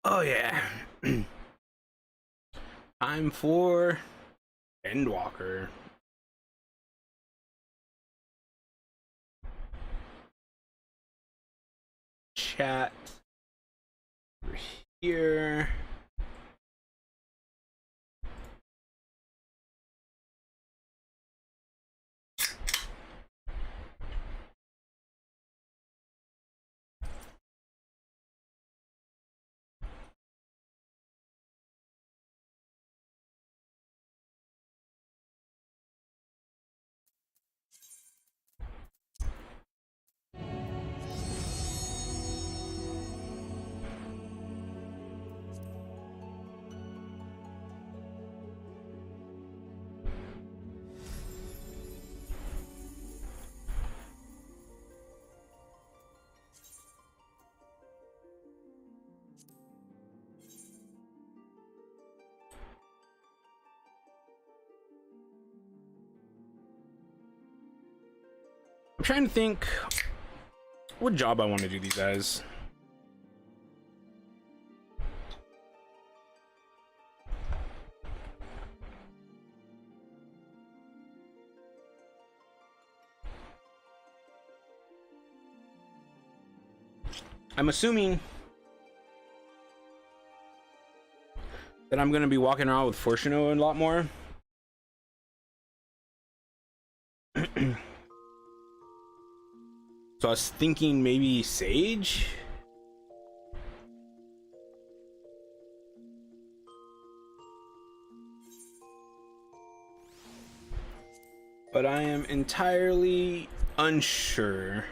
Oh yeah. Time for Endwalker. Chat over here. I'm trying to think what job I want to do these as. I'm assuming that I'm going to be walking around with Fortuno a lot more. So I was thinking maybe Sage. But I am entirely unsure.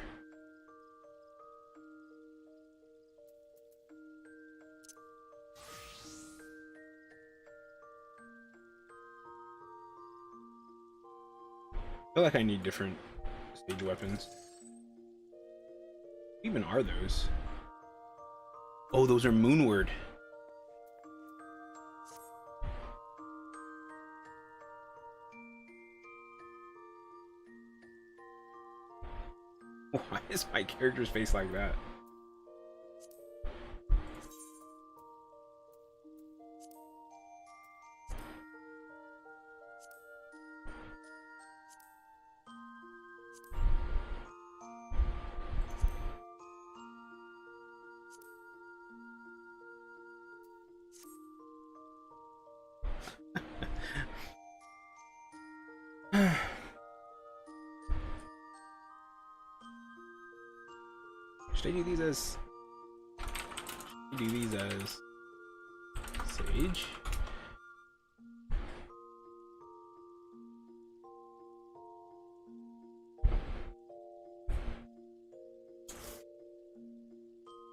I feel like I need different Sage weapons. What even are those? Oh, those are Moonward. Why is my character's face like that? Should I do these as... do these as... Sage?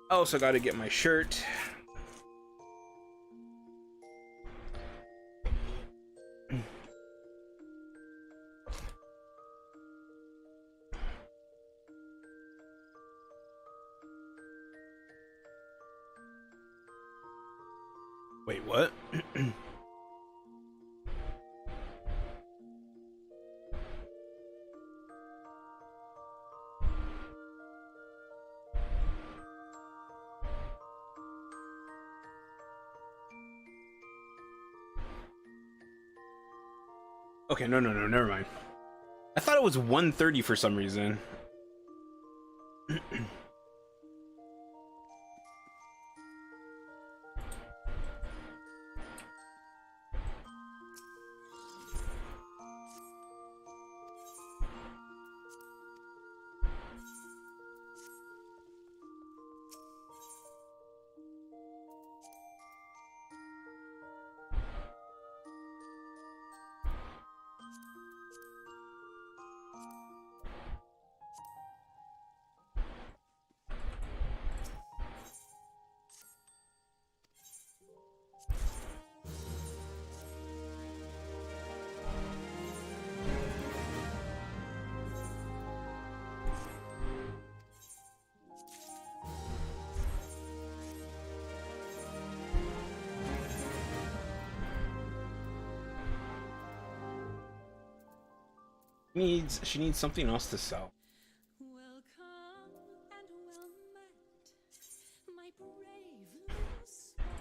I also got to get my shirt. Wait, what? Okay, no, never mind. I thought it was 130 for some reason. She needs something else to sell. Welcome and well met, my brave little spy.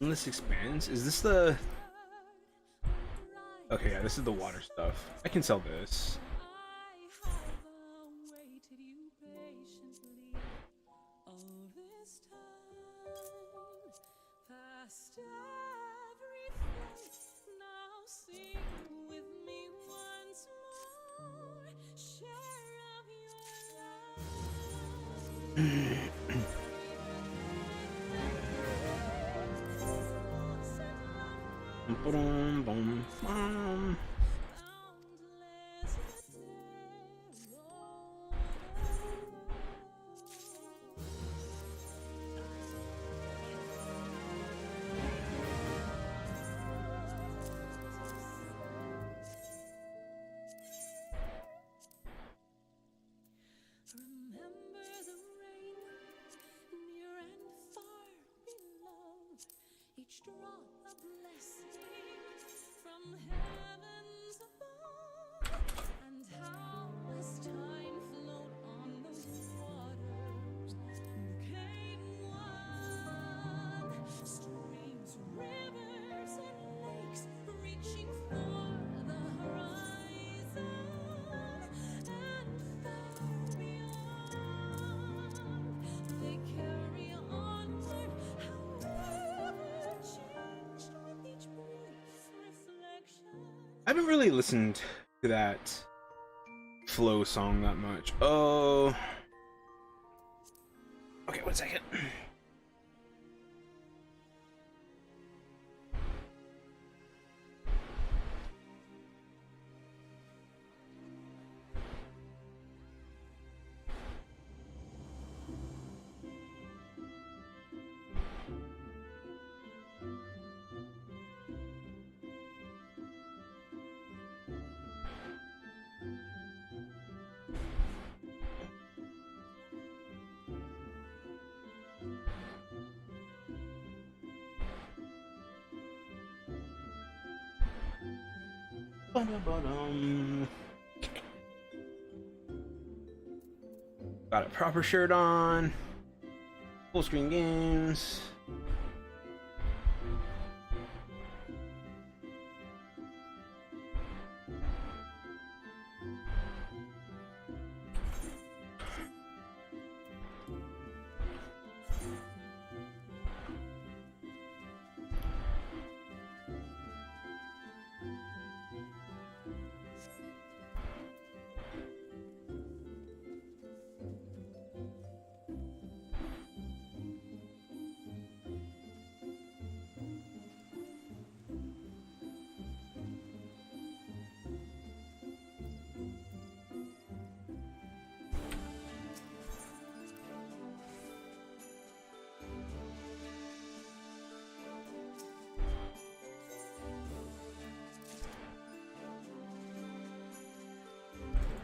Endless expanse? Is this the... Okay, yeah, this is the water stuff. I can sell this. Boom, boom, boom. Each drop a blessing from heavens above, and how as time flowed on those waters came one, streams, rivers, and lakes reaching for the horizon and far beyond. They carry onward, however changed with each brief reflection. I haven't really listened to that flow song that much. Oh. Okay, 1 second. Got a proper shirt on. Full screen games.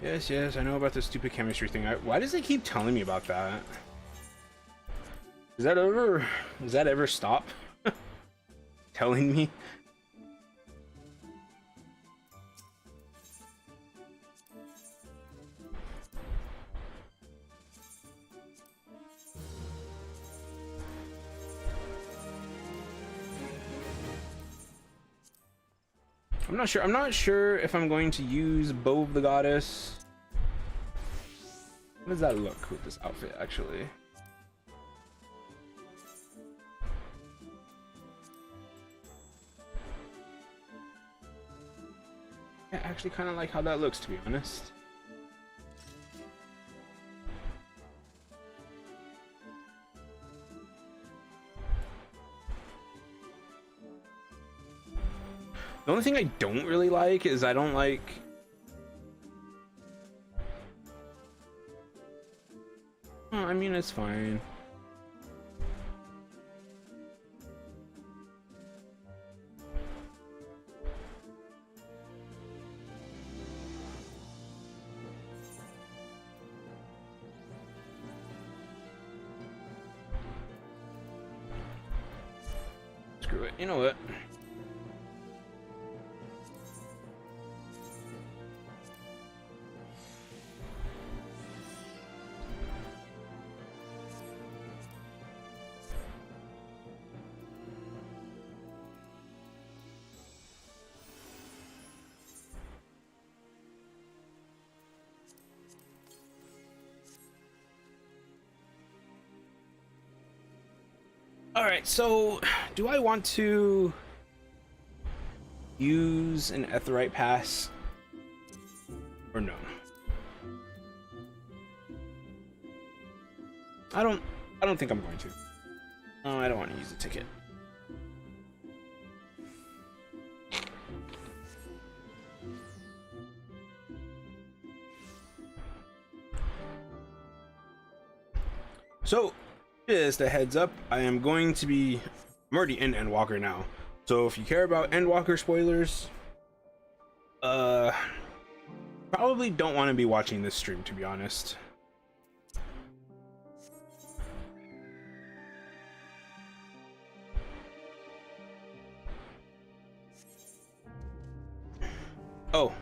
Yes, yes, I know about this stupid chemistry thing. Why does it keep telling me about that? Does that ever stop telling me? I'm not sure if I'm going to use Bow of the Goddess. How does that look with this outfit, actually? I actually kind of like how that looks, to be honest. The only thing I don't really like is I don't like... Oh, I mean, it's fine. Screw it. You know what? All right, so do I want to use an Etherite pass or no? I don't think I'm going to. No, I don't want to use the ticket. So, just a heads up, I'm already in Endwalker now. So if you care about Endwalker spoilers, probably don't want to be watching this stream, to be honest. Oh.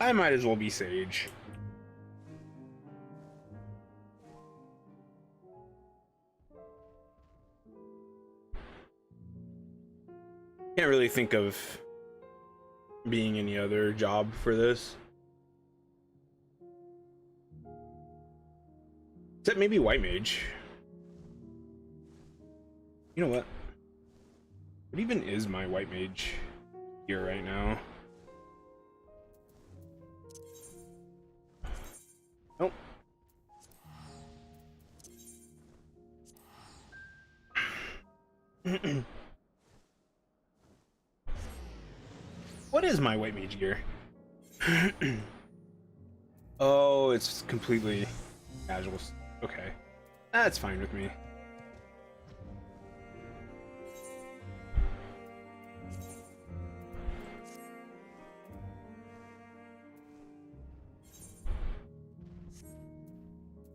I might as well be Sage. Can't really think of being any other job for this. Except maybe White Mage. You know what? What even is my White Mage here right now? Nope. What is my White Mage gear? Oh, it's completely casual. Okay. That's fine with me.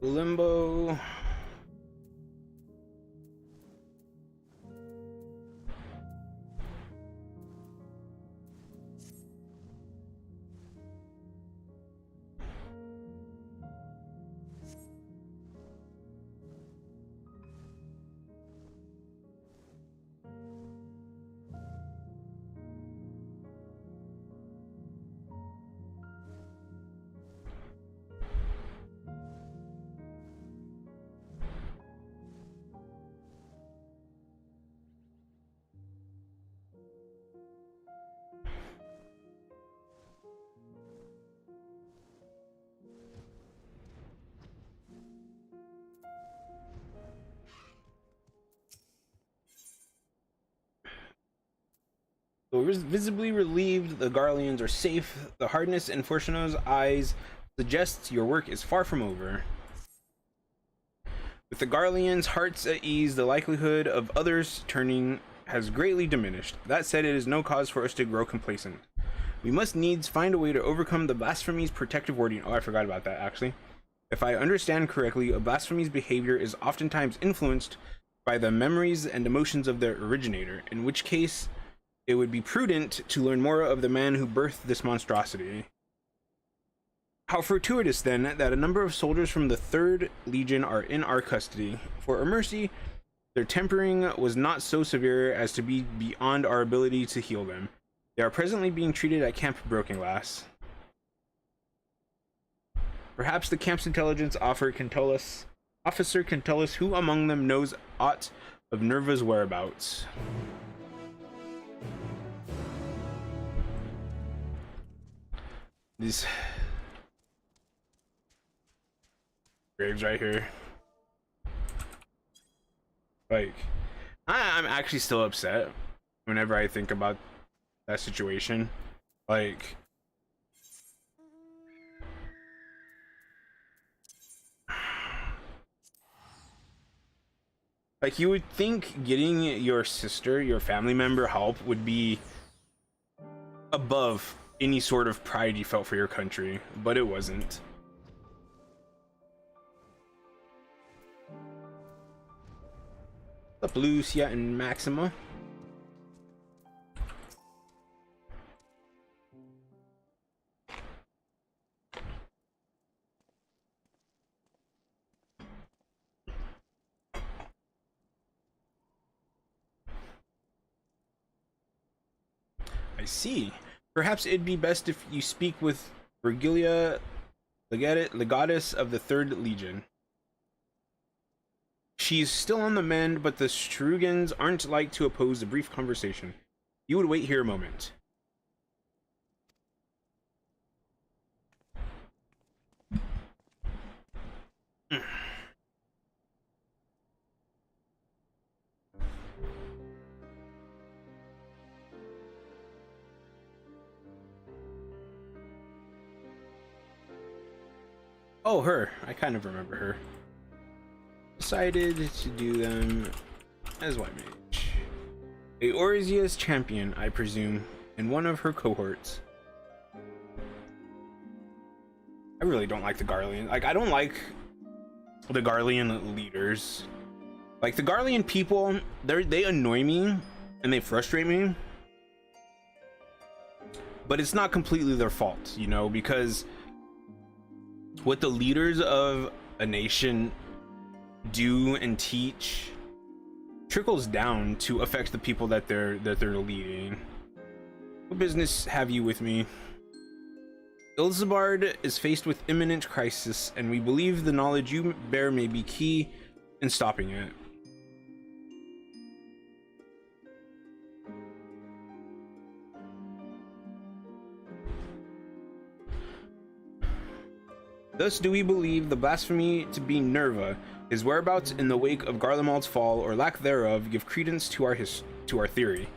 Limbo. So visibly relieved, the Garleans are safe. The hardness in Fortuna's eyes suggests your work is far from over. With the Garleans' hearts at ease, the likelihood of others turning has greatly diminished. That said, it is no cause for us to grow complacent. We must needs find a way to overcome the blasphemy's protective warding. Oh, I forgot about that, actually. If I understand correctly, a blasphemy's behavior is oftentimes influenced by the memories and emotions of their originator, in which case it would be prudent to learn more of the man who birthed this monstrosity. How fortuitous, then, that a number of soldiers from the 3rd Legion are in our custody. For our mercy, their tempering was not so severe as to be beyond our ability to heal them. They are presently being treated at Camp Brokenglass. Perhaps the camp's intelligence officer can tell us who among them knows aught of Nerva's whereabouts. These graves right here. Like, I'm actually still upset whenever I think about that situation. Like, you would think getting your sister, your family member help would be above any sort of pride you felt for your country, but it wasn't. What's up, Lucia and Maxima? I see. Perhaps it'd be best if you speak with Virgilia, legatus of the 3rd Legion. She's still on the mend, but the Strugans aren't like to oppose a brief conversation. You would wait here a moment. Oh, her. I kind of remember her. Decided to do them as White Mage. Eorzea's champion, I presume, in one of her cohorts. I really don't like the Garlean. Like, I don't like the Garlean leaders. Like, the Garlean people, they annoy me and they frustrate me. But it's not completely their fault, you know, because what the leaders of a nation do and teach trickles down to affect the people that they're leading. What business have you with me? Ilzabard is faced with imminent crisis, and we believe the knowledge you bear may be key in stopping it. Thus do we believe the blasphemy to be Nerva. His whereabouts in the wake of Garlemald's fall, or lack thereof, give credence to our theory.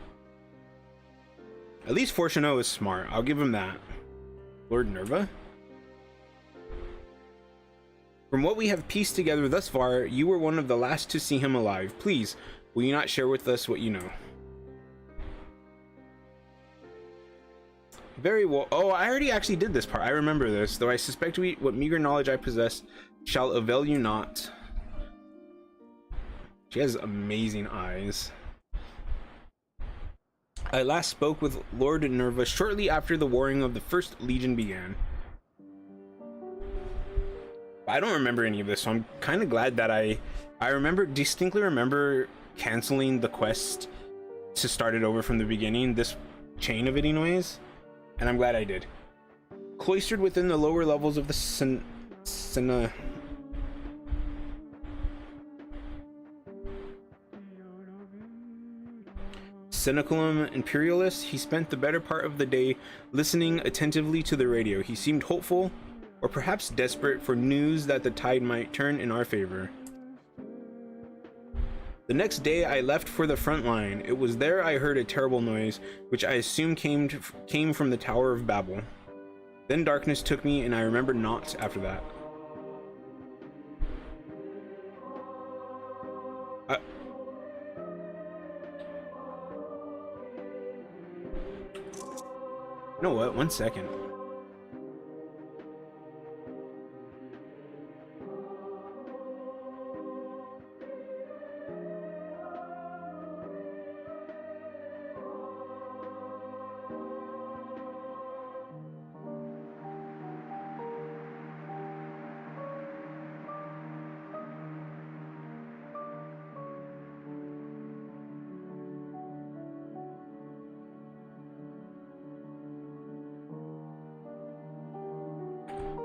At least Fortuno is smart, I'll give him that. Lord Nerva? From what we have pieced together thus far, you were one of the last to see him alive. Please, will you not share with us what you know? Very well. Oh, I already actually did this part. I remember this, though I suspect what meager knowledge I possess shall avail you not. She has amazing eyes. I last spoke with Lord Nerva shortly after the warring of the First Legion began. I don't remember any of this, so I'm kind of glad that I distinctly remember canceling the quest to start it over from the beginning, this chain of anyways, and I'm glad I did. Cloistered within the lower levels of the Cenaculum Imperialis, he spent the better part of the day listening attentively to the radio. He seemed hopeful, or perhaps desperate, for news that the tide might turn in our favor. The next day I left for the front line. It was there I heard a terrible noise, which I assume came from the Tower of Babel. Then darkness took me, and I remember naught after that. You know what? 1 second.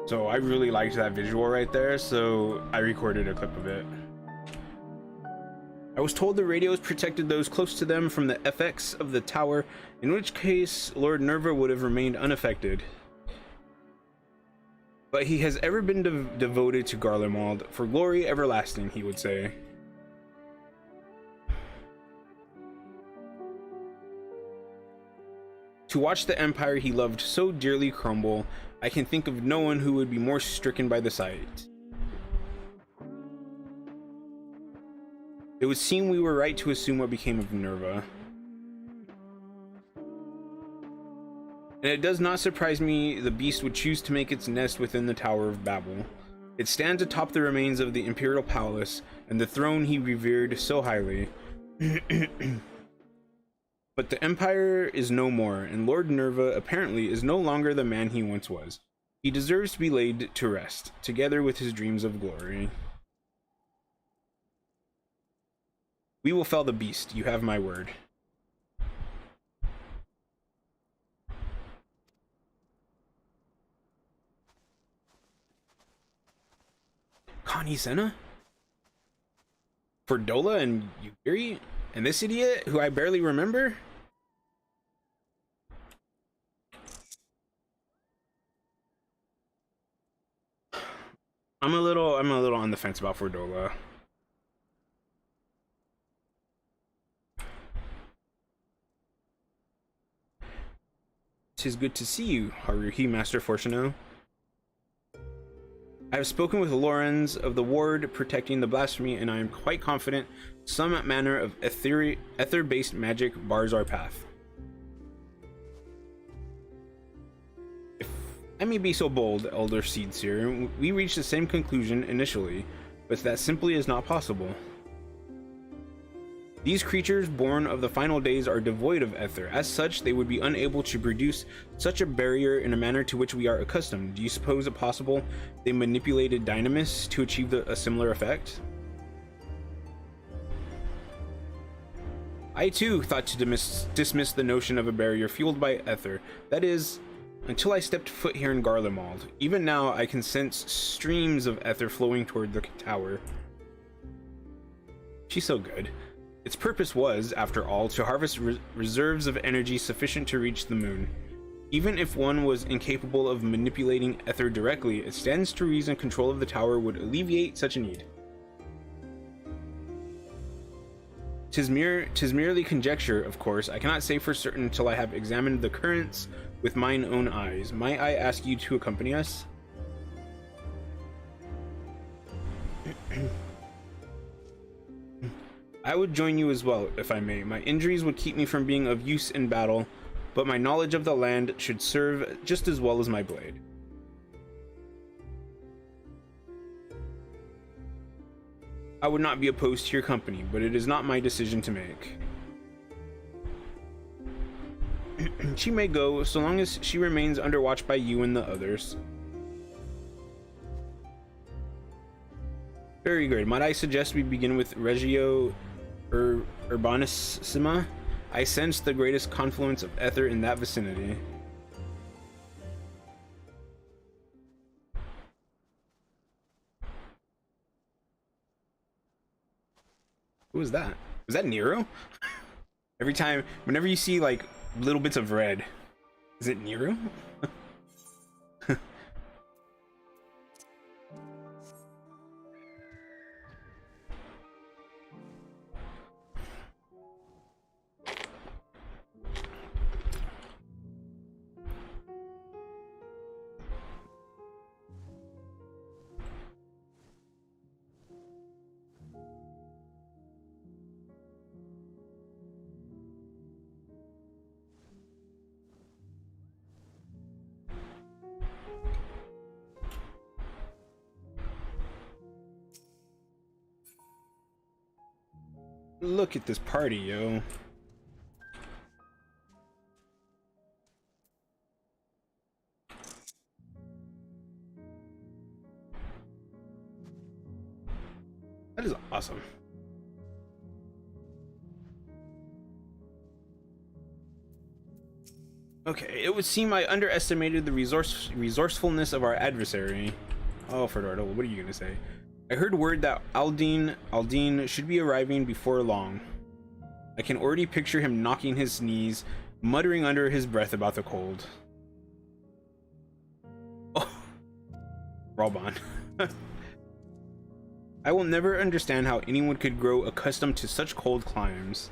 So I really liked that visual right there, so I recorded a clip of it. I was told the radios protected those close to them from the effects of the tower, in which case Lord Nerva would have remained unaffected. But he has ever been devoted to Garlemald, for glory everlasting, he would say. To watch the empire he loved so dearly crumble, I can think of no one who would be more stricken by the sight. It would seem we were right to assume what became of Nerva. And it does not surprise me the beast would choose to make its nest within the Tower of Babel. It stands atop the remains of the Imperial Palace, and the throne he revered so highly. But the Empire is no more, and Lord Nerva apparently is no longer the man he once was. He deserves to be laid to rest, together with his dreams of glory. We will fell the beast, you have my word. Connie Senna? For Dola and Yuri? And this idiot who I barely remember? I'm a little on the fence about Fordola. 'Tis good to see you, Haruhi, Master Fortuno. I have spoken with Lorenz of the ward protecting the blasphemy, and I am quite confident some manner of ether-based magic bars our path. If I may be so bold, Elder Seedseer, we reached the same conclusion initially, but that simply is not possible. These creatures born of the final days are devoid of ether. As such, they would be unable to produce such a barrier in a manner to which we are accustomed. Do you suppose it possible they manipulated Dynamis to achieve a similar effect? I too thought to dismiss the notion of a barrier fueled by ether. That is, until I stepped foot here in Garlemald. Even now, I can sense streams of ether flowing toward the tower. She's so good. Its purpose was, after all, to harvest reserves of energy sufficient to reach the moon. Even if one was incapable of manipulating ether directly, it stands to reason control of the tower would alleviate such a need. Tis merely conjecture, of course. I cannot say for certain until I have examined the currents with mine own eyes. Might I ask you to accompany us? I would join you as well, if I may. My injuries would keep me from being of use in battle, but my knowledge of the land should serve just as well as my blade. I would not be opposed to your company, but it is not my decision to make. She may go, so long as she remains under watch by you and the others. Very good. Might I suggest we begin with Regio Urbanissima? I sense the greatest confluence of ether in that vicinity. Who was that? Was that Nero? Every time, whenever you see like little bits of red, is it Nero? Look at this party, yo. That is awesome. Okay, it would seem I underestimated the resourcefulness of our adversary. Oh, Ferdordo, what are you gonna say? I heard word that Aldine should be arriving before long. I can already picture him knocking his knees, muttering under his breath about the cold. Oh, Ralbon. I will never understand how anyone could grow accustomed to such cold climes.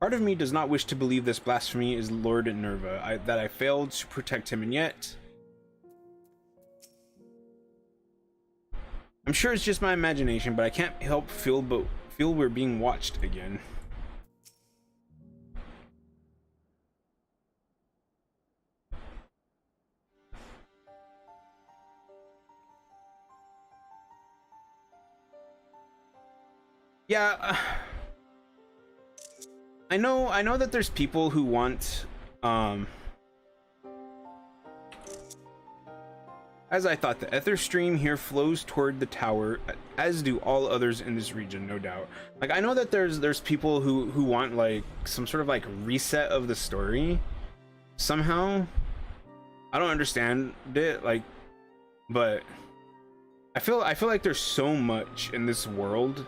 Part of me does not wish to believe this blasphemy is Lord Nerva, that I failed to protect him, and yet... I'm sure it's just my imagination, but I can't help feel we're being watched again. Yeah, I know that there's people who want, as I thought, the ether stream here flows toward the tower, as do all others in this region, no doubt. Like, I know that there's people who want, like, some sort of, like, reset of the story, somehow. I don't understand it, like, but I feel like there's so much in this world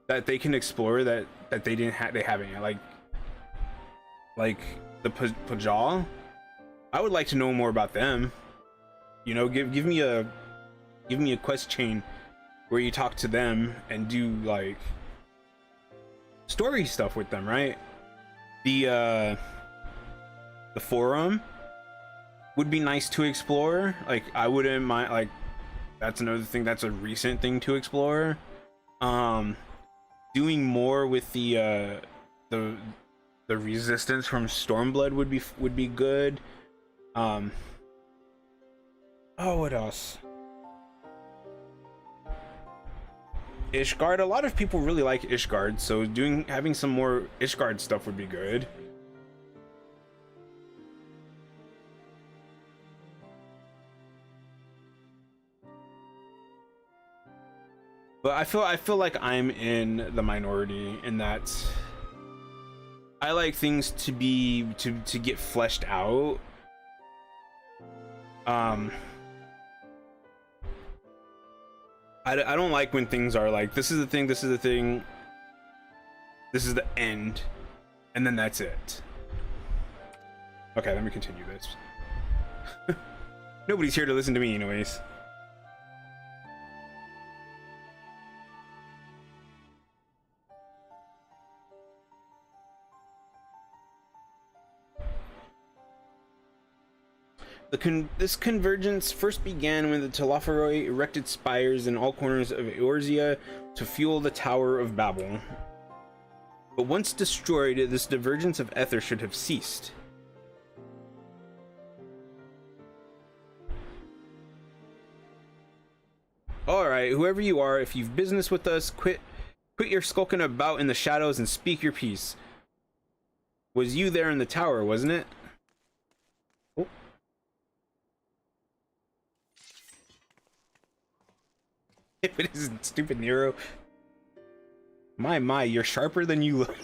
that they can explore that they haven't yet. Like the Pajal. I would like to know more about them. You know, give me a quest chain where you talk to them and do like story stuff with them, right? The forum would be nice to explore. Like, I wouldn't mind, like, that's another thing, that's a recent thing to explore. Doing more with the resistance from Stormblood would be good. Oh, what else? Ishgard. A lot of people really like Ishgard, so having some more Ishgard stuff would be good. But I feel like I'm in the minority in that I like things to get fleshed out. I don't like when things are like, this is the thing, this is the thing, this is the end, and then that's it. Okay, let me continue this. Nobody's here to listen to me anyways. This convergence first began when the Telophoroi erected spires in all corners of Eorzea to fuel the Tower of Babel. But once destroyed, this divergence of ether should have ceased. Alright, whoever you are, if you've business with us, quit your skulking about in the shadows and speak your piece. Was you there in the tower, wasn't it? Oh. If it isn't stupid Nero. My, you're sharper than you look.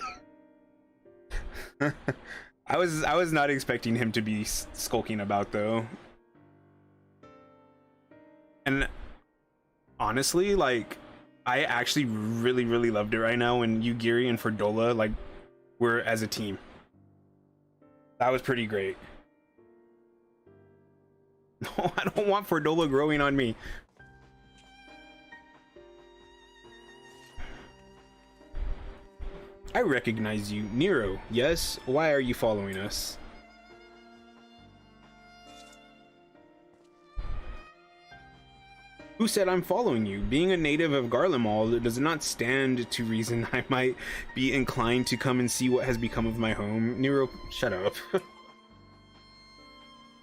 I was not expecting him to be skulking about though. And honestly, like, I actually really loved it right now when Yugiri and Fordola like were as a team. That was pretty great. No, I don't want Fordola growing on me. I recognize you, Nero. Yes? Why are you following us? Who said I'm following you? Being a native of Garlemald does not stand to reason I might be inclined to come and see what has become of my home. Nero, shut up.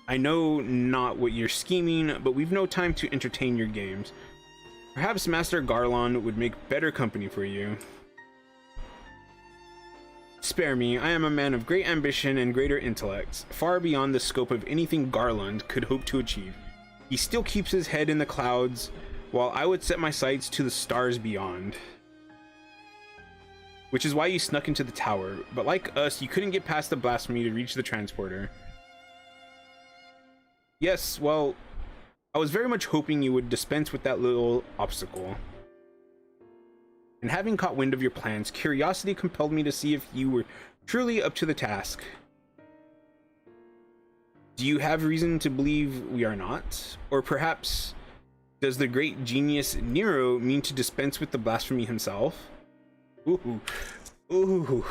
I know not what you're scheming, but we've no time to entertain your games. Perhaps Master Garlon would make better company for you. Spare me, I am a man of great ambition and greater intellect, far beyond the scope of anything Garland could hope to achieve. He still keeps his head in the clouds, while I would set my sights to the stars beyond. Which is why you snuck into the tower, but like us, you couldn't get past the blasphemy to reach the transporter. Yes, well, I was very much hoping you would dispense with that little obstacle. And having caught wind of your plans, curiosity compelled me to see if you were truly up to the task. Do you have reason to believe we are not? Or perhaps, does the great genius Nero mean to dispense with the blasphemy himself? Ooh. Ooh.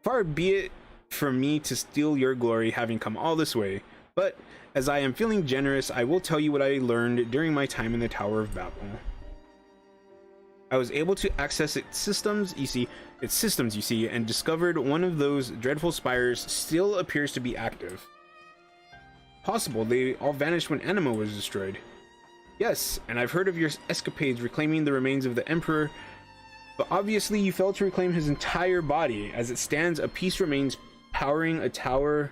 Far be it from me to steal your glory having come all this way, but as I am feeling generous, I will tell you what I learned during my time in the Tower of Babel. I was able to access its systems, you see, and discovered one of those dreadful spires still appears to be active. Possible they all vanished when Anima was destroyed. Yes, and I've heard of your escapades reclaiming the remains of the Emperor, but obviously you failed to reclaim his entire body. As it stands, a piece remains powering a tower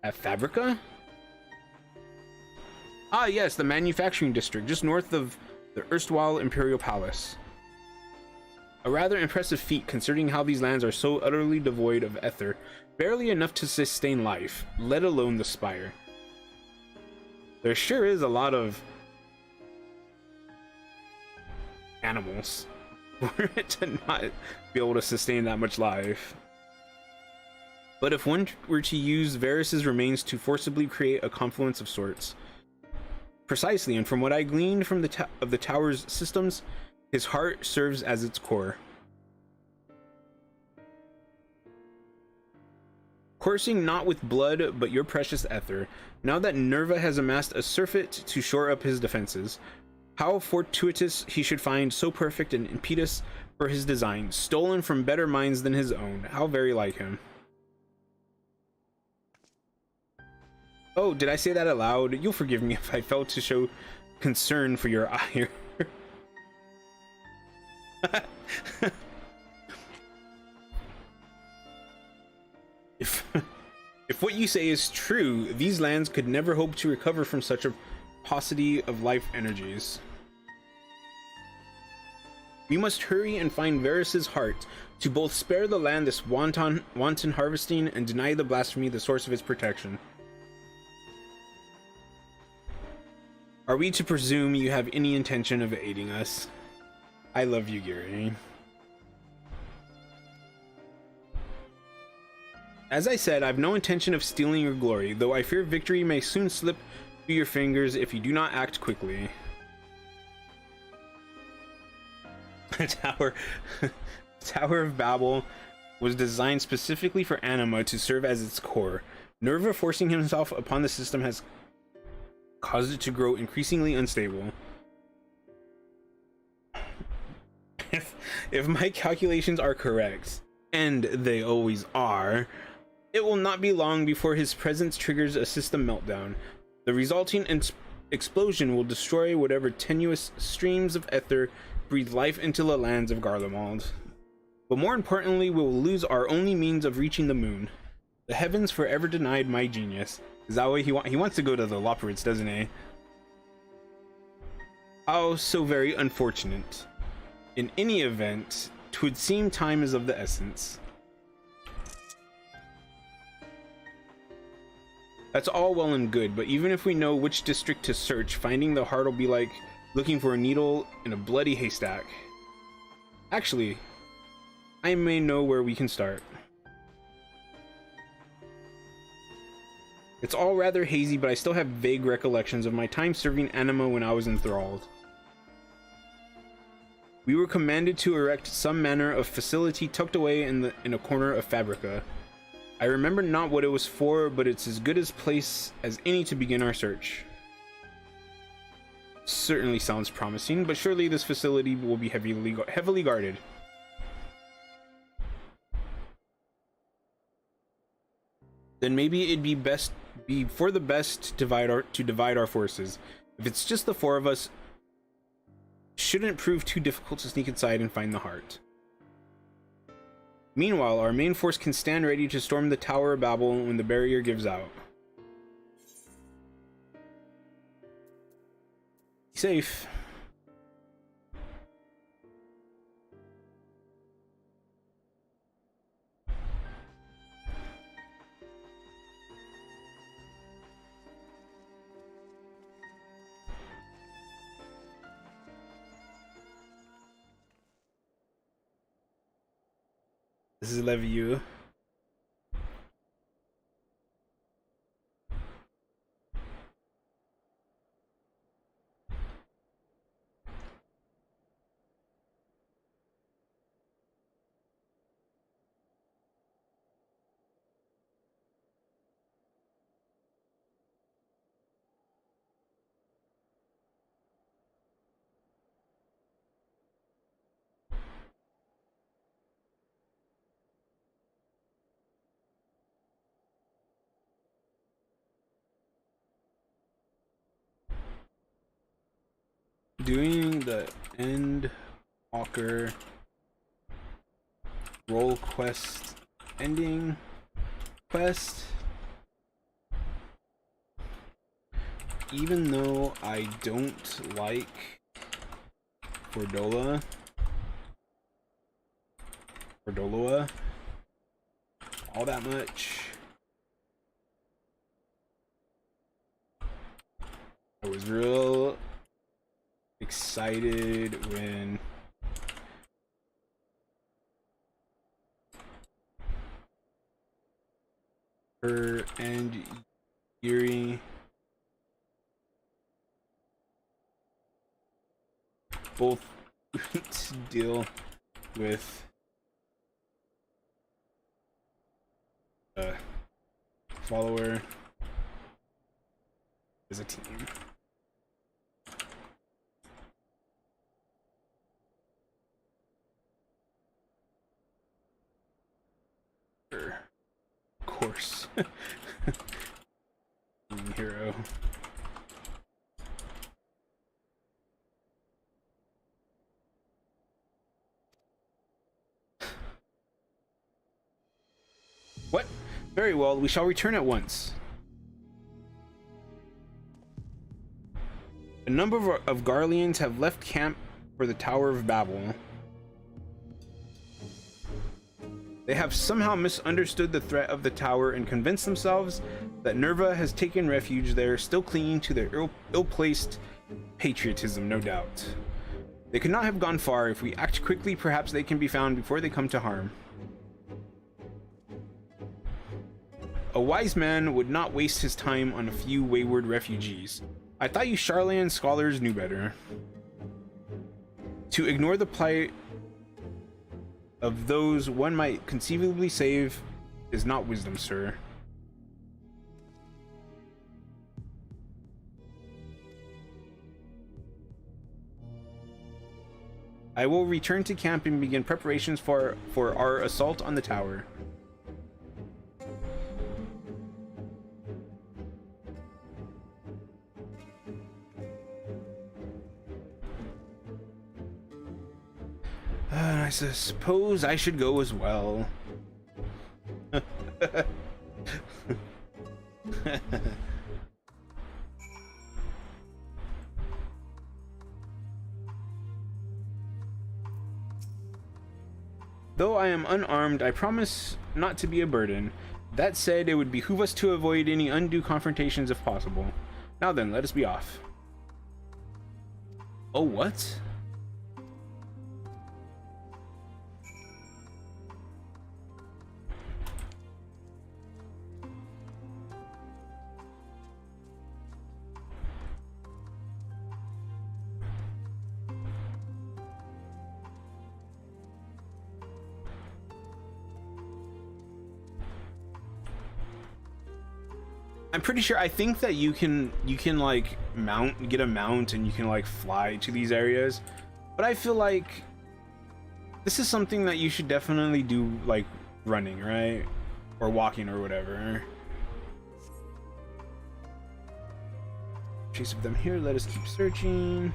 at Fabrica? Ah yes, the manufacturing district, just north of the erstwhile Imperial Palace. A rather impressive feat considering how these lands are so utterly devoid of ether, barely enough to sustain life, let alone the spire. There sure is a lot of animals for it to not be able to sustain that much life. But if one were to use Varus's remains to forcibly create a confluence of sorts. Precisely, and from what I gleaned from the tower's systems, his heart serves as its core. Coursing not with blood, but your precious ether, now that Nerva has amassed a surfeit to shore up his defenses, how fortuitous he should find so perfect an impetus for his design, stolen from better minds than his own. How very like him. Oh, did I say that aloud? You'll forgive me if I failed to show concern for your ire. If what you say is true, these lands could never hope to recover from such a paucity of life energies. We must hurry and find Varus's heart to both spare the land this wanton harvesting and deny the blasphemy the source of its protection. Are we to presume you have any intention of aiding us? I love you, Gary. As I said, I have no intention of stealing your glory, though I fear victory may soon slip through your fingers if you do not act quickly. The Tower of Babel was designed specifically for anima to serve as its core. Nerva forcing himself upon the system has caused it to grow increasingly unstable. If my calculations are correct, and they always are, it will not be long before his presence triggers a system meltdown. The resulting explosion will destroy whatever tenuous streams of ether breathe life into the lands of Garlemald. But more importantly, we will lose our only means of reaching the moon. The heavens forever denied my genius. Is that way he wants to go to the Loperids, doesn't he? How so very unfortunate. In any event, 'twould seem time is of the essence. That's all well and good, but even if we know which district to search, finding the heart will be like looking for a needle in a bloody haystack. Actually, I may know where we can start. It's all rather hazy, but I still have vague recollections of my time serving anima when I was enthralled. We were commanded to erect some manner of facility tucked away in a corner of Fabrica. I remember not what it was for, but it's as good a place as any to begin our search. Certainly sounds promising, but surely this facility will be heavily guarded. Then maybe it'd be for the best to divide our forces. If it's just the four of us, shouldn't prove too difficult to sneak inside and find the heart. Meanwhile, our main force can stand ready to storm the Tower of Babel when the barrier gives out. Be safe. This is Leviu. Doing the Endwalker role quest ending quest, even though I don't like Cordola, for Doloa. All that much. I was real excited when her and Yuri both deal with a follower as a team. Sure. Of course. Hero. What? Very well, we shall return at once. A number of Garleans have left camp for the Tower of Babel. They have somehow misunderstood the threat of the tower and convinced themselves that Nerva has taken refuge there, still clinging to their ill-placed patriotism, no doubt. They could not have gone far. If we act quickly, perhaps they can be found before they come to harm. A wise man would not waste his time on a few wayward refugees. I thought you Charlayan scholars knew better. To ignore the plight of those one might conceivably save is not wisdom, sir. I will return to camp and begin preparations for our assault on the tower. I suppose I should go as well. Though I am unarmed, I promise not to be a burden. That said, it would behoove us to avoid any undue confrontations if possible. Now then, let us be off. Oh, what? I'm pretty sure, I think that you can like get a mount and you can like fly to these areas, but I feel like this is something that you should definitely do like running, right? Or walking or whatever. Trace of them here, let us keep searching.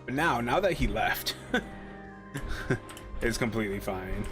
But now that he left, it's completely fine.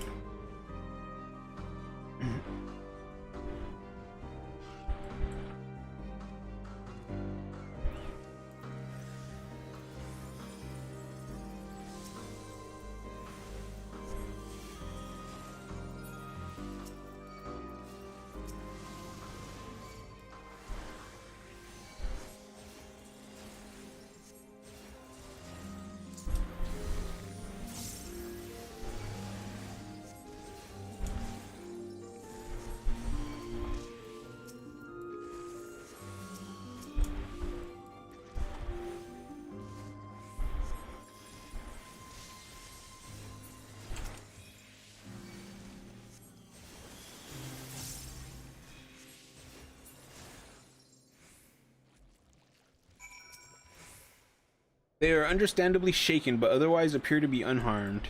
They are understandably shaken, but otherwise appear to be unharmed.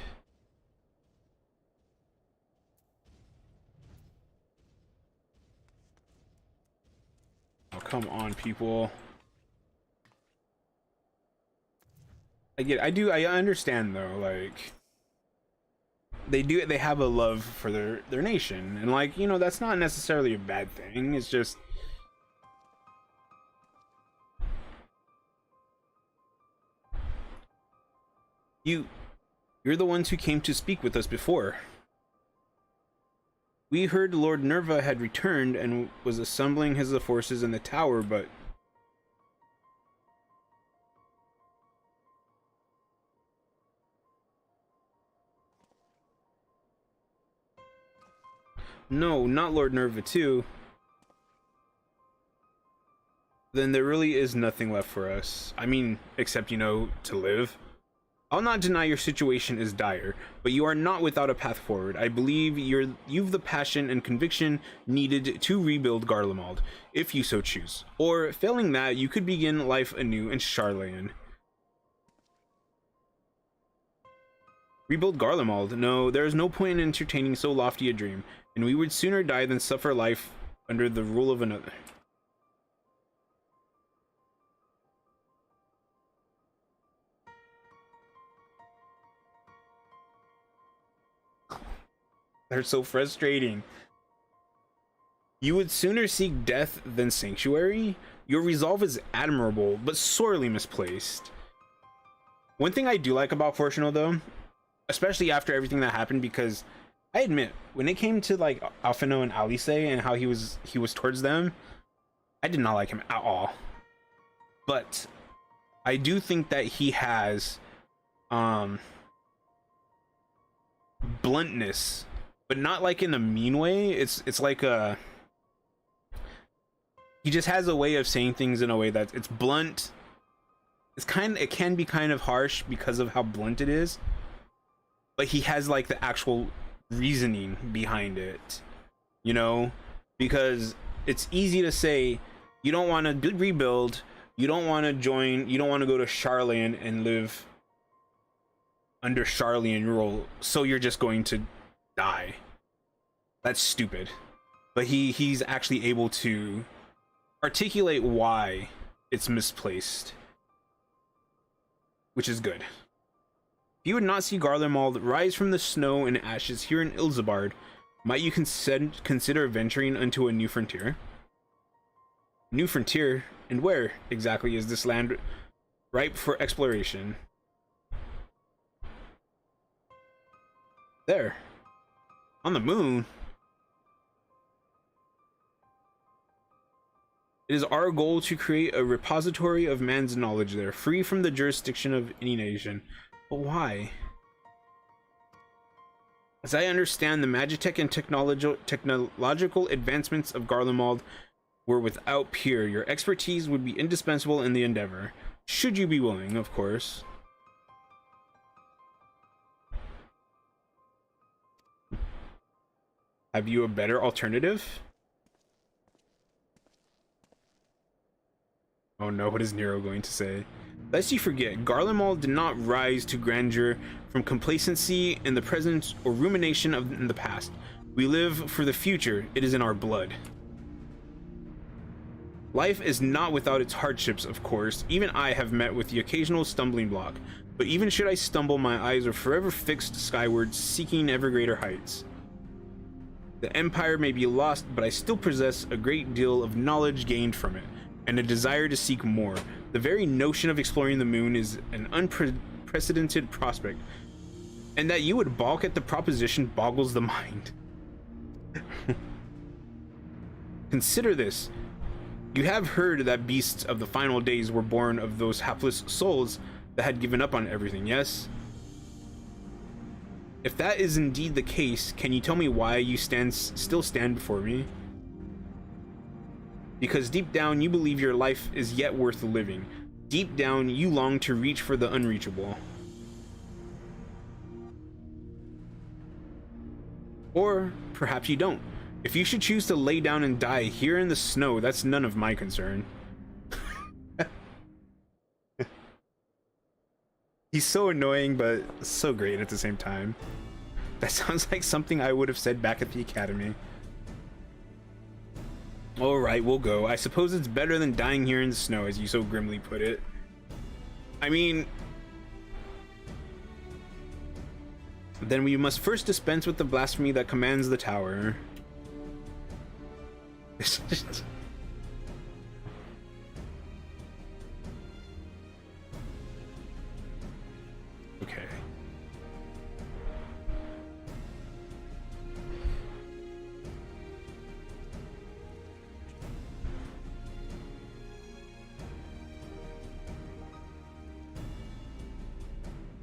Oh, come on, people. I understand though, like they have a love for their nation, and like, you know, that's not necessarily a bad thing. It's just you're the ones who came to speak with us before. We heard Lord Nerva had returned and was assembling his forces in the tower, but no, not Lord Nerva too. Then there really is nothing left for us. I mean, except, you know, to live. I'll not deny your situation is dire, but you are not without a path forward. I believe you've the passion and conviction needed to rebuild Garlemald, if you so choose. Or, failing that, you could begin life anew in Sharlayan. Rebuild Garlemald? No, there is no point in entertaining so lofty a dream, and we would sooner die than suffer life under the rule of another. They're so frustrating. You would sooner seek death than sanctuary? Your resolve is admirable, but sorely misplaced. One thing I do like about Fortunal, though, especially after everything that happened, because I admit, when it came to like Alphino and Alice and how he was towards them, I did not like him at all. But I do think that he has bluntness, but not like in a mean way. It's like he just has a way of saying things in a way that it's blunt. It can be kind of harsh because of how blunt it is, but he has like the actual reasoning behind it, you know, because it's easy to say you don't want to rebuild, you don't want to join, you don't want to go to Sharlayan and live under Sharlayan rule, so you're just going to die. That's stupid. But he's actually able to articulate why it's misplaced, which is good. If you would not see Garlemald rise from the snow and ashes here in Ilzabard, might you consider venturing unto a new frontier? New frontier? And where exactly is this land ripe for exploration? There. On the moon? It is our goal to create a repository of man's knowledge there, free from the jurisdiction of any nation. But why? As I understand, the magitech and technological advancements of Garlemald were without peer. Your expertise would be indispensable in the endeavor. Should you be willing, of course. Have you a better alternative? Oh no, what is Nero going to say? Lest you forget, Garlemald did not rise to grandeur from complacency in the present or rumination in the past. We live for the future. It is in our blood. Life is not without its hardships, of course. Even I have met with the occasional stumbling block. But even should I stumble, my eyes are forever fixed skyward, seeking ever greater heights. The Empire may be lost, but I still possess a great deal of knowledge gained from it, and a desire to seek more. The very notion of exploring the moon is an unprecedented prospect, and that you would balk at the proposition boggles the mind. Consider this. You have heard that beasts of the final days were born of those hapless souls that had given up on everything, yes? If that is indeed the case, can you tell me why you still stand before me? Because deep down you believe your life is yet worth living. Deep down you long to reach for the unreachable. Or perhaps you don't. If you should choose to lay down and die here in the snow, that's none of my concern. He's so annoying, but so great at the same time. That sounds like something I would have said back at the academy. Alright, we'll go. I suppose it's better than dying here in the snow, as you so grimly put it. I mean... Then we must first dispense with the blasphemy that commands the tower. Okay.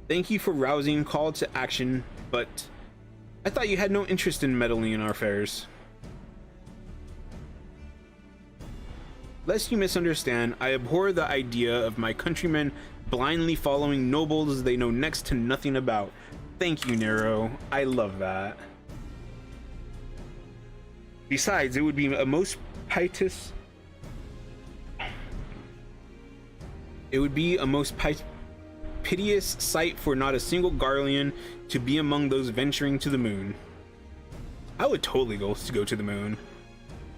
Thank you for rousing call to action, but I thought you had no interest in meddling in our affairs. Lest you misunderstand, I abhor the idea of my countrymen blindly following nobles they know next to nothing about. Thank you, Nero. I love that. Besides, it would be a most piteous... It would be a most piteous sight for not a single Garlean to be among those venturing to the moon. I would totally go to the moon.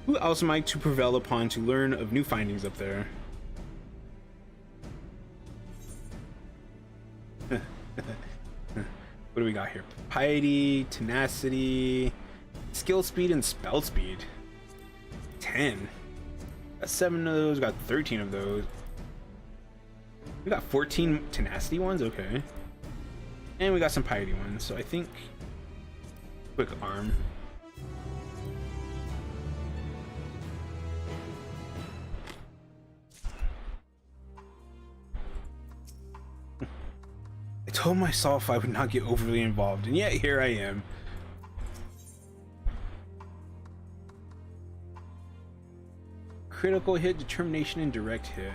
Who else am I to prevail upon to learn of new findings up there? What do we got here? Piety, tenacity, skill speed, and spell speed. 10. Got 7 of those, got 13 of those. We got 14 tenacity ones, okay. And we got some piety ones, so I think quick arm. I told myself I would not get overly involved, and yet here I am. Critical hit, determination, and direct hit.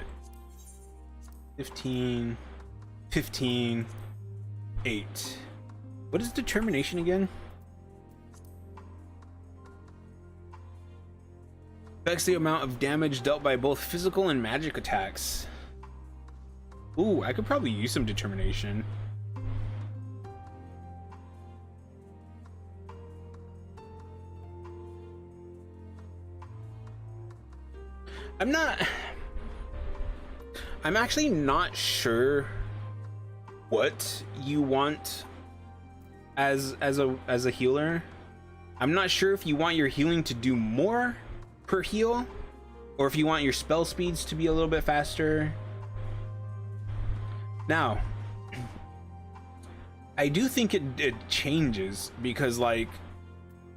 15, 15, 8. What is determination again? Affects the amount of damage dealt by both physical and magic attacks. Ooh, I could probably use some determination. I'm actually not sure what you want as a healer. I'm not sure if you want your healing to do more per heal, or if you want your spell speeds to be a little bit faster. Now, I do think it changes, because like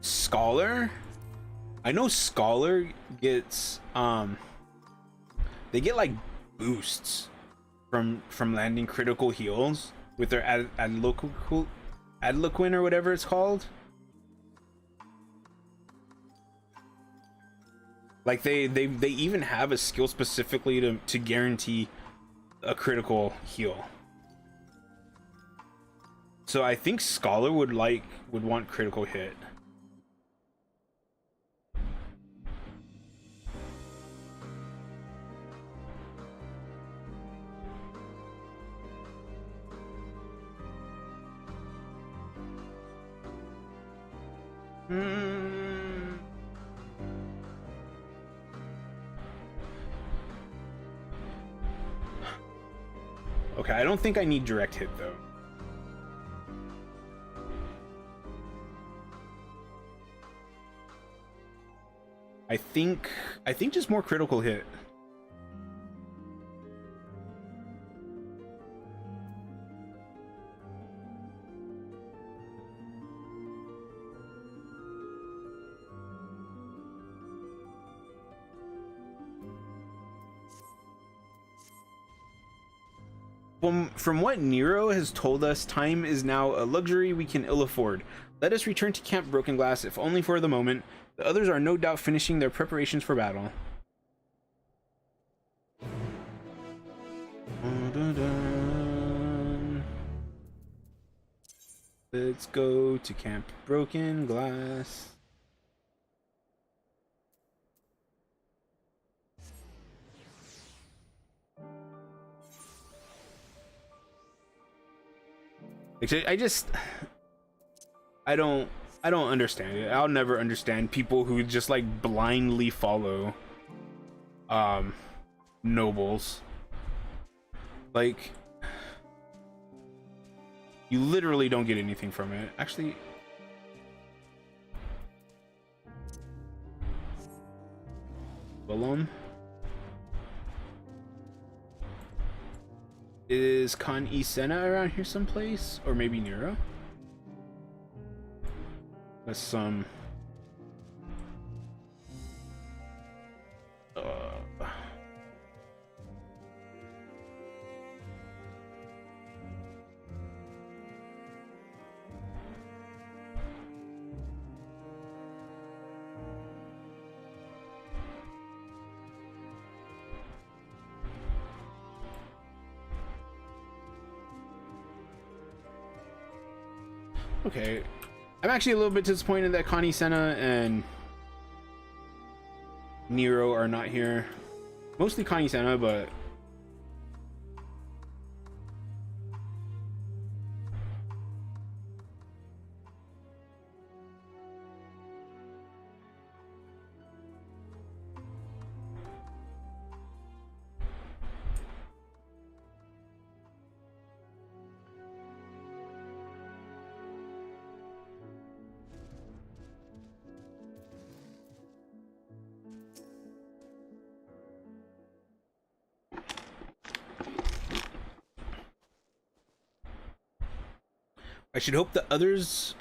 Scholar, I know Scholar gets they get like boosts from landing critical heals with their Adloquin or whatever it's called. Like they even have a skill specifically to guarantee a critical heal. So I think Scholar would want critical hit. Okay, I don't think I need direct hit though. I think just more critical hit. From what Nero has told us, time is now a luxury we can ill afford. Let us return to Camp Broken Glass, if only for the moment. The others are no doubt finishing their preparations for battle. Let's go to Camp Broken Glass. Like, I don't understand it. I'll never understand people who just like blindly follow nobles. Like, you literally don't get anything from it. Actually, Balom. Is Khan Isena around here someplace? Or maybe Nero? That's some... Okay, I'm actually a little bit disappointed that Connie Senna and Nero are not here. Mostly Connie Senna, but I should hope the others'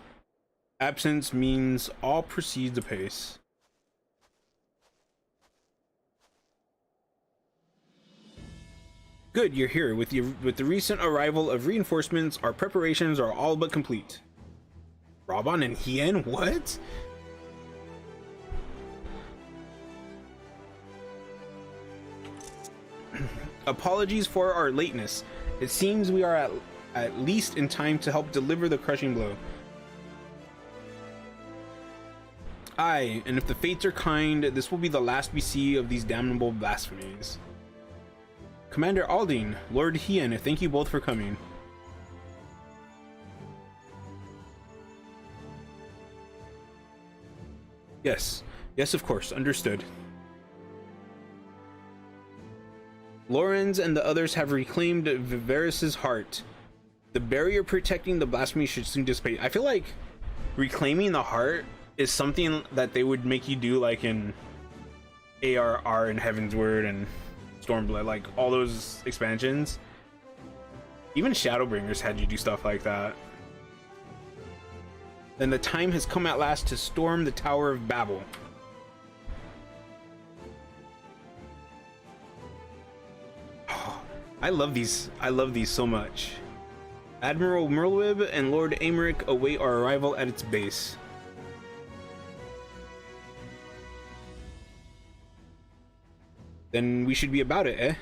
absence means all proceeds apace. Good, you're here. With the recent arrival of reinforcements, our preparations are all but complete. Raban and Hien? What? Apologies for our lateness. It seems we are at least in time to help deliver the crushing blow. Aye, and if the fates are kind, this will be the last we see of these damnable blasphemies. Commander Aldine, Lord Hien, thank you both for coming. Yes, of course, understood. Lorenz and the others have reclaimed Viveris's heart. The barrier protecting the blasphemy should soon dissipate. I feel like reclaiming the heart is something that they would make you do like in ARR and Heaven's Word and Stormblood, like all those expansions. Even Shadowbringers had you do stuff like that. Then the time has come at last to storm the Tower of Babel. I love these so much. Admiral Merlwyb and Lord Aymeric await our arrival at its base. Then we should be about it, eh?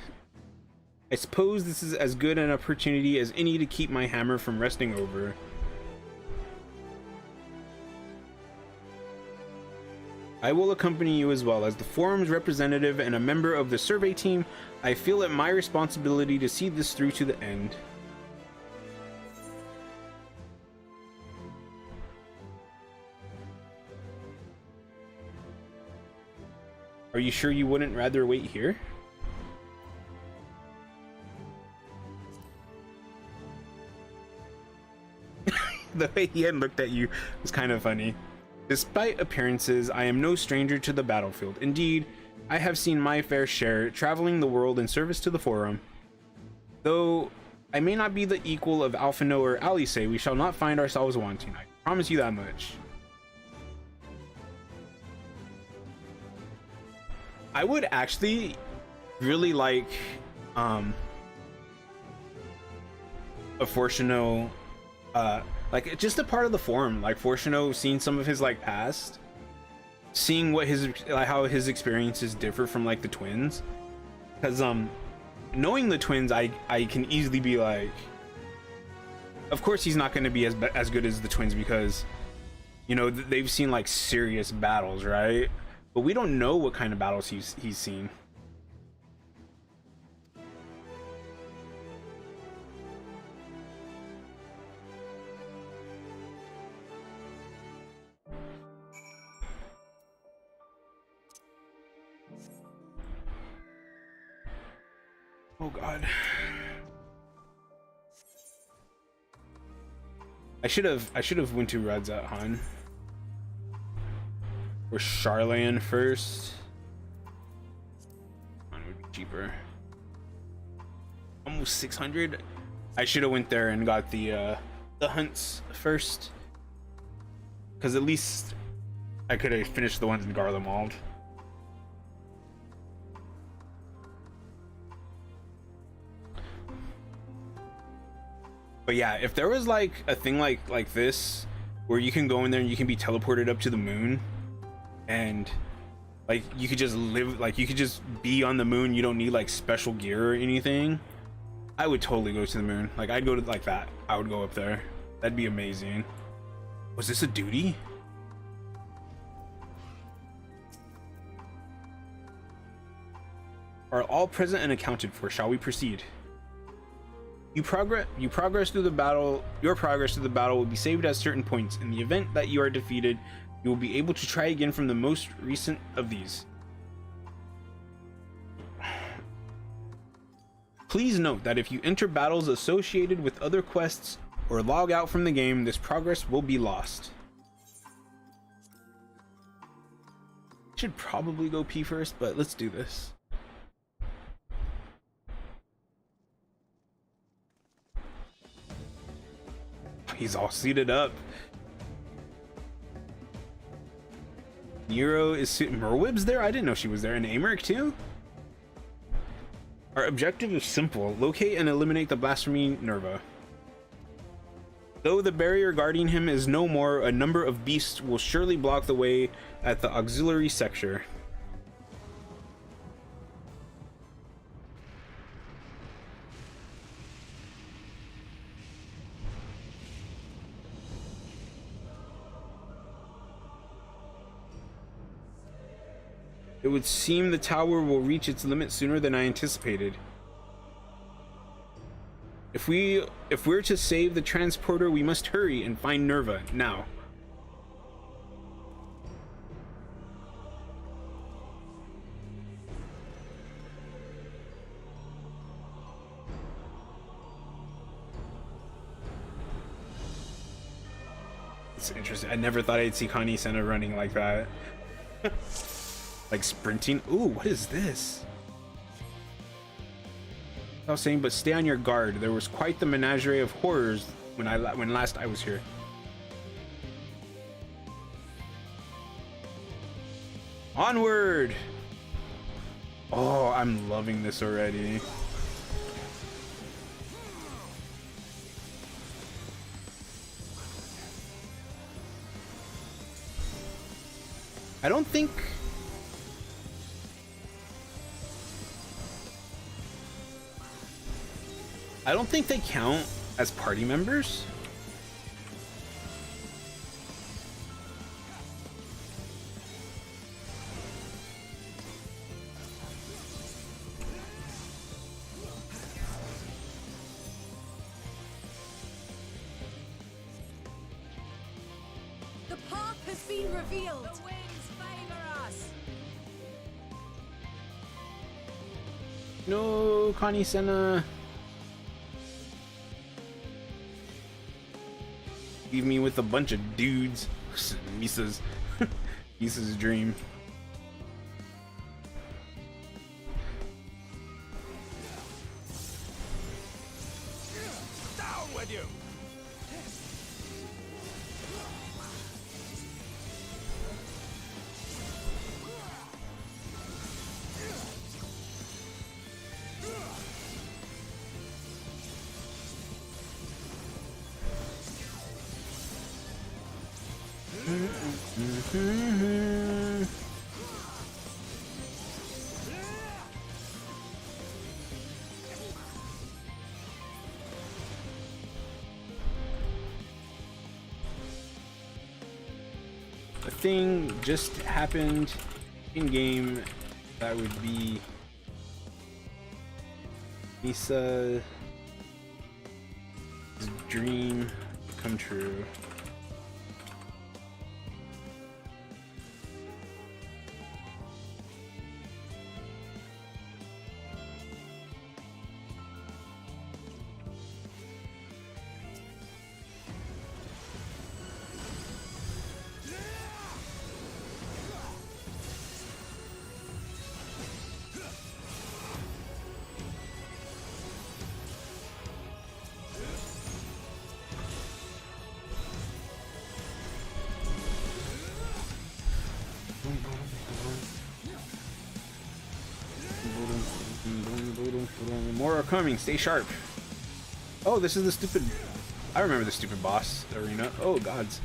I suppose this is as good an opportunity as any to keep my hammer from resting over. I will accompany you as well. As the forum's representative and a member of the survey team, I feel it my responsibility to see this through to the end. Are you sure you wouldn't rather wait here? The way he had looked at you was kind of funny. Despite appearances, I am no stranger to the battlefield. Indeed, I have seen my fair share, traveling the world in service to the Forum. Though I may not be the equal of Alphino or Alice, we shall not find ourselves wanting. I promise you that much. I would actually really like a Fortuno, like just a part of the forum, like Fortuno, seeing some of his like past, seeing what his like how his experiences differ from like the twins, because knowing the twins, I can easily be like, of course he's not going to be as good as the twins because, you know, they've seen like serious battles, right? But we don't know what kind of battles he's seen. Oh god. I should have went to Radzat Han. Or Charlan first. Han would be cheaper. Almost 600. I should have went there and got the hunts first. Cause at least I could have finished the ones in Garlemald. But yeah, if there was like a thing like this where you can go in there and you can be teleported up to the moon and like you could just live, like you could just be on the moon, you don't need like special gear or anything, I would totally go to the moon. Like I'd go to like that. I would go up there. That'd be amazing. Was this a duty? Are all present and accounted for? Shall we proceed? Your progress through the battle will be saved at certain points. In the event that you are defeated, you will be able to try again from the most recent of these. Please note that if you enter battles associated with other quests or log out from the game, this progress will be lost. Should probably go P first, but let's do this. He's all seated up. Nero is Merwib's there? I didn't know she was there. And Americ too? Our objective is simple. Locate and eliminate the blasphemy Nerva. Though the barrier guarding him is no more, a number of beasts will surely block the way at the auxiliary sector. It would seem the tower will reach its limit sooner than I anticipated. If we're to save the transporter, we must hurry and find Nerva now. It's interesting. I never thought I'd see Connie Senna running like that. Like sprinting. Ooh, what is this? I was saying, but stay on your guard. There was quite the menagerie of horrors when last I was here. Onward! Oh, I'm loving this already. I don't think they count as party members. The path has been revealed. The winds favor us. No, Connie Senna. Leave me with a bunch of dudes. Misa's dream. Down with you. A thing just happened in game that would be Misa's dream come true. More are coming. Stay sharp. Oh, this is the stupid... I remember the stupid boss arena. Oh, gods.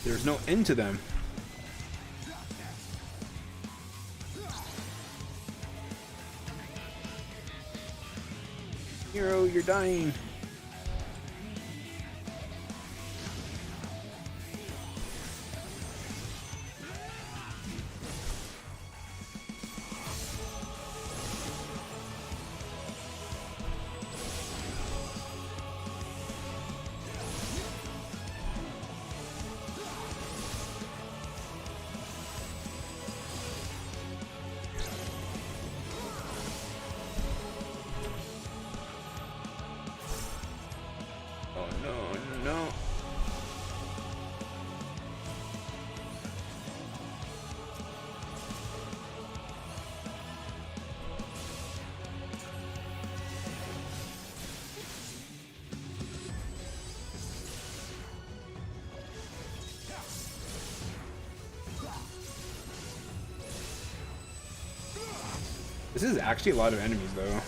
There's no end to them. Hero, you're dying. Oh no, no. This is actually a lot of enemies though.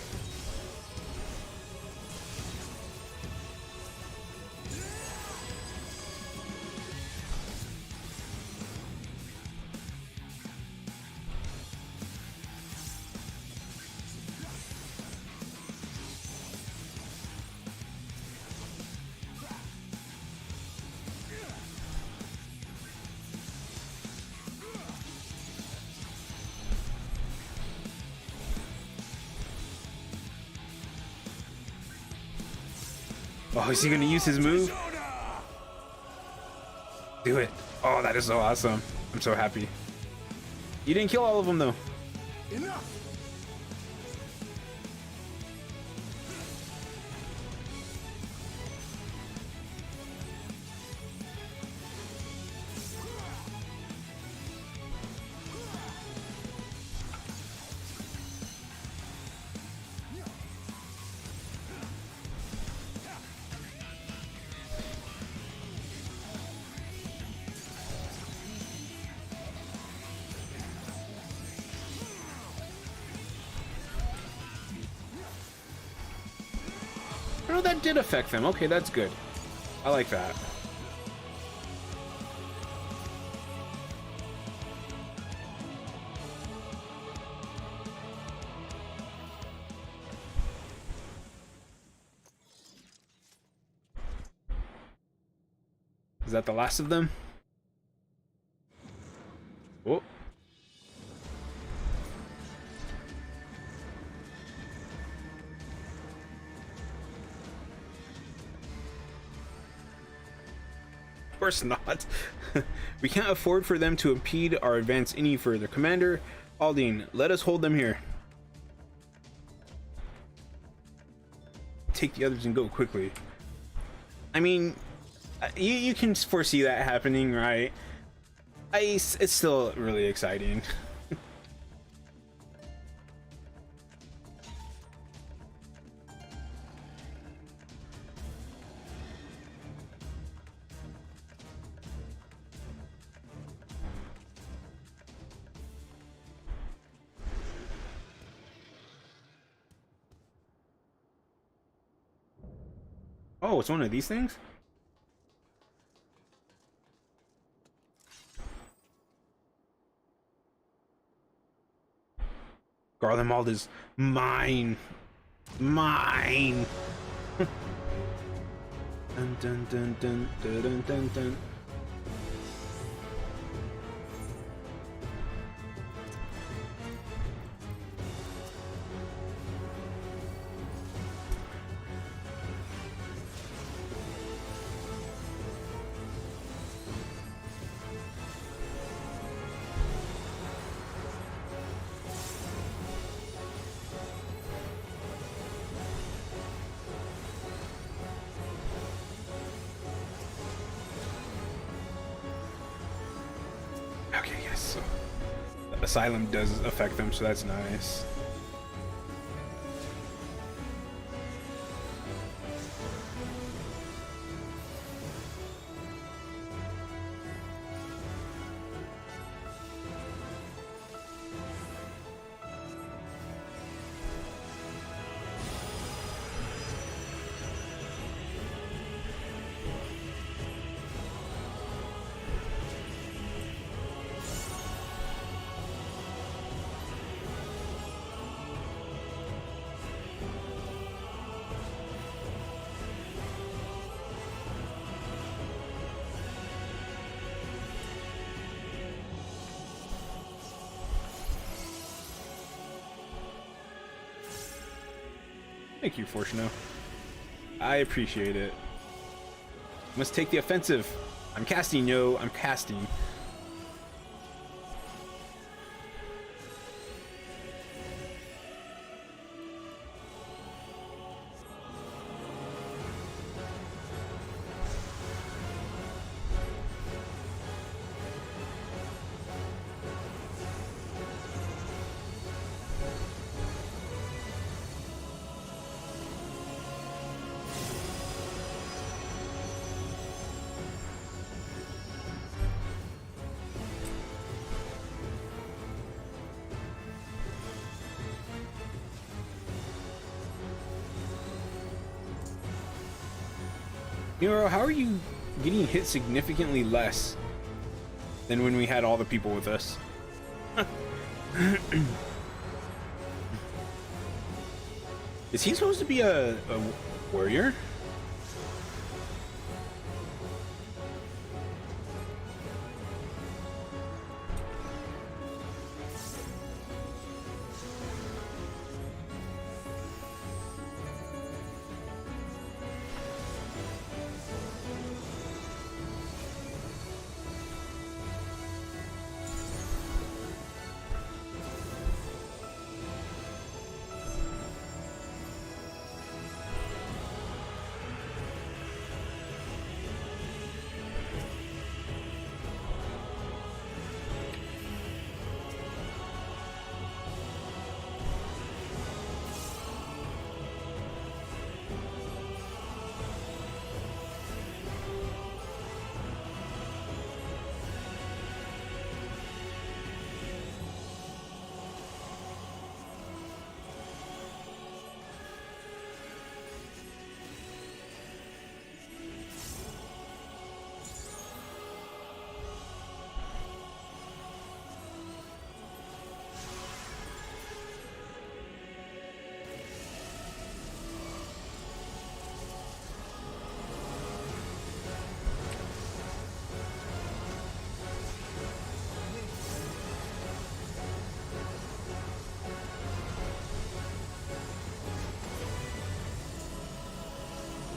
Oh, is he gonna use his move? Do it. Oh, that is so awesome. I'm so happy. You didn't kill all of them though. Enough. Oh, that did affect them. Okay, that's good. I like that. Is that the last of them? Oh. Of course not. We can't afford for them to impede our advance any further. Commander Aldine, let us hold them here. Take the others and go quickly. I mean, you can foresee that happening, right? It's still really exciting. Oh, it's one of these things? Garlemald is mine. Mine. Dun, dun, dun, dun, dun, dun, dun, dun. Okay, yes. So Asylum does affect them, so that's nice. Thank you, Fortuno. I appreciate it. Must take the offensive. I'm casting, yo. I'm casting. Nero, how are you getting hit significantly less than when we had all the people with us? Is he supposed to be a warrior?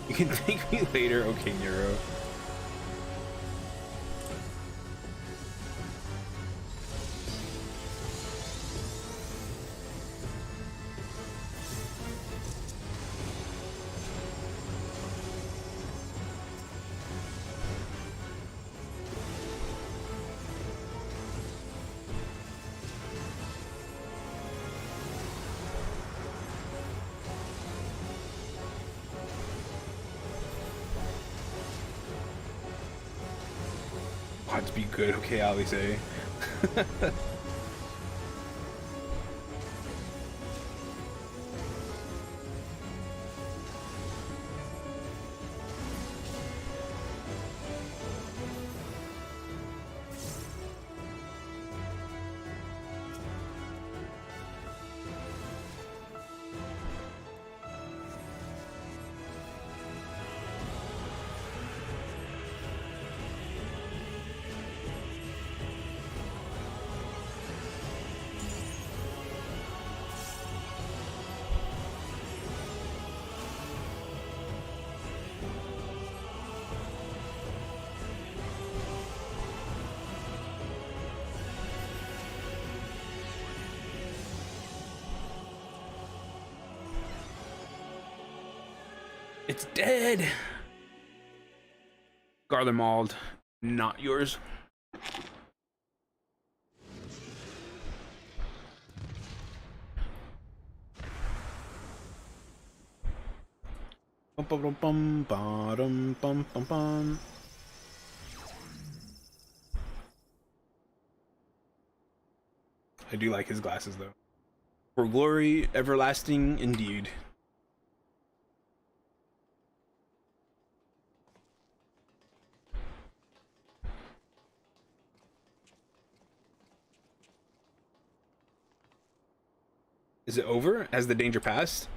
You can thank me later. Okay, Nero. Odds be good. Okay, Alice. It's dead. Garlemald, not yours. bum, bum, bum, bum, bum. I do like his glasses though. For glory everlasting indeed. Is it over? Has the danger passed?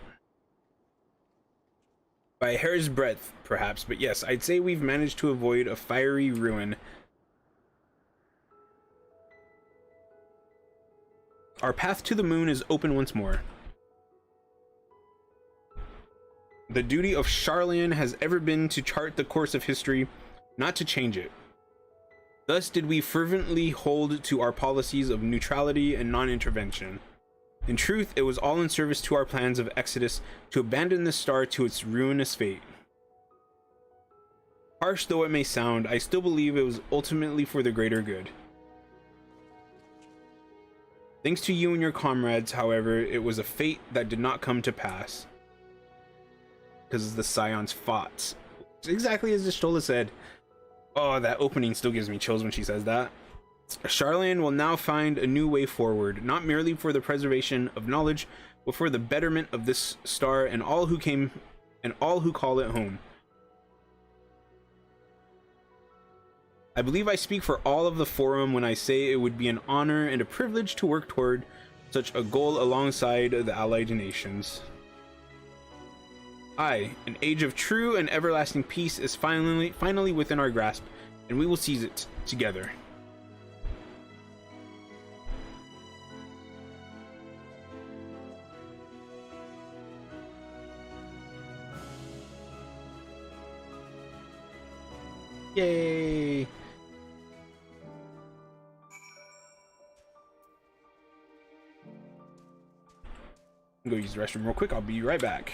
By a hair's breadth, perhaps, but yes, I'd say we've managed to avoid a fiery ruin. Our path to the moon is open once more. The duty of Sharlayan has ever been to chart the course of history, not to change it. Thus did we fervently hold to our policies of neutrality and non-intervention. In truth, it was all in service to our plans of exodus to abandon this star to its ruinous fate. Harsh though it may sound, I still believe it was ultimately for the greater good. Thanks to you and your comrades, however, it was a fate that did not come to pass. Because the Scions fought. Exactly as Y'shtola said. Oh, that opening still gives me chills when she says that. Sharlayan will now find a new way forward, not merely for the preservation of knowledge, but for the betterment of this star and all who call it home. I believe I speak for all of the forum when I say it would be an honor and a privilege to work toward such a goal alongside the allied nations. Aye, an age of true and everlasting peace is finally within our grasp, and we will seize it together. Yay! Go use the restroom real quick. I'll be right back.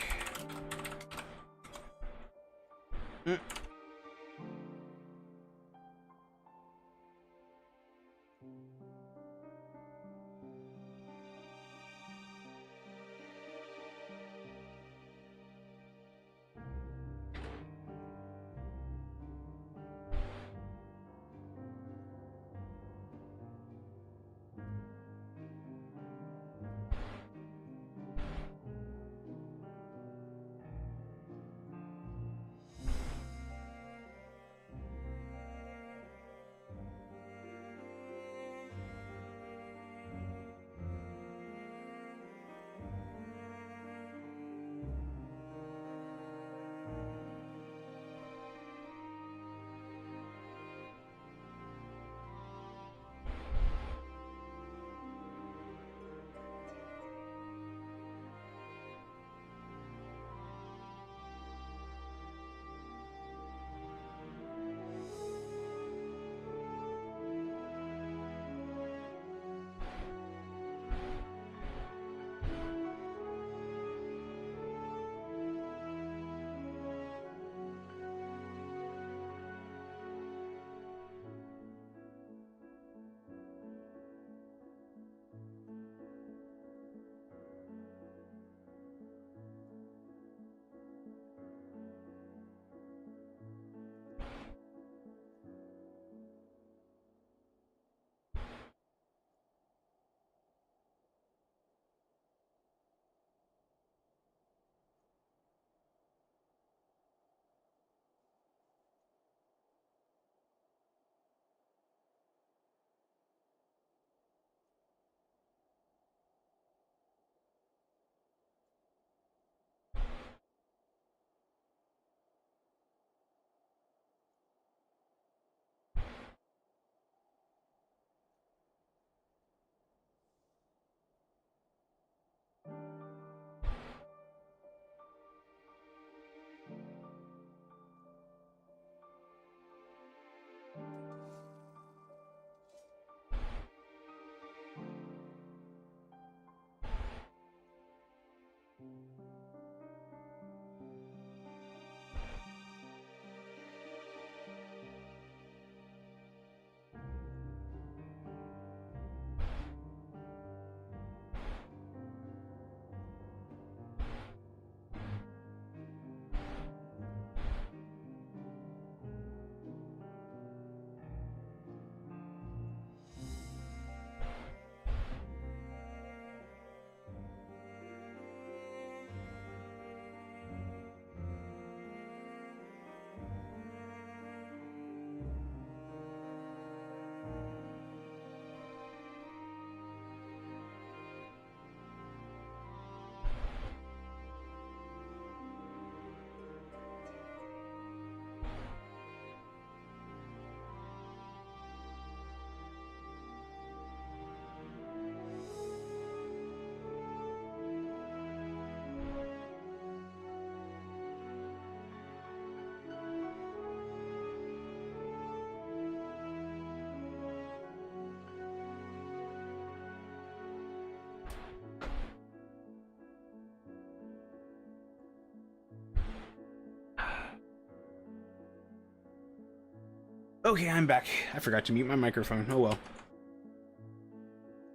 Okay, I'm back. I forgot to mute my microphone. Oh well.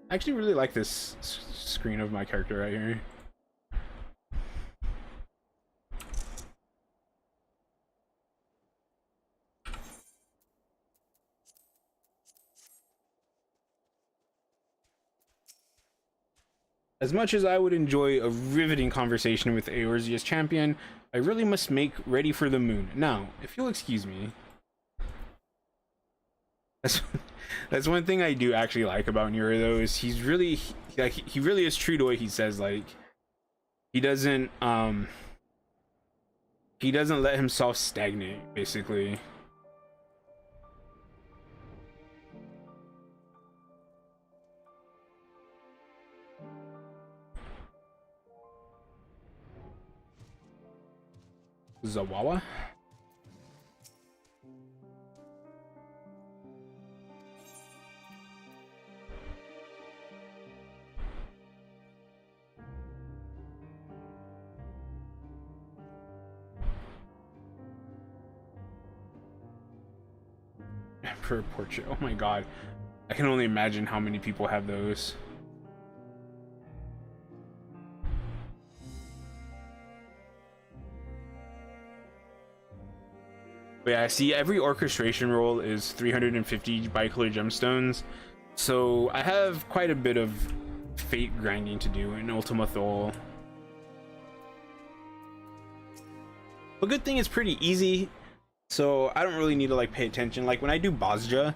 I actually really like this screen of my character right here. As much as I would enjoy a riveting conversation with Eorzea's champion, I really must make ready for the moon. Now, if you'll excuse me. That's one thing I do actually like about Nero though, is he's really like he really is true to what he says. Like he doesn't let himself stagnate, basically. Zawawa? Emperor portrait. Oh my god. I can only imagine how many people have those. But yeah, I see every orchestration roll is 350 bicolor gemstones. So I have quite a bit of fate grinding to do in Ultima Thule. But good thing it's pretty easy, so I don't really need to like pay attention. Like when I do Bozja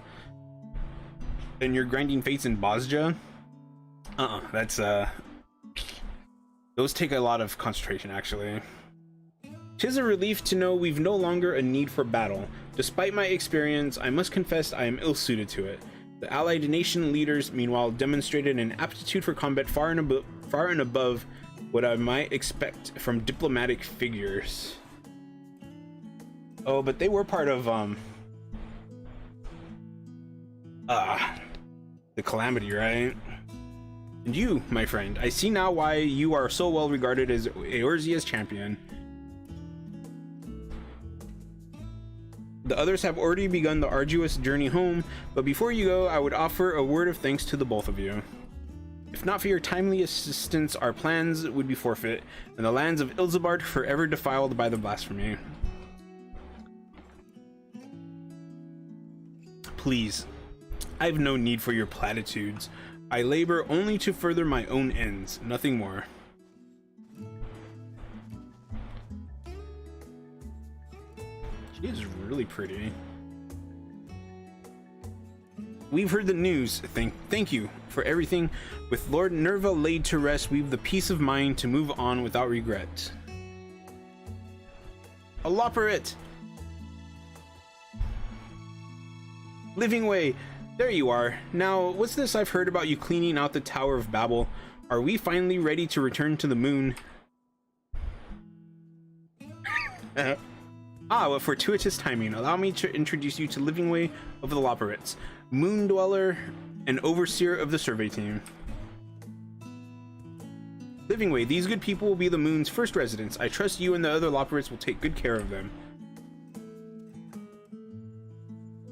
and you're grinding fates in Bozja, that's those take a lot of concentration actually. 'Tis a relief to know we've no longer a need for battle. Despite my experience, I must confess I am ill-suited to it. The allied nation leaders, meanwhile, demonstrated an aptitude for combat far and above what I might expect from diplomatic figures. Oh, but they were part of the Calamity, right? And you, my friend, I see now why you are so well regarded as Eorzea's champion. The others have already begun the arduous journey home, but before you go, I would offer a word of thanks to the both of you. If not for your timely assistance, our plans would be forfeit, and the lands of Ilzabard forever defiled by the blasphemy. Please, I have no need for your platitudes. I labor only to further my own ends, nothing more. She is really pretty. We've heard the news. Thank you for everything. With Lord Nerva laid to rest, we've the peace of mind to move on without regret. Aloperit! Living Way, there you are. Now, what's this I've heard about you cleaning out the Tower of Babel? Are we finally ready to return to the moon? What fortuitous timing. Allow me to introduce you to Living Way of the Loporrits, Moon Dweller and Overseer of the survey team. Living Way, these good people will be the moon's first residents. I trust you and the other Loporrits will take good care of them.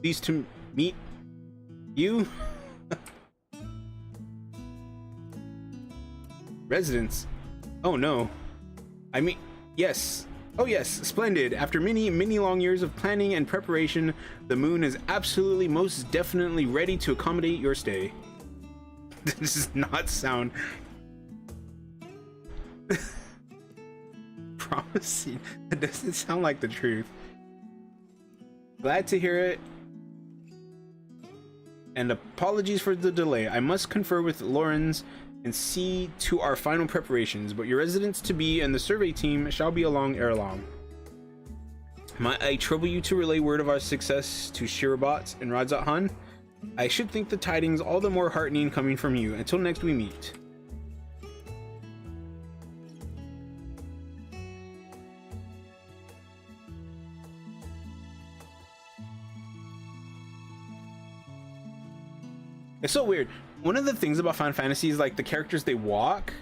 Pleased to meet you. Residents? Oh no. I mean, yes. Oh yes, splendid. After many long years of planning and preparation, the moon is absolutely most definitely ready to accommodate your stay. This does not sound promising. That doesn't sound like the truth. Glad to hear it. And apologies for the delay. I must confer with Lorenz and see to our final preparations, but your residents to be and the survey team shall be along ere long. Might I trouble you to relay word of our success to Shirabot and Radzat Han? I should think the tidings all the more heartening coming from you. Until next we meet. It's so weird. One of the things about Final Fantasy is like the characters, they walk,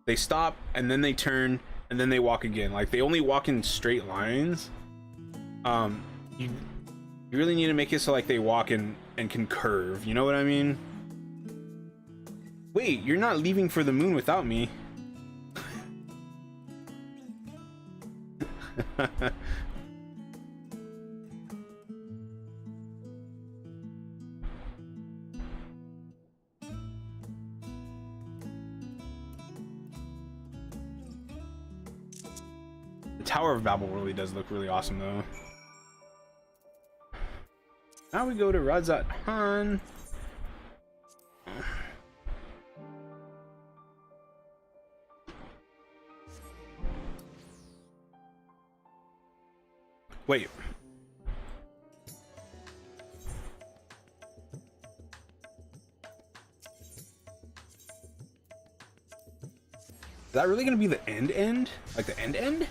they stop, and then they turn, and then they walk again. Like they only walk in straight lines. You really need to make it so like they walk and can curve, you know what I mean? Wait, you're not leaving for the moon without me. The Tower of Babel really does look really awesome though. Now we go to Radzat Han. Wait. Is that really gonna be the end? Like the end?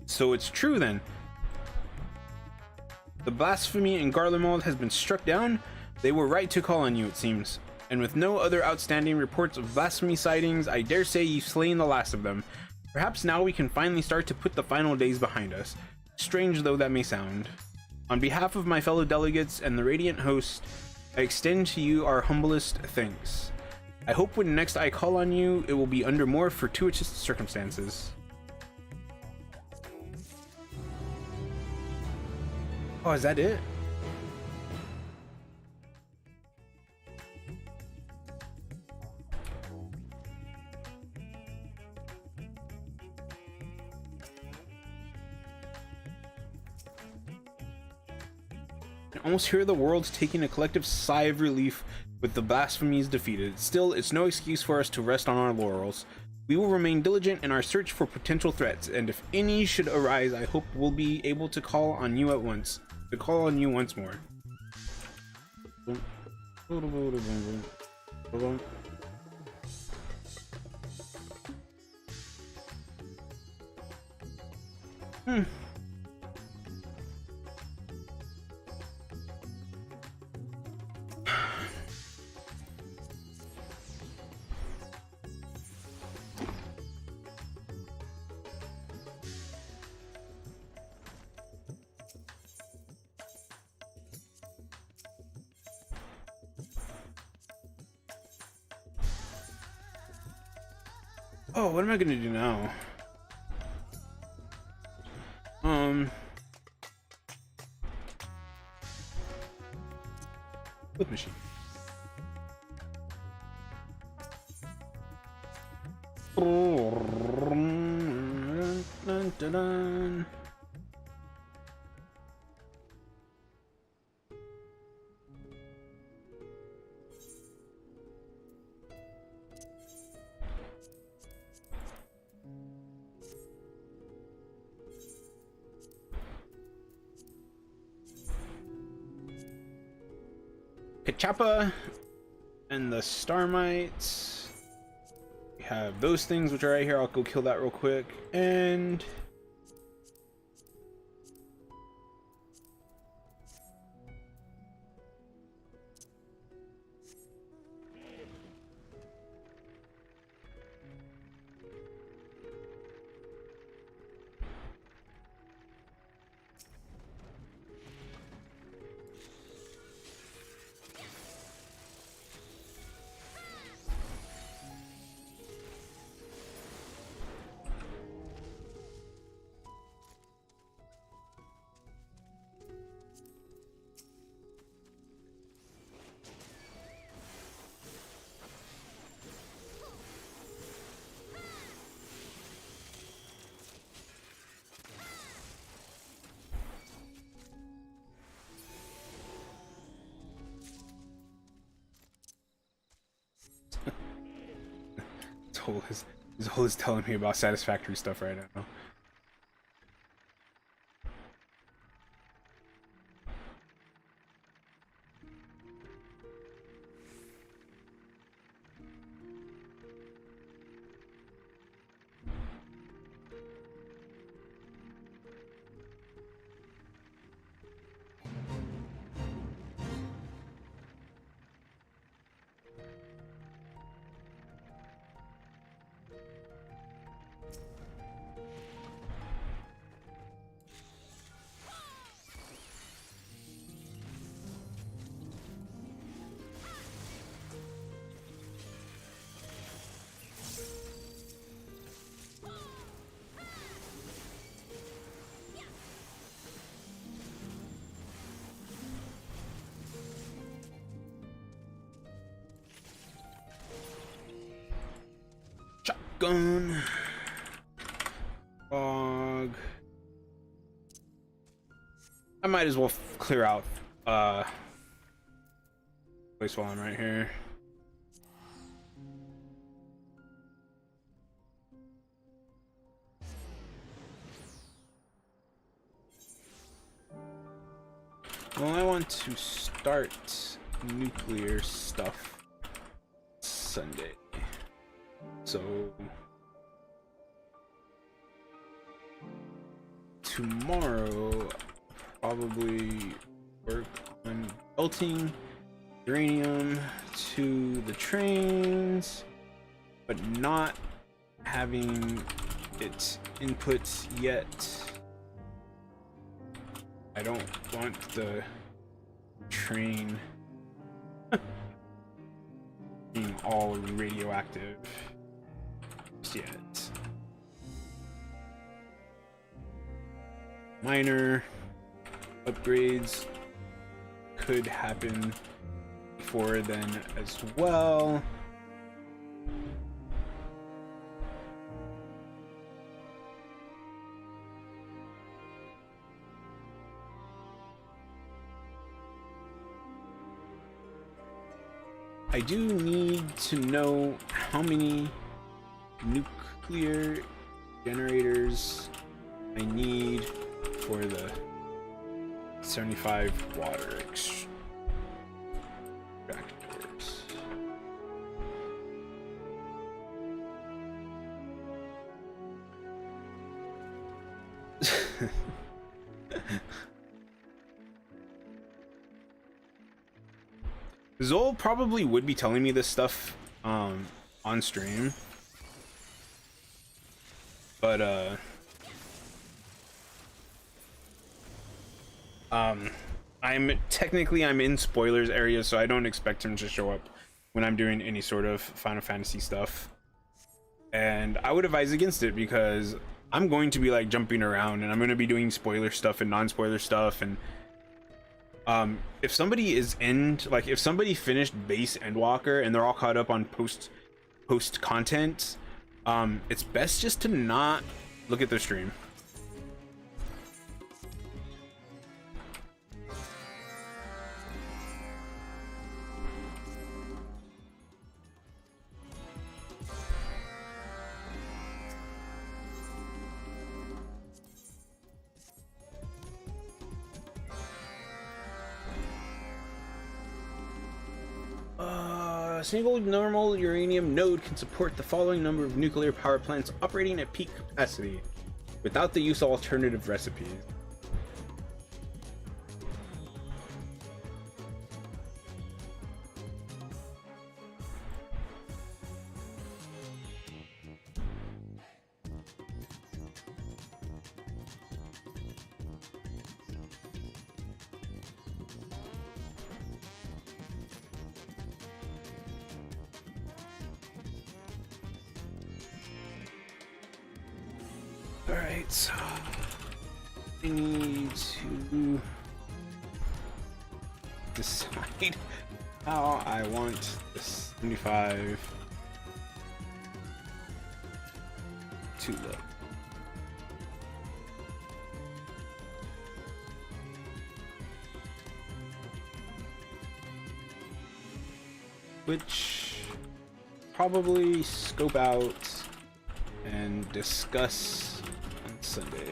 So it's true then. The blasphemy in Garlemald has been struck down. They were right to call on you, it seems. And with no other outstanding reports of blasphemy sightings, I dare say you've slain the last of them. Perhaps now we can finally start to put the final days behind us. Strange though that may sound. On behalf of my fellow delegates and the Radiant host, I extend to you our humblest thanks. I hope when next I call on you, it will be under more fortuitous circumstances. Oh, is that it? I can almost hear the world taking a collective sigh of relief with the blasphemies defeated. Still, it's no excuse for us to rest on our laurels. We will remain diligent in our search for potential threats, and if any should arise, I hope we'll be able to call on you at once. To call on you once more. Oh, what am I gonna do now? Flip machine. Dun, dun, dun. Kachappa and the Starmites. We have those things which are right here. I'll go kill that real quick. And Zol is telling me about satisfactory stuff right now. gun. Fog. I might as well clear out place while I'm right here. Well, I want to start nuclear stuff Sunday. So tomorrow probably work on belting uranium to the trains, but not having it input yet. I don't want the train being all radioactive just yet. Minor upgrades could happen before then as well. I do need to know how many nuclear generators I need for the 75 water extractors. Zol probably would be telling me this stuff on stream, but I'm in spoilers area, so I don't expect him to show up when I'm doing any sort of Final Fantasy stuff, and I would advise against it because I'm going to be like jumping around and I'm going to be doing spoiler stuff and non-spoiler stuff. And if somebody is if somebody finished base Endwalker and they're all caught up on post content, it's best just to not look at their stream. A single normal uranium node can support the following number of nuclear power plants operating at peak capacity without the use of alternative recipes. Alright, so I need to decide how I want this 75 to look. Which probably scope out and discuss on Sunday.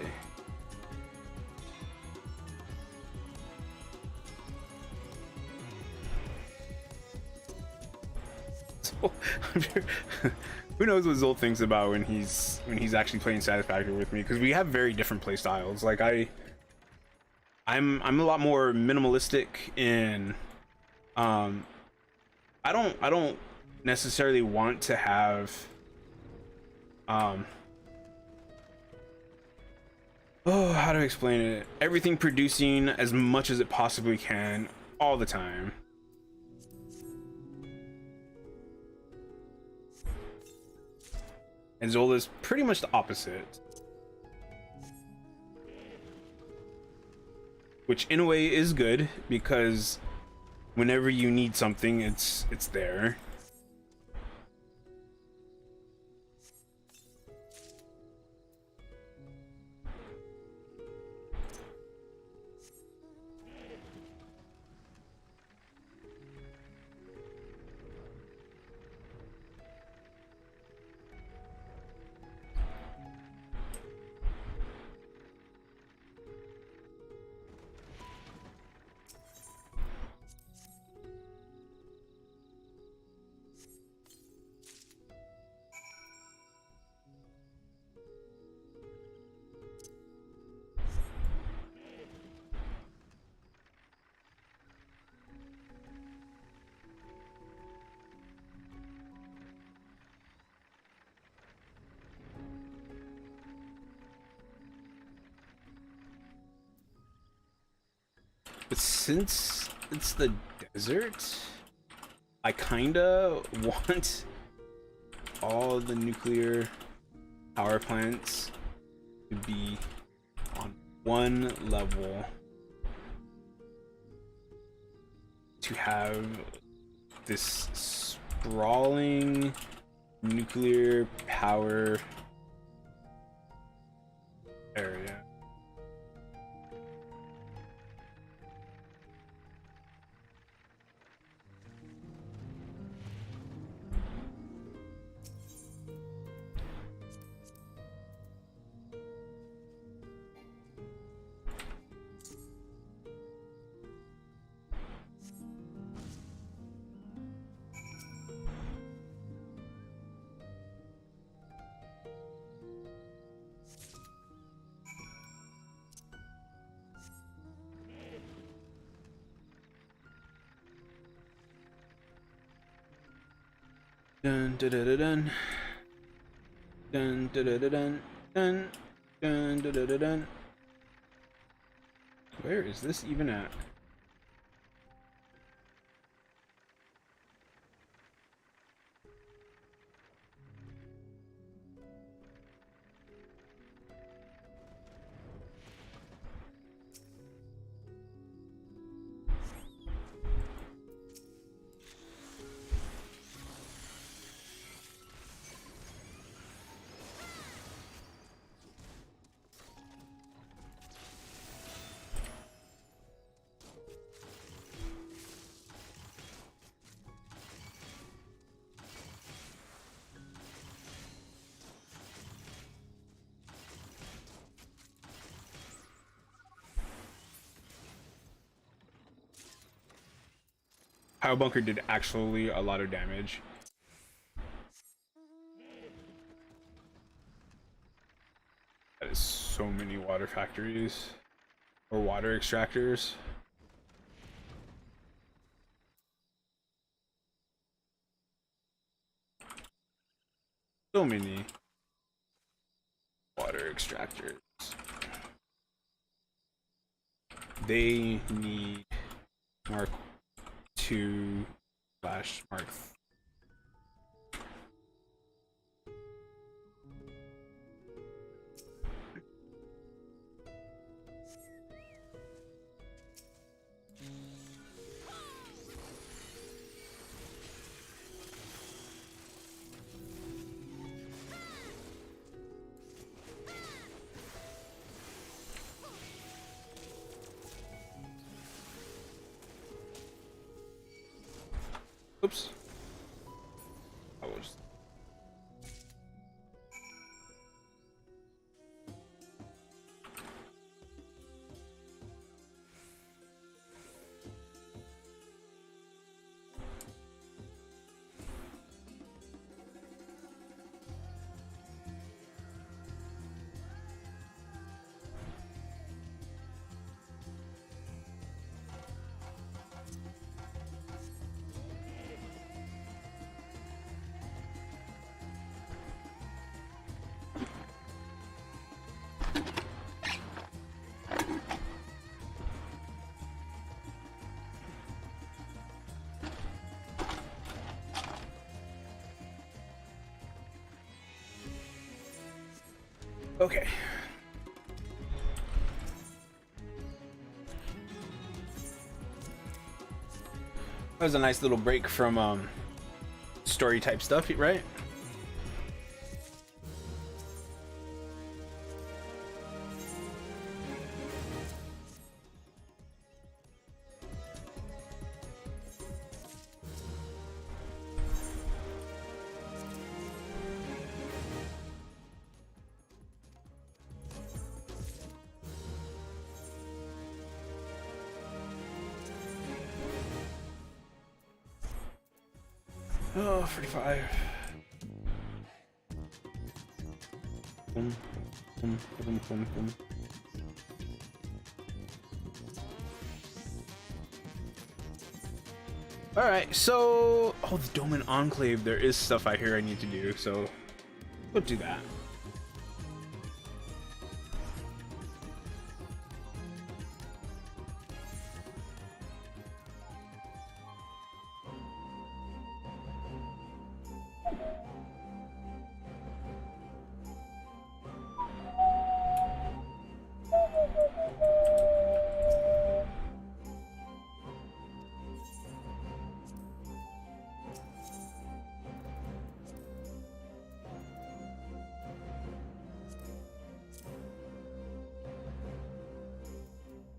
So, I'm sure, who knows what Zol thinks about when he's actually playing Satisfactory with me, because we have very different play styles. Like I'm a lot more minimalistic in I don't necessarily want to have oh, how do I explain it? Everything producing as much as it possibly can all the time. And Zola's pretty much the opposite. Which in a way is good, because whenever you need something, it's there. But since it's the desert, I kinda want all the nuclear power plants to be on one level to have this sprawling nuclear power area. Dun dun dun dun dun dun dun dun dun dun dun dun dun. Where is this even at? Power bunker did actually a lot of damage. That is so many water factories or water extractors. So many water extractors. They need Mark 2 / Mark 3. Oops. I was. Okay. That was a nice little break from story type stuff, right? Oh, 45. Boom, boom, boom, boom, boom. Alright, so... Oh, the Doman Enclave. There is stuff I hear I need to do, so... We'll do that.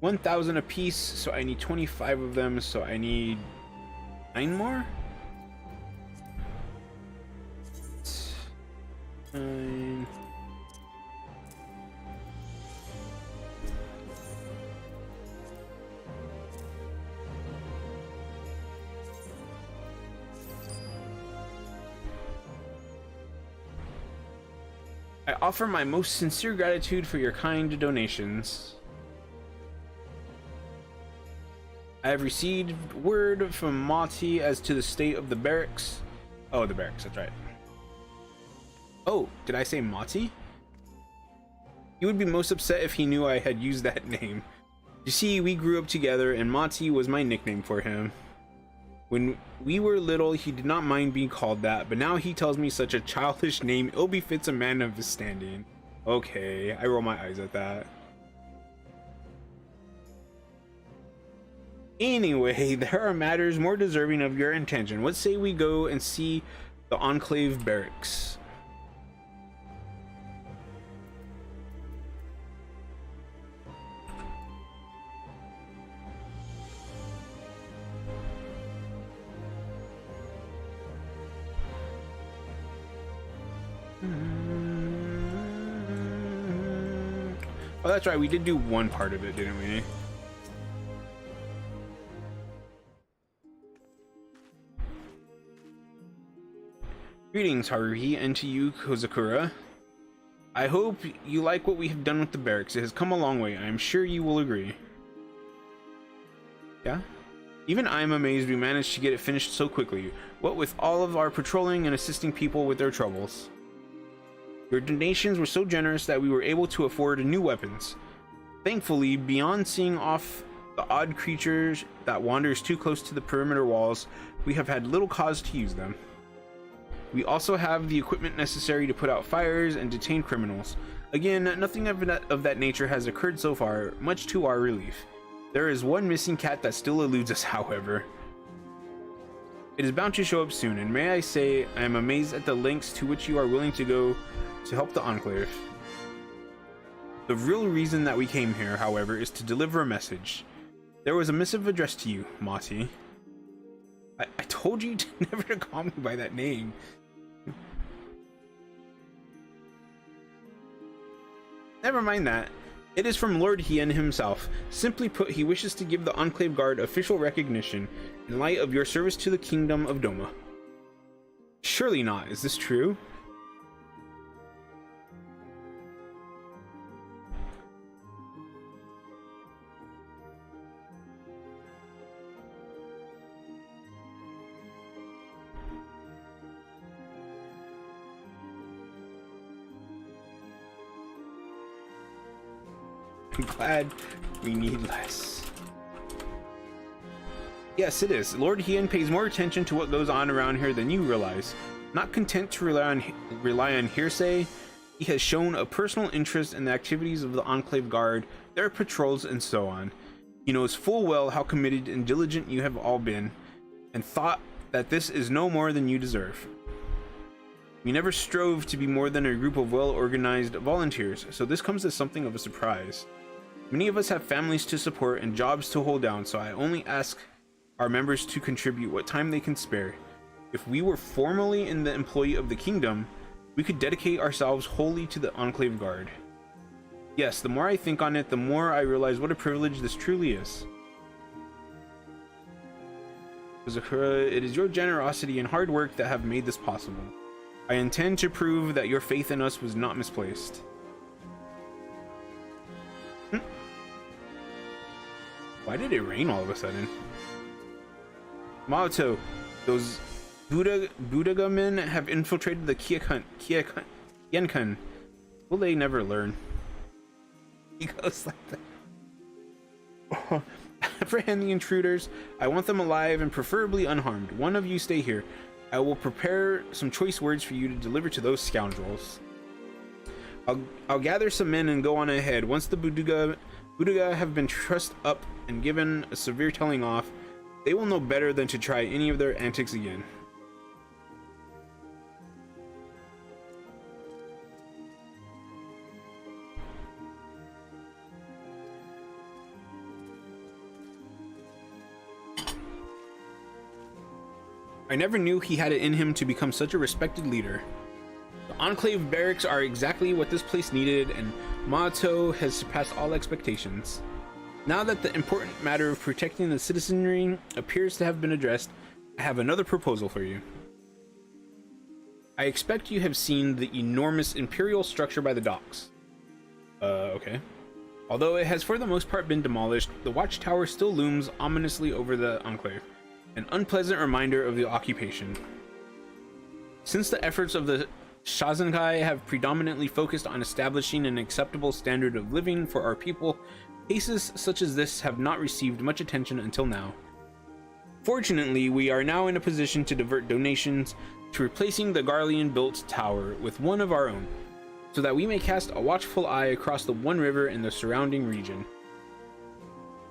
1,000 apiece, so I need 25 of them, so I need 9 more? 9. I offer my most sincere gratitude for your kind donations. I have received word from Mati as to the state of the barracks. Oh, the barracks, that's right. Oh, did I say Mati? He would be most upset if he knew I had used that name. You see, we grew up together and Mati was my nickname for him. When we were little, he did not mind being called that, but now he tells me such a childish name ill befits a man of his standing. Okay, I roll my eyes at that. Anyway, there are matters more deserving of your attention. What say we go and see the Enclave barracks? Oh, that's right, we did do one part of it, didn't we? Greetings, Haruhi, and to you, Kozakura. I hope you like what we have done with the barracks. It has come a long way. I am sure you will agree. Yeah? Even I am amazed we managed to get it finished so quickly, what with all of our patrolling and assisting people with their troubles. Your donations were so generous that we were able to afford new weapons. Thankfully, beyond seeing off the odd creatures that wanders too close to the perimeter walls, we have had little cause to use them. We also have the equipment necessary to put out fires and detain criminals. Again, nothing of that nature has occurred so far, much to our relief. There is one missing cat that still eludes us, however. It is bound to show up soon, and may I say, I am amazed at the lengths to which you are willing to go to help the Enclave. The real reason that we came here, however, is to deliver a message. There was a missive addressed to you, Mati. I told you to never to call me by that name. Never mind that. It is from Lord Hien himself. Simply put, he wishes to give the Enclave Guard official recognition in light of your service to the Kingdom of Doma. Surely not. Is this true? I'm glad we need less. Yes, it is. Lord Hien pays more attention to what goes on around here than you realize. Not content to rely on hearsay, he has shown a personal interest in the activities of the Enclave Guard, their patrols, and so on. He knows full well how committed and diligent you have all been, and thought that this is no more than you deserve. We never strove to be more than a group of well-organized volunteers, so this comes as something of a surprise. Many of us have families to support and jobs to hold down, so I only ask our members to contribute what time they can spare. If we were formally in the employ of the kingdom, we could dedicate ourselves wholly to the Enclave Guard. Yes, the more I think on it, the more I realize what a privilege this truly is. Kozakura, it is your generosity and hard work that have made this possible. I intend to prove that your faith in us was not misplaced. Why did it rain all of a sudden? Maoto, those Budaga men have infiltrated the Yenkan. Will they never learn? He goes like that. Apprehend the intruders. I want them alive and preferably unharmed. One of you stay here. I will prepare some choice words for you to deliver to those scoundrels. I'll gather some men and go on ahead. Once the Budaga have been trussed up and given a severe telling off, they will know better than to try any of their antics again. I never knew he had it in him to become such a respected leader. The Enclave barracks are exactly what this place needed, and Mato has surpassed all expectations. Now that the important matter of protecting the citizenry appears to have been addressed, I have another proposal for you. I expect you have seen the enormous Imperial structure by the docks. Okay. Although it has for the most part been demolished, the watchtower still looms ominously over the Enclave, an unpleasant reminder of the occupation. Since the efforts of the Shazenkai have predominantly focused on establishing an acceptable standard of living for our people, cases such as this have not received much attention until now. Fortunately, we are now in a position to divert donations to replacing the Garlean-built tower with one of our own, so that we may cast a watchful eye across the One River and the surrounding region.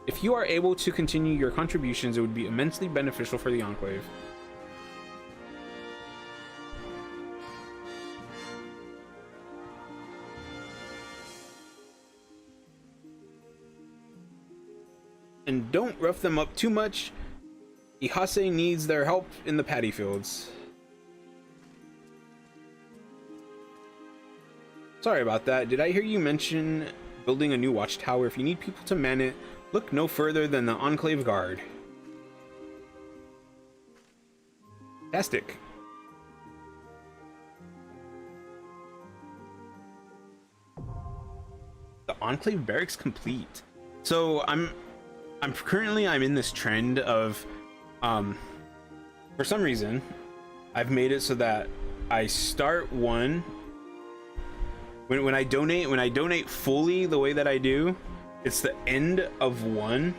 If you are able to continue your contributions, it would be immensely beneficial for the Enclave. And don't rough them up too much. Ihase needs their help in the paddy fields. Sorry about that. Did I hear you mention building a new watchtower? If you need people to man it, look no further than the Enclave Guard. Fantastic. The Enclave barracks complete. So I'm currently in this trend of for some reason I've made it so that I start one when I donate fully the way that I do, it's the end of one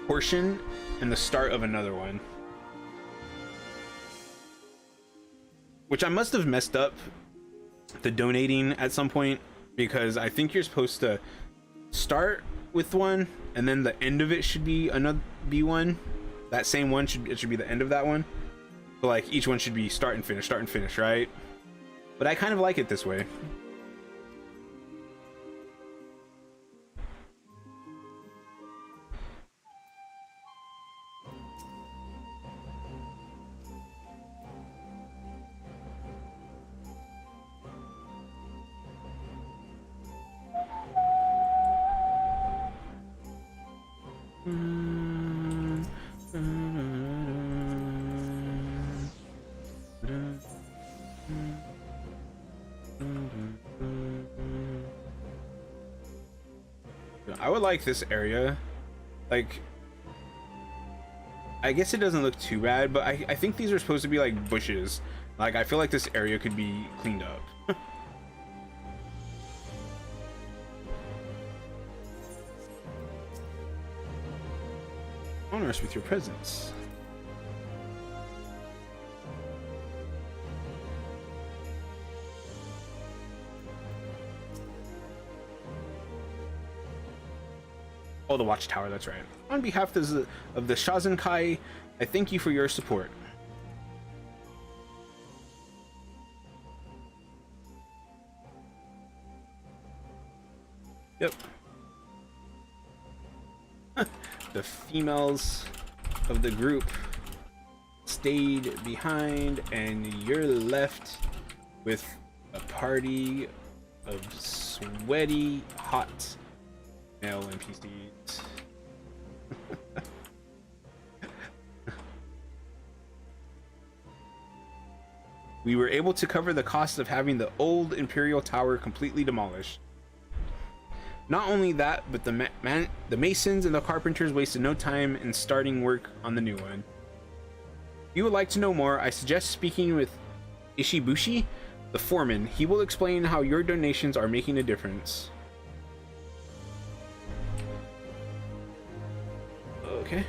portion and the start of another one, which I must have messed up the donating at some point, because I think you're supposed to start with one and then the end of it should be another one. That same one should be the end of that one. So like each one should be start and finish, right? But I kind of like it this way. I would like this area. Like, I guess it doesn't look too bad, but I think these are supposed to be like bushes. Like, I feel like this area could be cleaned up. Honor us with your presence. Oh, the watchtower, that's right. On behalf of the Shazenkai, I thank you for your support. Yep. The females of the group stayed behind, and you're left with a party of sweaty, hot male NPCs. We were able to cover the cost of having the old Imperial Tower completely demolished. Not only that, but the masons and the carpenters wasted no time in starting work on the new one. If you would like to know more, I suggest speaking with Ishibushi, the foreman. He will explain how your donations are making a difference. Okay.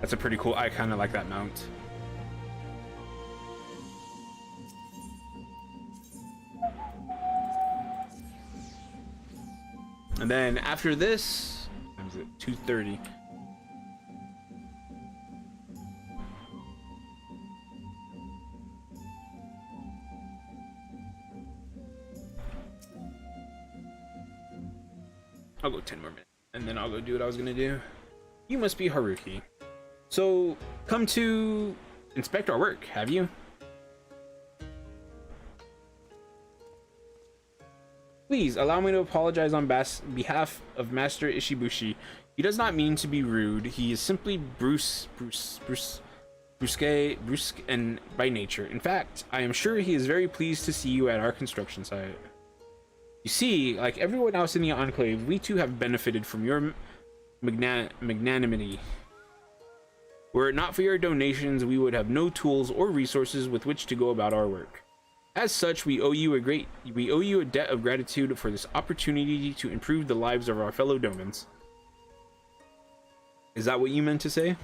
That's a pretty cool. I kind of like that mount. And then after this, what time is it? 2:30. I'll go 10 more minutes. and then I'll go do what I was gonna do. You must be Haruki. So, come to inspect our work, have you? Please allow me to apologize on behalf of Master Ishibushi. He does not mean to be rude. He is simply brusque and by nature. In fact, I am sure he is very pleased to see you at our construction site. You see, like everyone else in the Enclave, we too have benefited from your magnanimity. Were it not for your donations, we would have no tools or resources with which to go about our work. As such, we owe you a debt of gratitude for this opportunity to improve the lives of our fellow domans. Is that what you meant to say?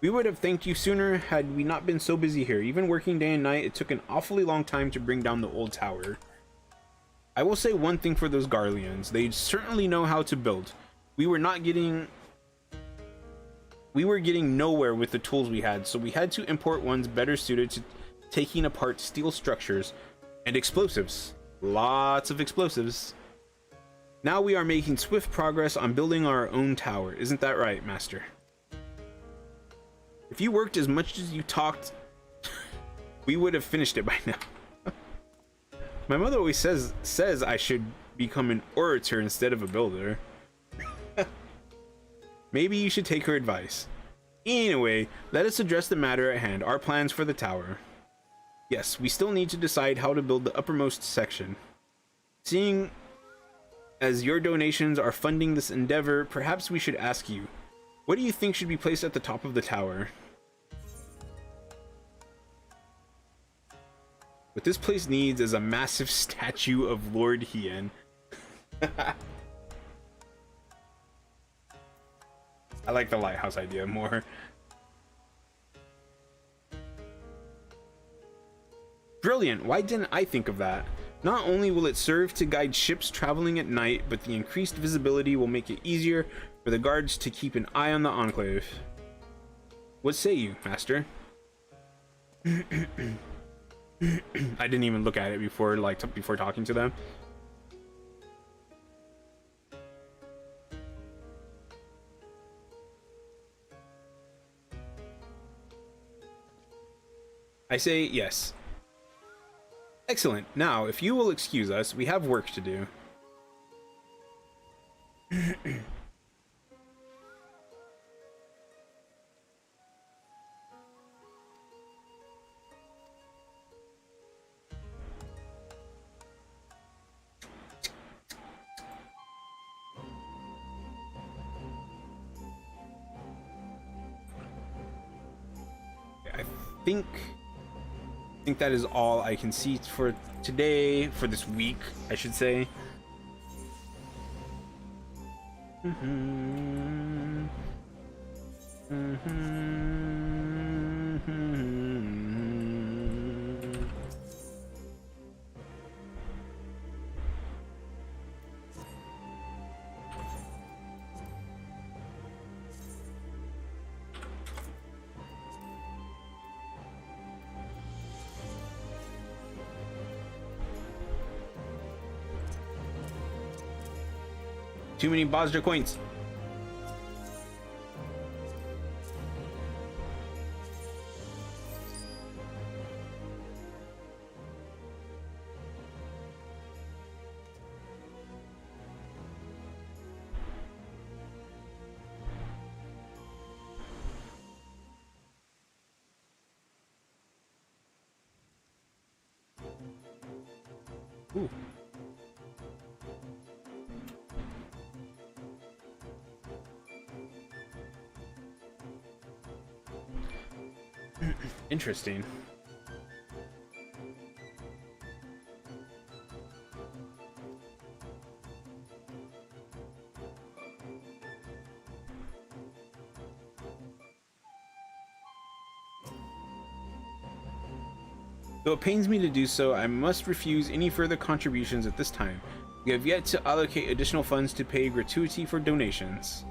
We would have thanked you sooner had we not been so busy here. Even working day and night, it took an awfully long time to bring down the old tower. I will say one thing for those Garleans. They certainly know how to build. We were getting nowhere with the tools we had, so we had to import ones better suited to taking apart steel structures and explosives. Lots of explosives. Now we are making swift progress on building our own tower. Isn't that right, Master? If you worked as much as you talked, we would have finished it by now. My mother always says I should become an orator instead of a builder. Maybe you should take her advice. Anyway, let us address the matter at hand, our plans for the tower. Yes, we still need to decide how to build the uppermost section. Seeing as your donations are funding this endeavor, perhaps we should ask you, what do you think should be placed at the top of the tower? What this place needs is a massive statue of Lord Hien. I like the lighthouse idea more. Brilliant! Why didn't I think of that? Not only will it serve to guide ships traveling at night, but the increased visibility will make it easier for the guards to keep an eye on the Enclave. What say you, Master? I didn't even look at it before talking to them. I say yes. Excellent. Now, if you will excuse us, we have work to do. I think that is all I can see for today, for this week, I should say. Too many Bosder coins. Ooh. Interesting. Though it pains me to do so, I must refuse any further contributions at this time. We have yet to allocate additional funds to pay gratuity for donations.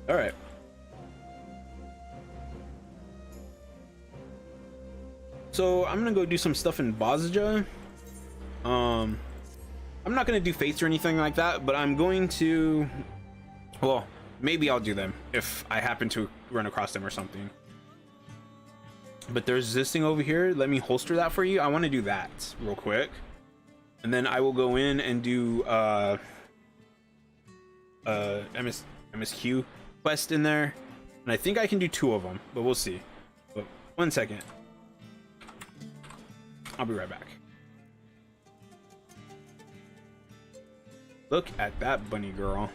Alright. So I'm gonna go do some stuff in Bozja. I'm not gonna do fates or anything like that, but I'm going to, well, maybe I'll do them if I happen to run across them or something. But there's this thing over here. Let me holster that for you. I want to do that real quick, and then I will go in and do MSQ quest in there, and I think I can do 2 of them, but we'll see. But 1 second, I'll be right back. Look at that bunny girl.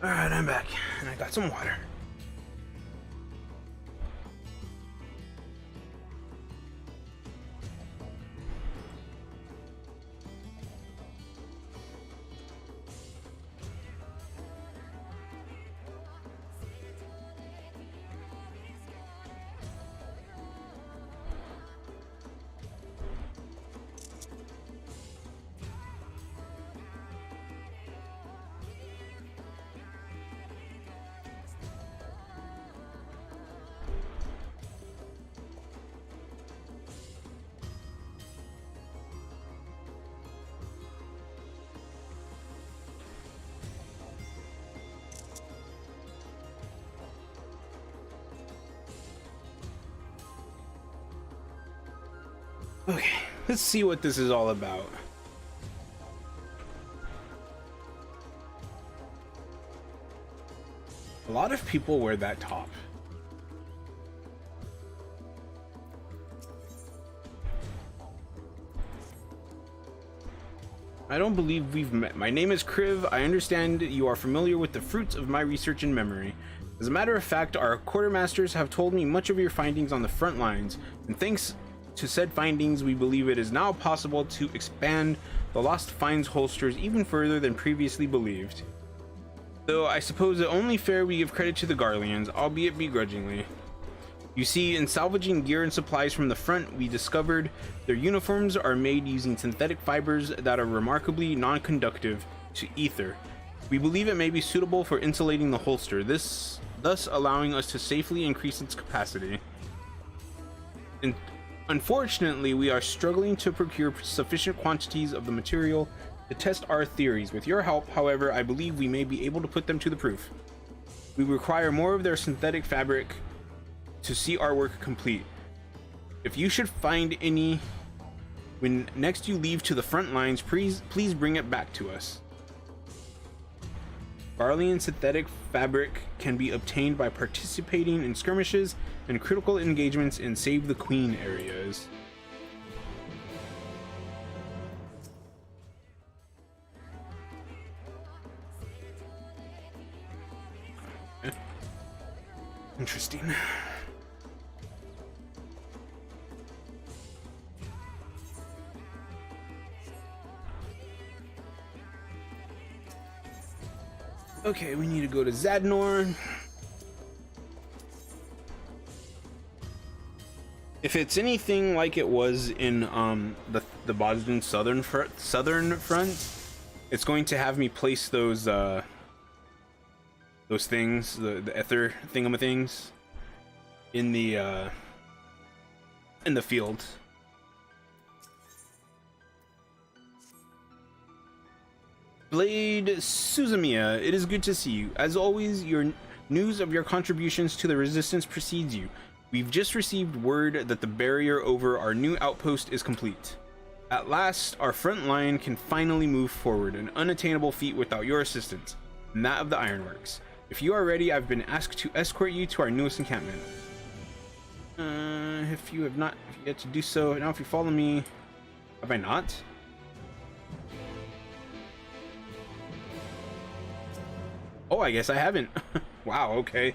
Alright, I'm back, and I got some water. Okay, let's see what this is all about. people wear that top? I don't believe we've met. My name is Kriv. I understand you are familiar with the fruits of my research and memory. As a matter of fact, our quartermasters have told me much of your findings on the front lines, and thanks to said findings, we believe it is now possible to expand the Lost Finds holsters even further than previously believed. Though I suppose it only fair we give credit to the Garleans, albeit begrudgingly. You see, in salvaging gear and supplies from the front, we discovered their uniforms are made using synthetic fibers that are remarkably non-conductive to ether. We believe it may be suitable for insulating the holster, thus allowing us to safely increase its capacity. Unfortunately, we are struggling to procure sufficient quantities of the material to test our theories. With your help, however, I believe we may be able to put them to the proof. We require more of their synthetic fabric to see our work complete. If you should find any when next you leave to the front lines, please bring it back to us. Garlean synthetic fabric can be obtained by participating in skirmishes and critical engagements in Save the Queen areas. Interesting. Okay, we need to go to Zadnor. If it's anything like it was in the Boston southern front, it's going to have me place those things, the ether thingamathings, in the field. Blade Suzumiya, it is good to see you. As always, your news of your contributions to the resistance precedes you. We've just received word that the barrier over our new outpost is complete. At last, our front line can finally move forward, an unattainable feat without your assistance, and that of the Ironworks. If you are ready, I've been asked to escort you to our newest encampment. If you have not yet to do so, now if you follow me... Have I not? Oh, I guess I haven't. Wow, okay.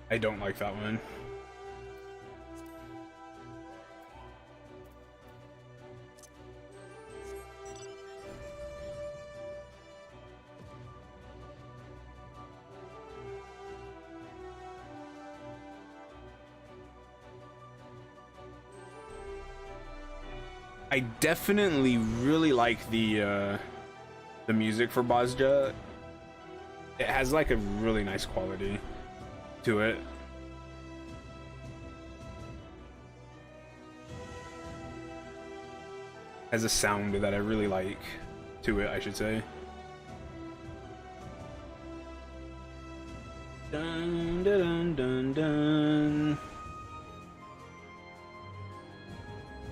I don't like that one. I definitely really like the music for Bozja. It has like a really nice quality to it. Has a sound that I really like to it, I should say. Dun dun dun dun.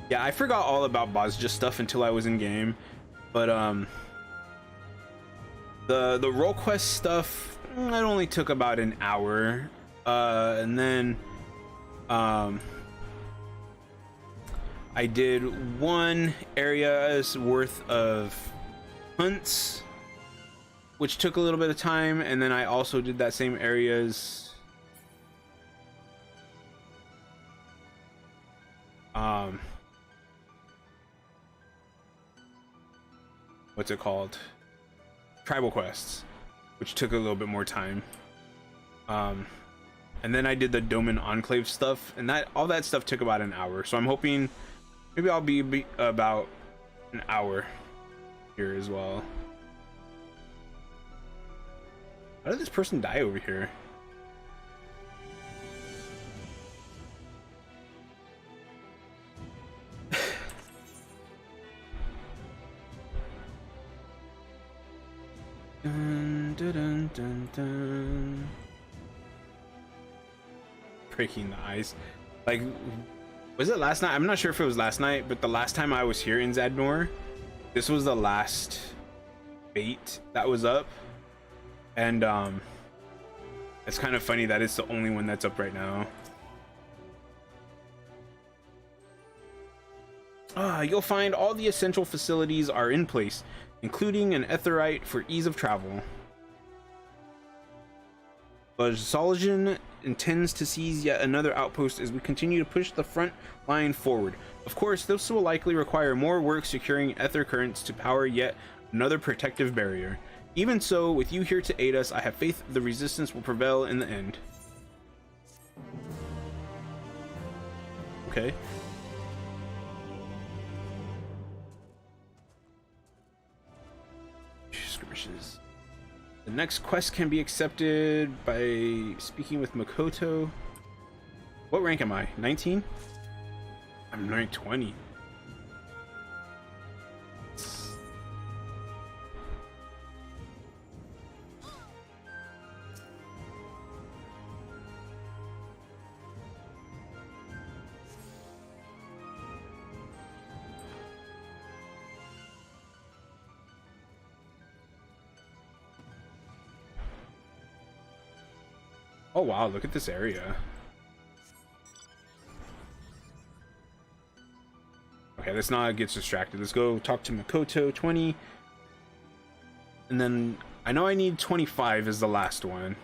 Yeah, I forgot all about Bozja stuff until I was in game, but the role quest stuff, it only took about an hour, and then I did one area's worth of hunts, which took a little bit of time, and then I also did that same area's what's it called? Tribal quests, which took a little bit more time. And then I did the Doman Enclave stuff, and all that stuff took about an hour. So I'm hoping maybe I'll be about an hour here as well. How did this person die over here? Dun, dun, dun, dun, dun. breaking the ice. Like, was it last night? I'm not sure if it was last night, but the last time I was here in Zadnor, this was the last bait that was up. And it's kind of funny that it's the only one that's up right now. You'll find all the essential facilities are in place, including an etherite for ease of travel. But Zoljan intends to seize yet another outpost as we continue to push the front line forward. Of course, this will likely require more work securing ether currents to power yet another protective barrier. Even so, with you here to aid us, I have faith the resistance will prevail in the end. Okay. Skirmishes. The next quest can be accepted by speaking with Makoto. What rank am I? 19? I'm rank 20. Oh wow, look at this area. Okay, let's not get distracted. Let's go talk to Makoto. 20. And then I know I need 25 as the last one.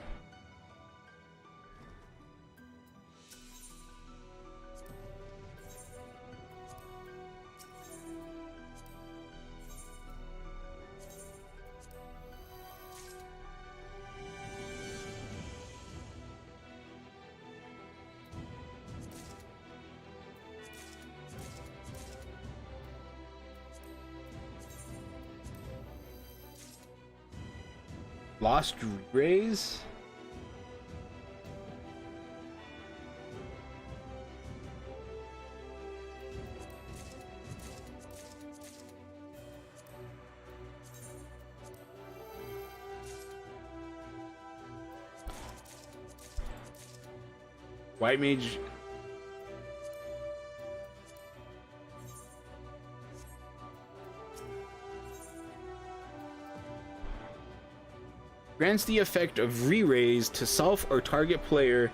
Lost Rays? White Mage. Grants the effect of re-raise to self or target player.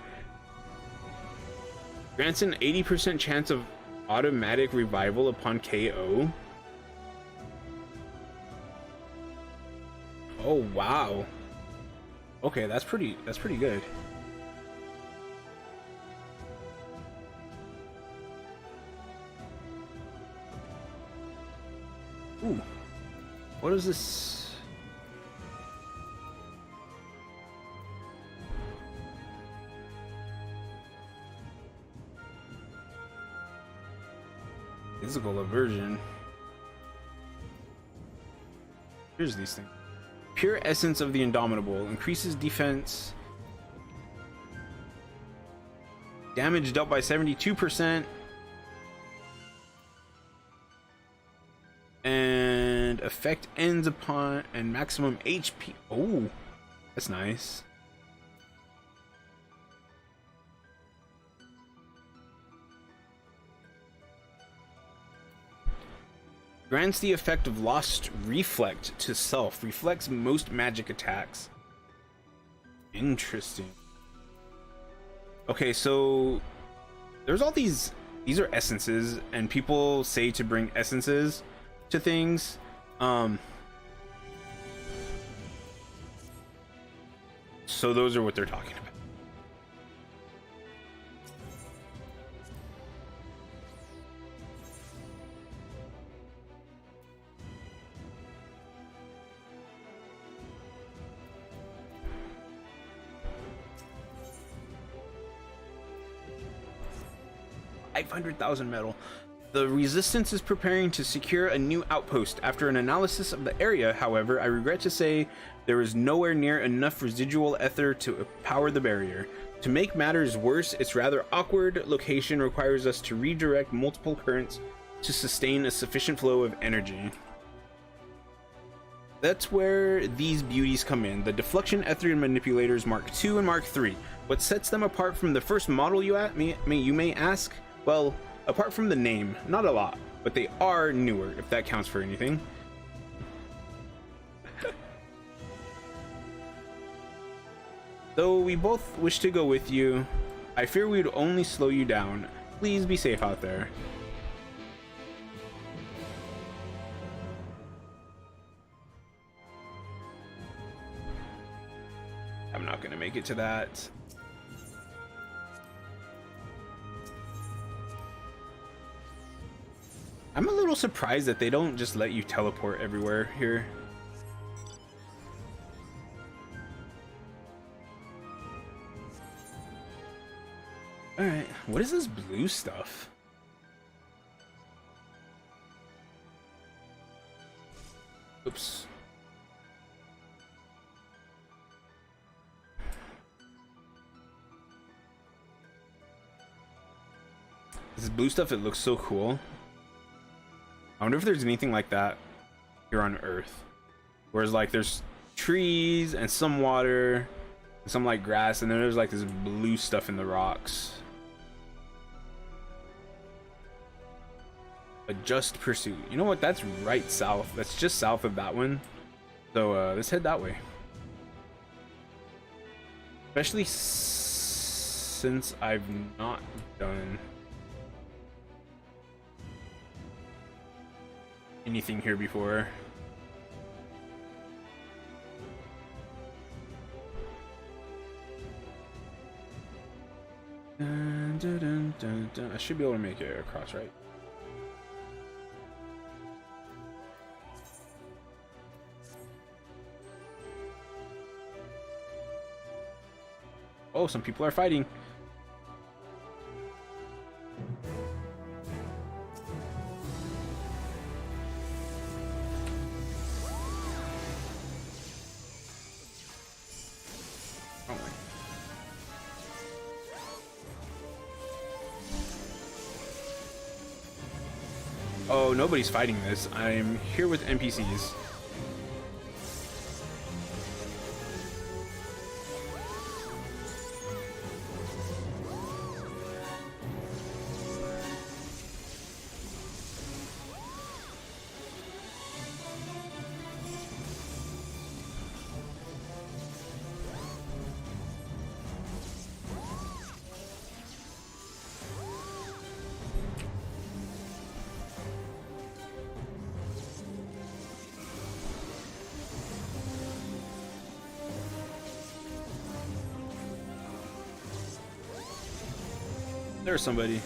Grants an 80% chance of automatic revival upon KO. Oh wow. Okay, that's pretty good. Ooh. What is this? Physical aversion. Here's these things. Pure Essence of the Indomitable increases defense. Damage dealt by 72%. And effect ends upon and maximum HP. Oh, that's nice. Grants the effect of Lost Reflect to self. Reflects most magic attacks. Interesting. Okay, so there's all these are essences, and people say to bring essences to things. So those are what they're talking about. $500,000 metal. The resistance is preparing to secure a new outpost. After an analysis of the area, however, I regret to say there is nowhere near enough residual ether to power the barrier. To make matters worse, its rather awkward location requires us to redirect multiple currents to sustain a sufficient flow of energy. That's where these beauties come in, the Deflection Ethereum Manipulators Mark II and Mark III. What sets them apart from the first model, you may ask? Well, apart from the name, not a lot, but they are newer, if that counts for anything. Though we both wish to go with you, I fear we would only slow you down. Please be safe out there. I'm not gonna make it to that. I'm a little surprised that they don't just let you teleport everywhere here. Alright, what is this blue stuff? Oops. This blue stuff, it looks so cool. I wonder if there's anything like that here on Earth. Whereas like there's trees and some water, and some like grass, and then there's like this blue stuff in the rocks. A just pursuit. You know what? That's right south. That's just south of that one. So let's head that way. Especially since I've not done anything here before. Dun, dun, dun, dun, dun. I should be able to make it across, right? Oh, some people are fighting. Oh my. Oh, nobody's fighting this. I'm here with NPCs. There's somebody.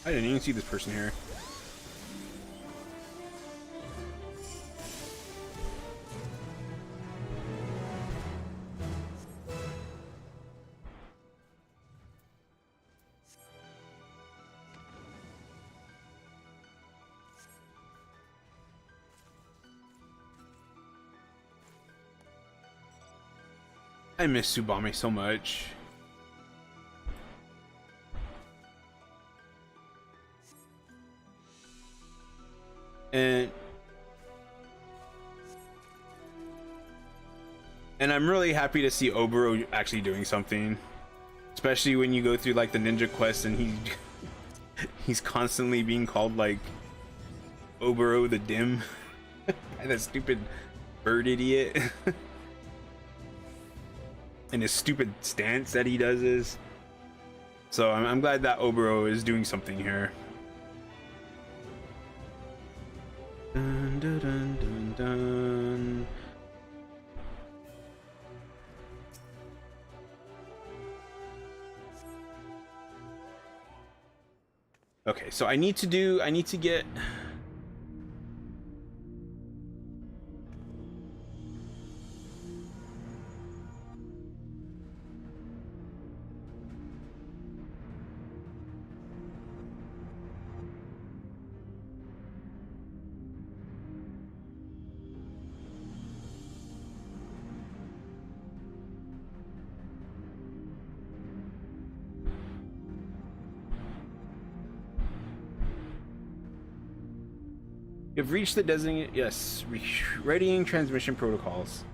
I didn't even see this person here. I miss Tsubame so much. And I'm really happy to see Oboro actually doing something. Especially when you go through like the ninja quest and he's constantly being called like Oboro the Dim. That stupid bird idiot. And his stupid stance that he does is. So I'm glad that Oboro is doing something here. Dun, dun, dun, dun, dun. Okay, so I need to get You've reached the designated... Yes. Readying transmission protocols.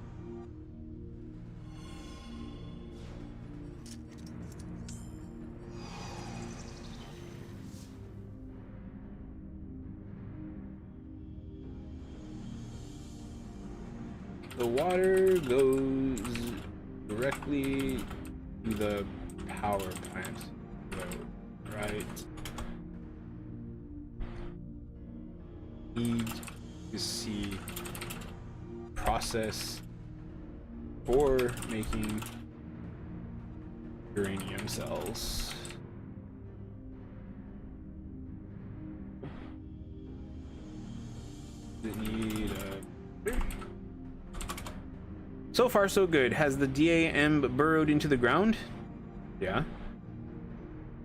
The water goes directly to the power plant. So, right. Need to see process for making uranium cells. Does it need So far so good. Has the DAM burrowed into the ground? Yeah.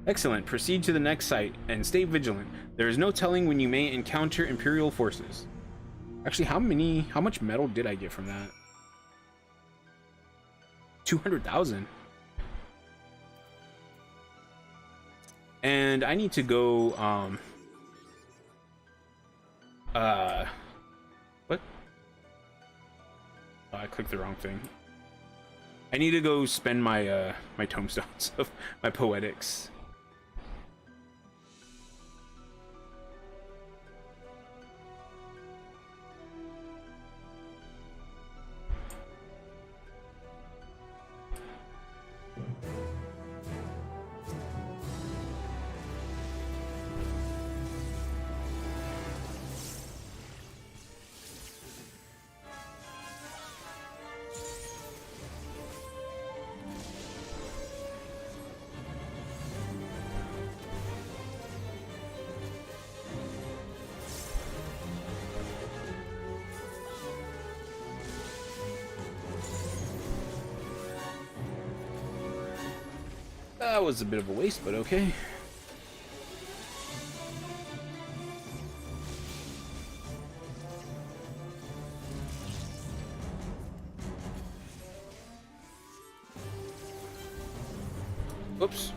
Excellent. Proceed to the next site and stay vigilant. There is no telling when you may encounter Imperial forces. Actually, how much metal did I get from that? 200,000. And I need to go, what? Oh, I clicked the wrong thing. I need to go spend my, my tomestones of my poetics. That was a bit of a waste, but okay. Oops.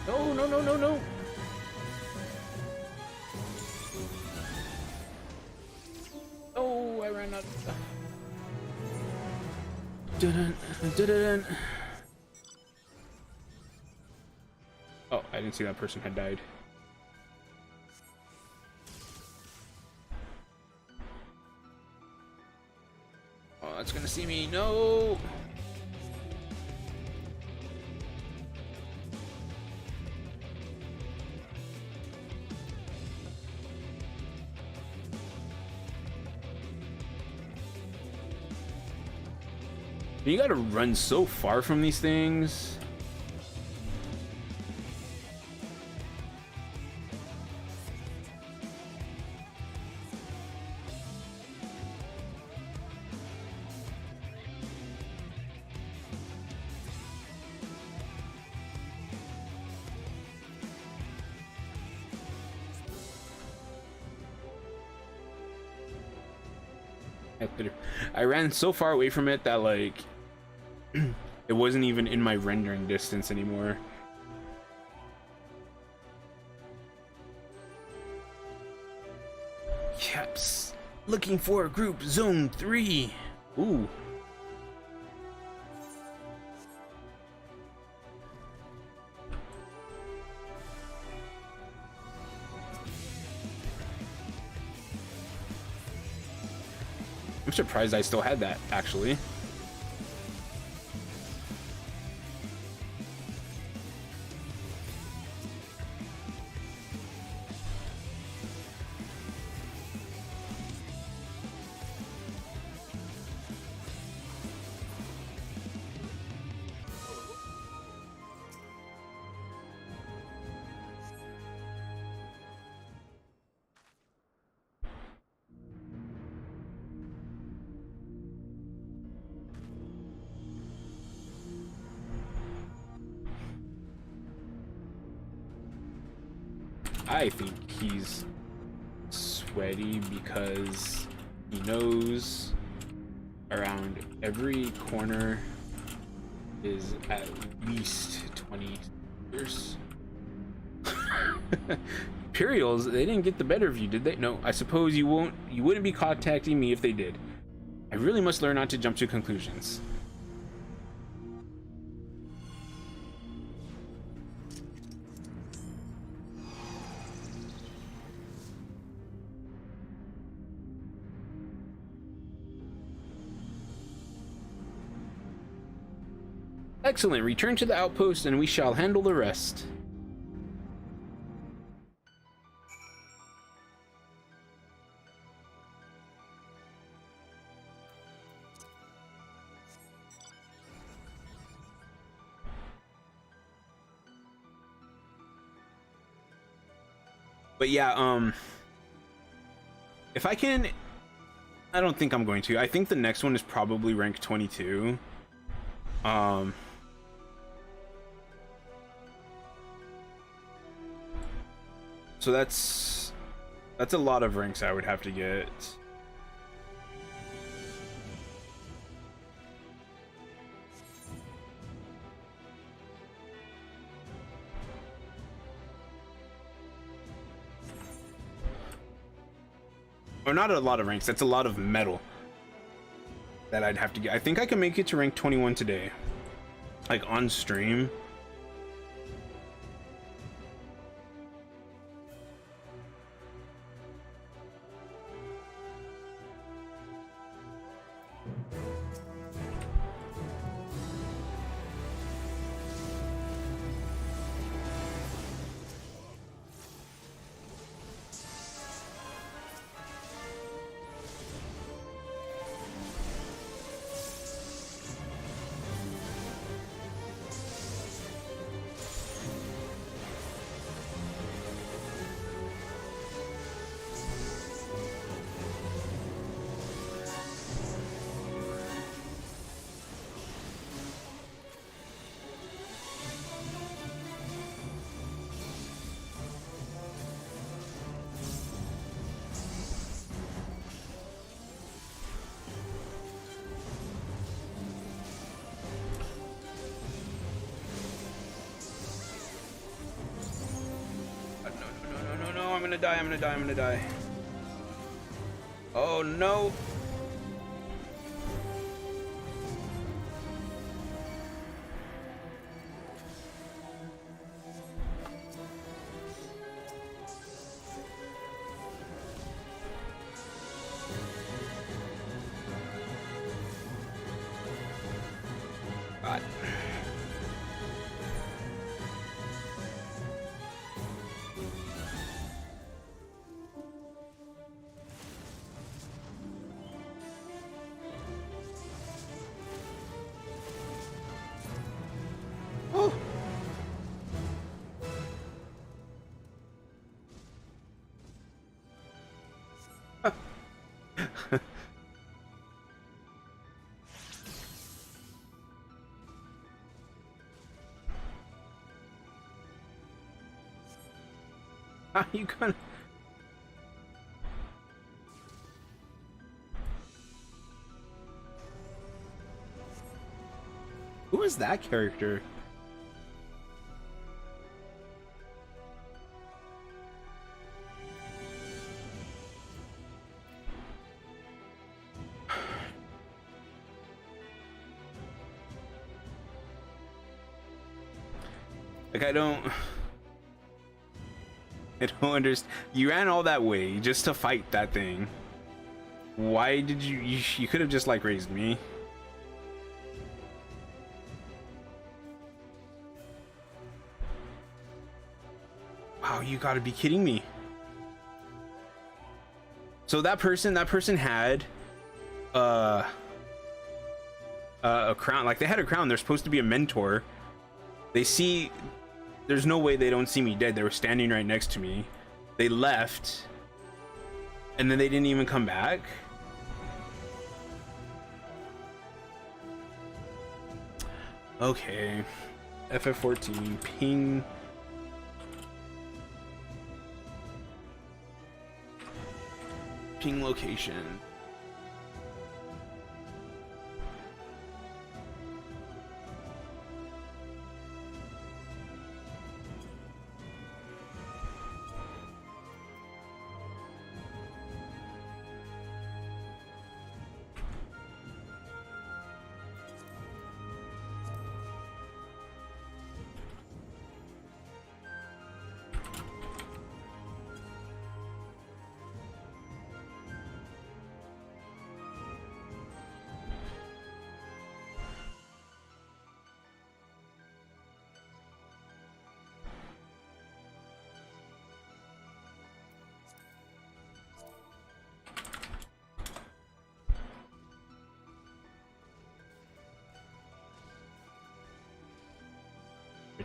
No, no, no, no, no. Oh, I ran out of stuff. Dun-dun, dun-dun. Oh, I didn't see that person had died. Oh, that's gonna see me. No. You gotta run so far from these things. I ran so far away from it that, like, it wasn't even in my rendering distance anymore. Caps. Looking for a group, Zone 3. Ooh. I'm surprised I still had that, actually. I think he's sweaty because he knows around every corner is at least 20 years. Imperials, they didn't get the better of you, did they? No, I suppose you wouldn't be contacting me if they did. I really must learn not to jump to conclusions. Excellent, return to the outpost and we shall handle the rest. But yeah, if I can, I don't think I'm going to. I think the next one is probably rank 22. So that's a lot of ranks I would have to get. Or not a lot of ranks, that's a lot of metal that I'd have to get. I think I can make it to rank 21 today. Like on stream. I'm gonna die. Oh no. God. Oh. How you gonna? Who is that character? Like I don't understand. You ran all that way just to fight that thing. Why did you could have just like raised me. Wow, you gotta be kidding me. So that person had a crown. Like they had a crown. They're supposed to be a mentor. They see, there's no way they don't see me dead. They were standing right next to me. They left and then they didn't even come back. Okay, FF14 ping. Ping location.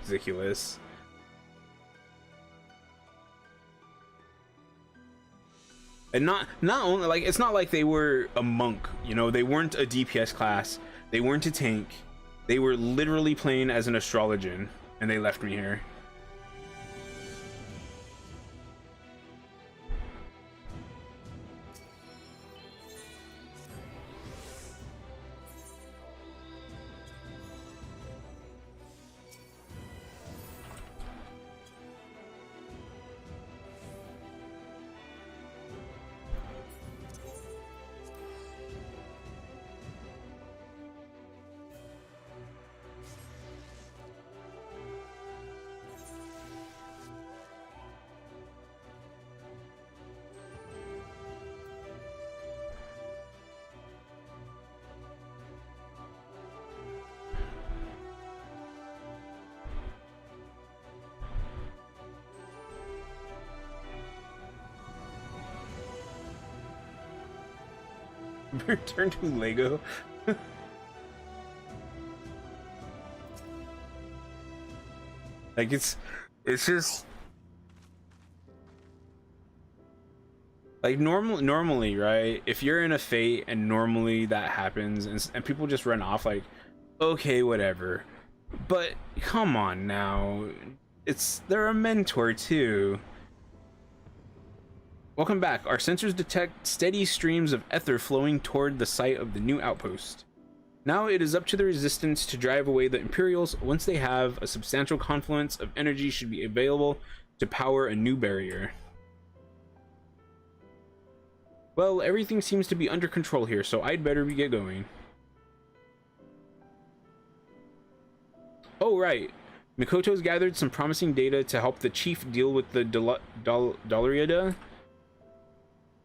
Ridiculous. And not only, like, it's not like they were a monk, you know, they weren't a DPS class, they weren't a tank, they were literally playing as an astrologian, and they left me here. Return to Lego. Like, it's just like normally, right? If you're in a fate and normally that happens and people just run off, like, okay, whatever. But come on now, they're a mentor too. Welcome back. Our sensors detect steady streams of ether flowing toward the site of the new outpost. Now it is up to the resistance to drive away the Imperials. Once they have a substantial confluence of energy should be available to power a new barrier. Well, everything seems to be under control here, so I'd better get going. Oh, right. Mikoto's gathered some promising data to help the chief deal with the Dolariada.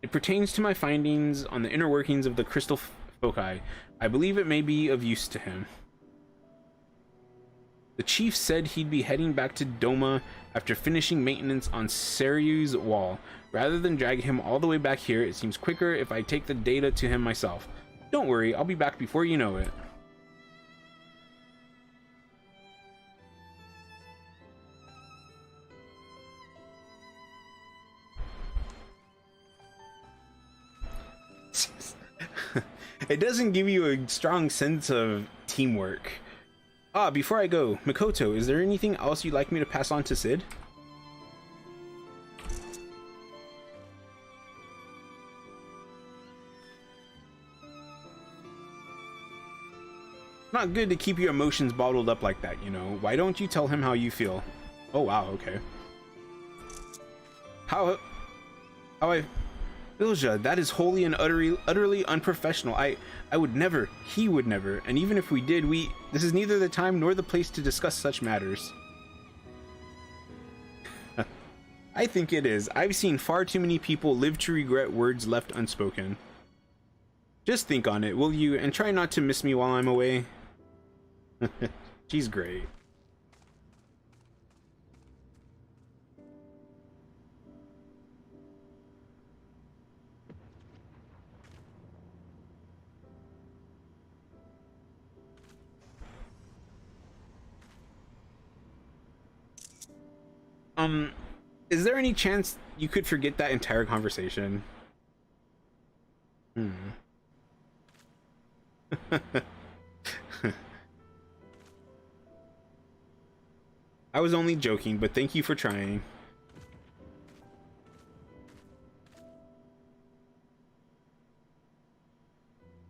It pertains to my findings on the inner workings of the crystal foci. I believe it may be of use to him. The chief said he'd be heading back to Doma after finishing maintenance on Seryu's wall. Rather than drag him all the way back here, it seems quicker if I take the data to him myself. Don't worry, I'll be back before you know it. It doesn't give you a strong sense of teamwork. Ah, before I go, Mikoto, is there anything else you'd like me to pass on to Sid? Not good to keep your emotions bottled up like that, you know. Why don't you tell him how you feel? Oh wow, okay. How I... Ilja, that is wholly and utterly unprofessional. I would never, he would never, and even if we did, this is neither the time nor the place to discuss such matters. I think it is. I've seen far too many people live to regret words left unspoken. Just think on it, will you, and try not to miss me while I'm away. She's great. Is there any chance you could forget that entire conversation? I was only joking, but thank you for trying.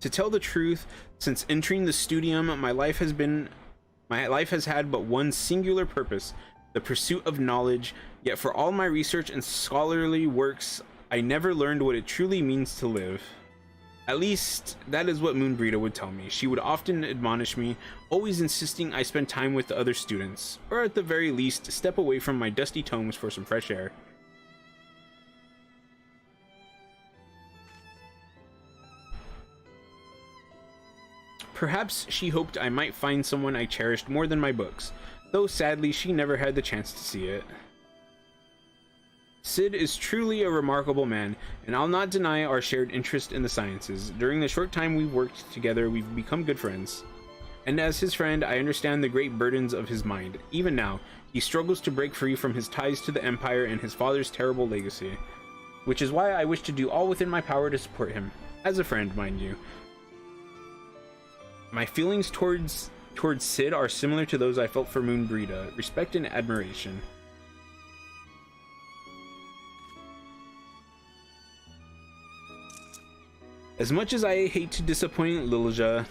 To tell the truth, since entering the studium, my life has had but one singular purpose, the pursuit of knowledge. Yet for all my research and scholarly works, I never learned what it truly means to live. At least, that is what Moonbrita would tell me. She would often admonish me, always insisting I spend time with the other students, or at the very least, step away from my dusty tomes for some fresh air. Perhaps she hoped I might find someone I cherished more than my books, though sadly she never had the chance to see it. Sid is truly a remarkable man, and I'll not deny our shared interest in the sciences. During the short time we've worked together, we've become good friends. And as his friend, I understand the great burdens of his mind. Even now, he struggles to break free from his ties to the Empire and his father's terrible legacy, which is why I wish to do all within my power to support him. As a friend, mind you. My feelings towards Sid are similar to those I felt for Moonbrita, respect and admiration. As much as I hate to disappoint Lilja,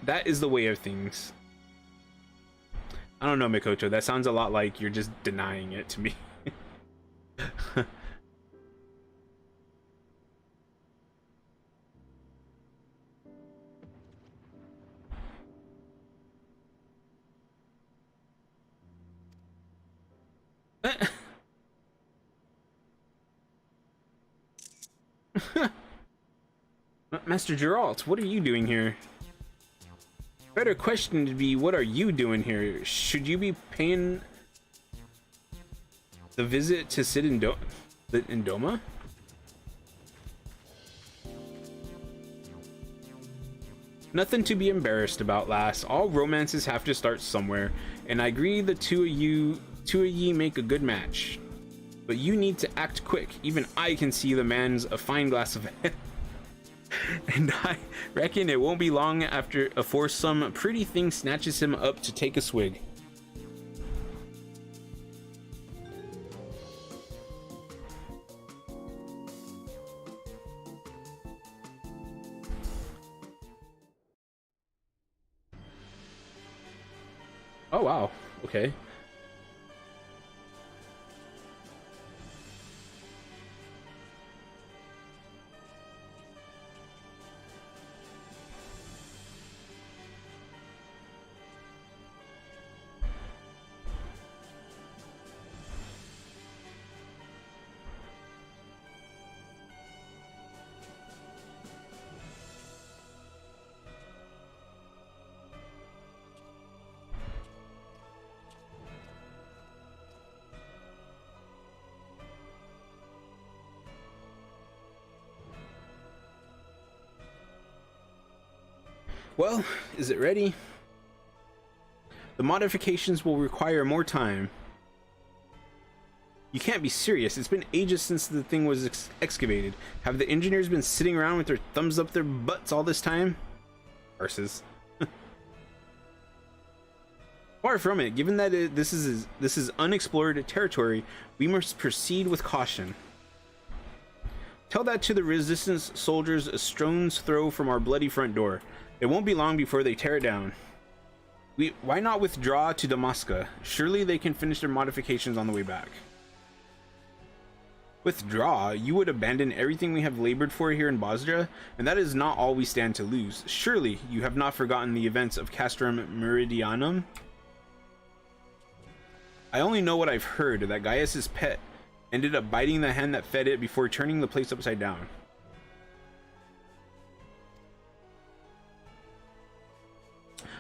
that is the way of things. I don't know, Mikoto, that sounds a lot like you're just denying it to me. Master Geralt, what are you doing here? Better question to be, what are you doing here? Should you be paying the visit to Sid in Doma? Nothing to be embarrassed about, lass. All romances have to start somewhere, and I agree the two of ye make a good match. But you need to act quick. Even I can see the man's a fine glass of ale. And I reckon it won't be long after some pretty thing snatches him up to take a swig. Oh wow, okay. Well, is it ready? The modifications will require more time. You can't be serious. It's been ages since the thing was excavated. Have the engineers been sitting around with their thumbs up their butts all this time? Arses. Far from it. Given that this is unexplored territory, we must proceed with caution. Tell that to the resistance soldiers a stone's throw from our bloody front door. It won't be long before they tear it down. Why not withdraw to Damaska? Surely they can finish their modifications on the way back. Withdraw? You would abandon everything we have labored for here in Bosdra? And that is not all we stand to lose. Surely you have not forgotten the events of Castrum Meridianum? I only know what I've heard, that Gaius's pet ended up biting the hand that fed it before turning the place upside down.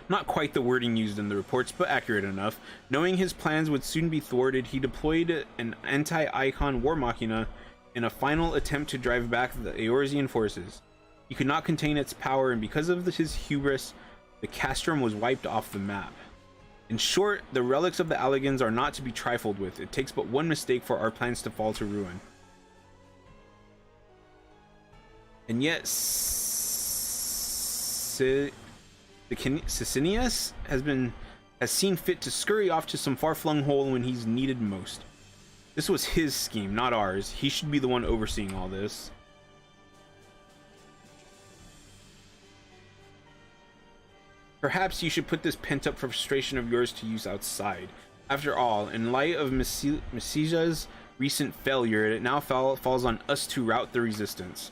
Not quite the wording used in the reports, but accurate enough. Knowing his plans would soon be thwarted, he deployed an anti-Icon war machina in a final attempt to drive back the Eorzean forces. He could not contain its power, and because of his hubris, the castrum was wiped off the map. In short, the relics of the Alligans are not to be trifled with. It takes but one mistake for our plans to fall to ruin. And yet, Sicinius has seen fit to scurry off to some far-flung hole when he's needed most. This was his scheme, not ours. He should be the one overseeing all this. Perhaps you should put this pent-up frustration of yours to use outside. After all, in light of Messia's recent failure, it now falls on us to rout the resistance.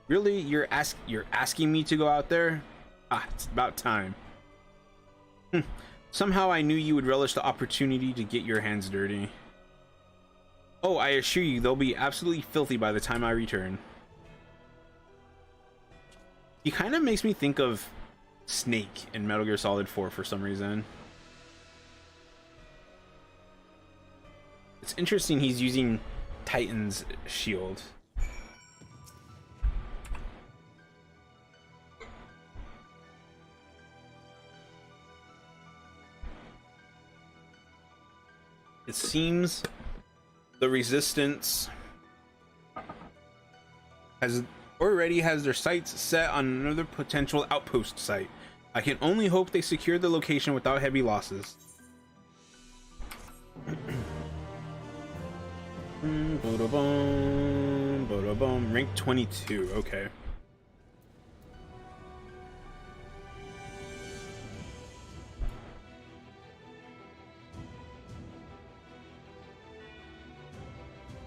Really? You're asking me to go out there? Ah, it's about time. Somehow I knew you would relish the opportunity to get your hands dirty. Oh, I assure you they'll be absolutely filthy by the time I return. He kind of makes me think of Snake in Metal Gear Solid 4 for some reason. It's interesting he's using Titan's shield. It seems the resistance already has their sights set on another potential outpost site. I can only hope they secure the location without heavy losses. Rank 22, okay.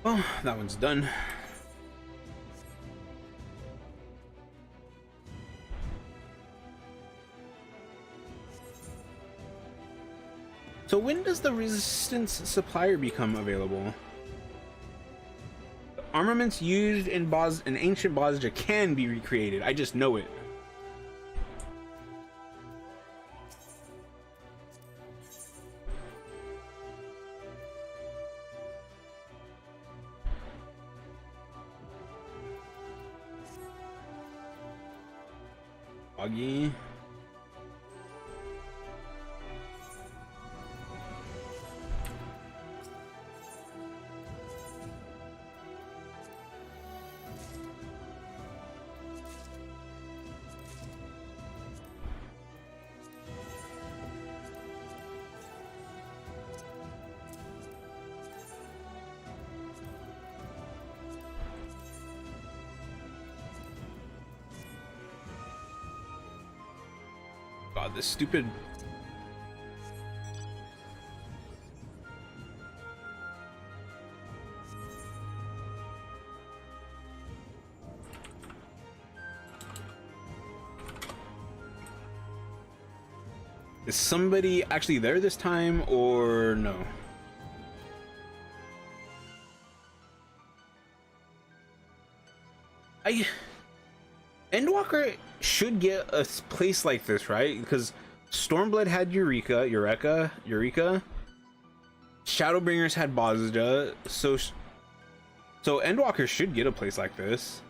Well, that one's done. So when does the resistance supplier become available? The armaments used in ancient Bosnia can be recreated. I just know it. Foggy. God, this stupid... Is somebody actually there this time, or no? Endwalker should get a place like this, right? Because Stormblood had Eureka. Shadowbringers had Bosnia, so Endwalker should get a place like this.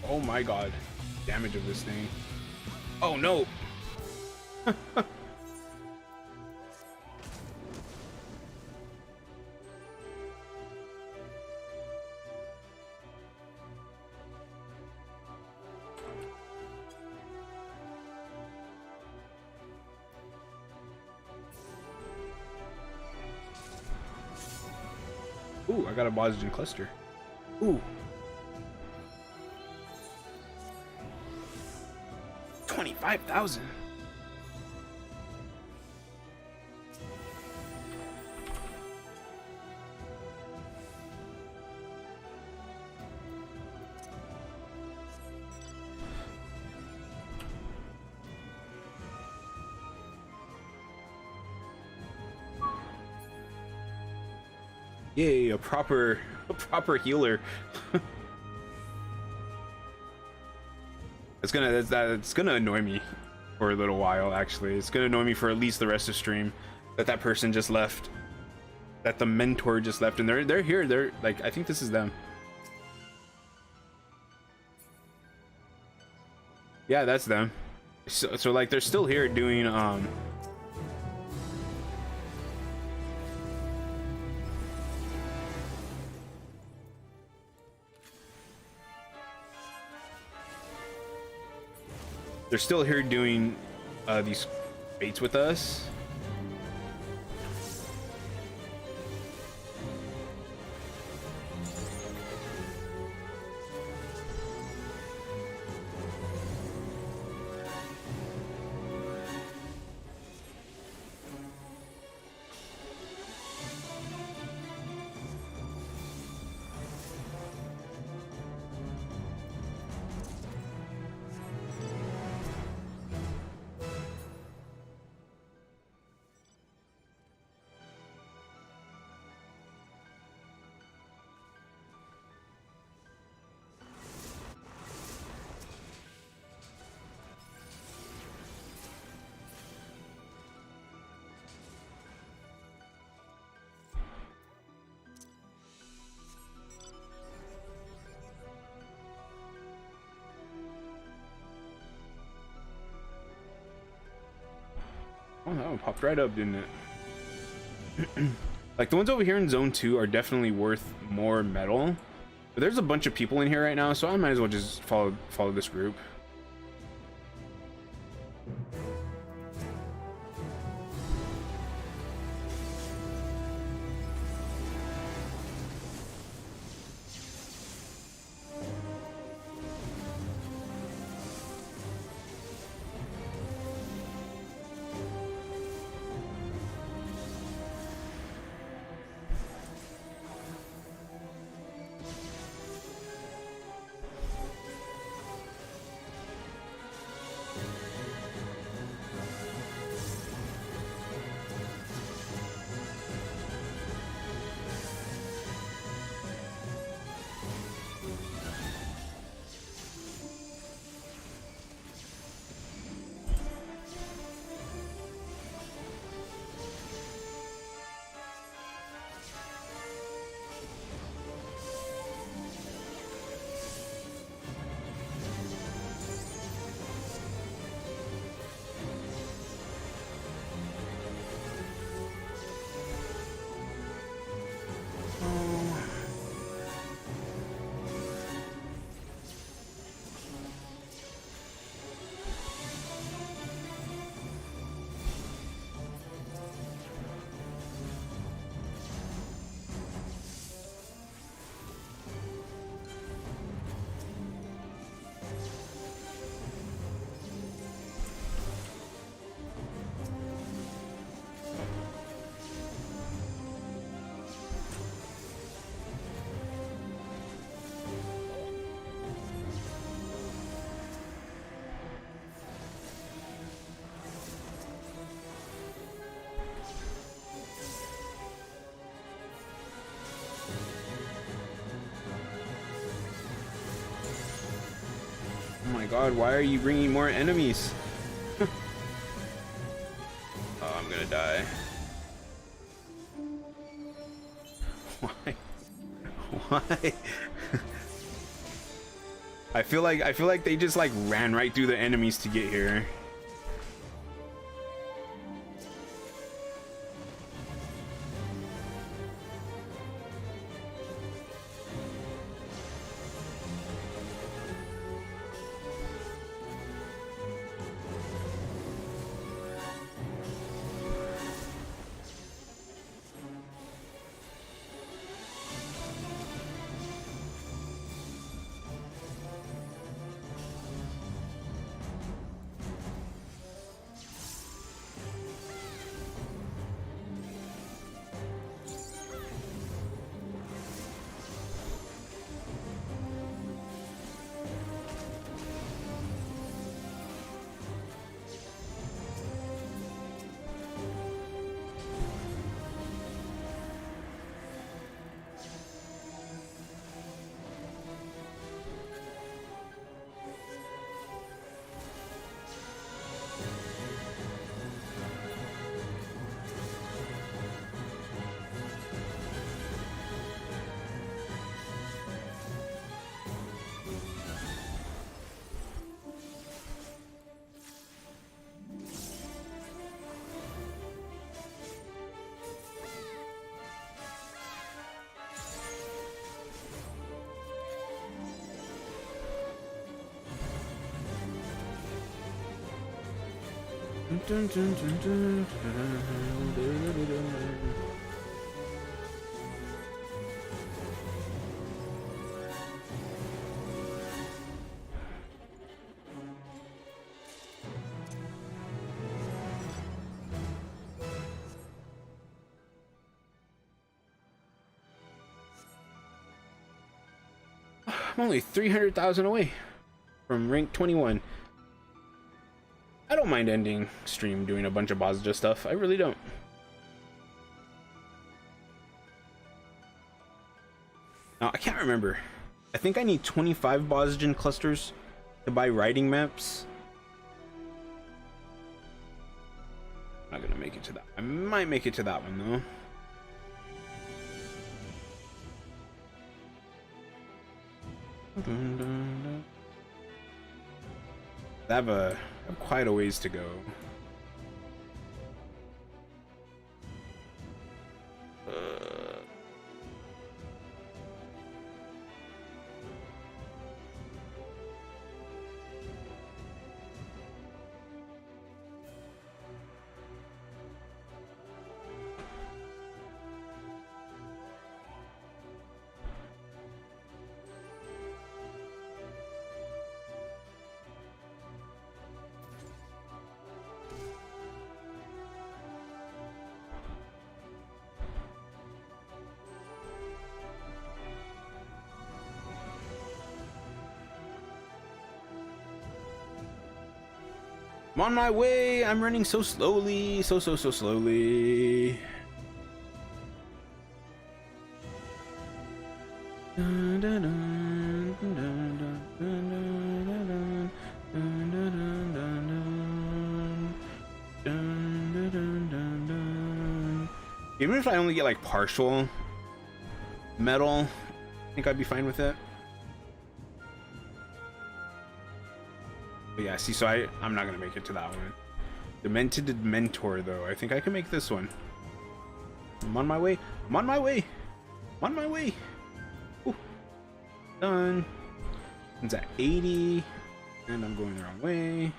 Oh my god. Damage of this thing. Oh no! Ooh, I got a Bosgen cluster. Ooh. 25,000. Yay, a proper healer. It's gonna annoy me for a little while. Actually, it's gonna annoy me for at least the rest of stream that person just left, that the mentor just left, and they're here. They're like, I think this is them. Yeah, that's them. So like they're still here doing they're still here doing these baits with us. Oh, that one popped right up, didn't it? Like the ones over here in zone 2 are definitely worth more metal, but there's a bunch of people in here right now, so I might as well just follow this group. Oh my god, why are you bringing more enemies? Oh, I'm gonna die. Why? Why? I feel like they just like ran right through the enemies to get here. I'm only 300,000 away from rank 21. I don't mind ending stream doing a bunch of Bozja stuff. I really don't. Now, I can't remember. I think I need 25 Bozjan clusters to buy riding maps. I'm not gonna make it to that. I might make it to that one though. I have quite a ways to go. 'I'm on my way. I'm running so slowly, so slowly. Even if I only get like partial metal, I think I'd be fine with it. But yeah, see, so I'm not gonna make it to that one. Demented Mentor, though. I think I can make this one. I'm on my way. I'm on my way. I'm on my way. Ooh. Done. It's at 80. And I'm going the wrong way.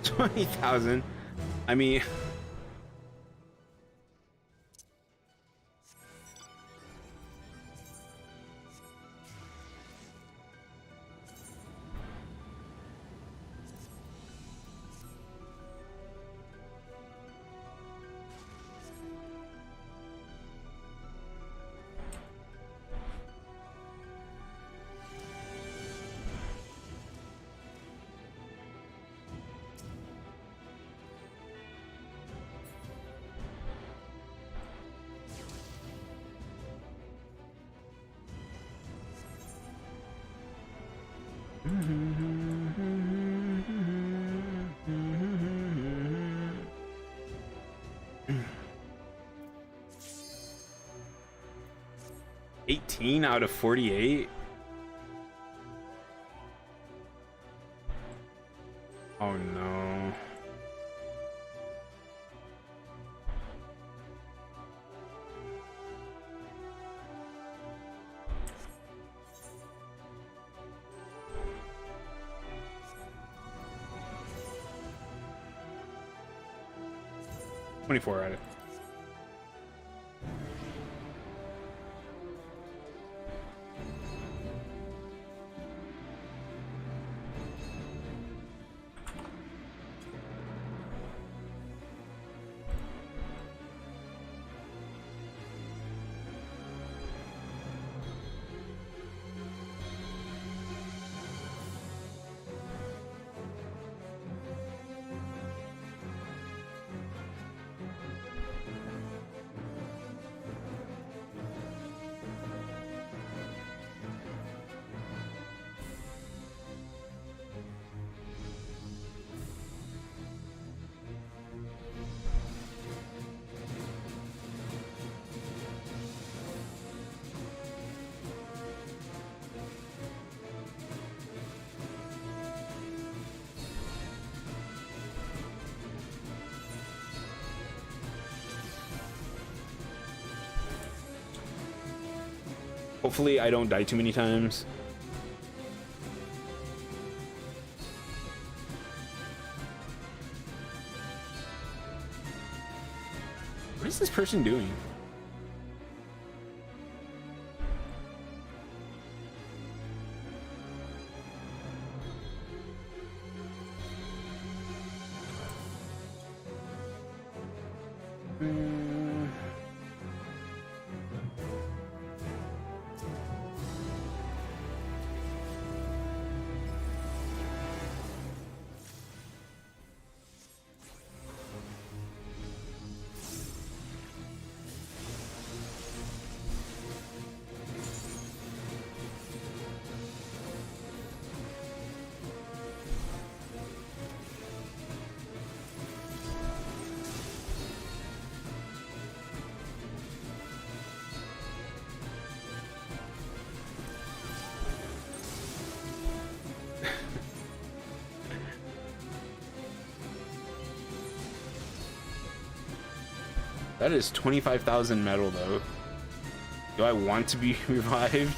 $20,000. I mean, $18 out of 48. Oh no. $24 out of. Hopefully I don't die too many times. What is this person doing? That is 25,000 metal, though. Do I want to be revived?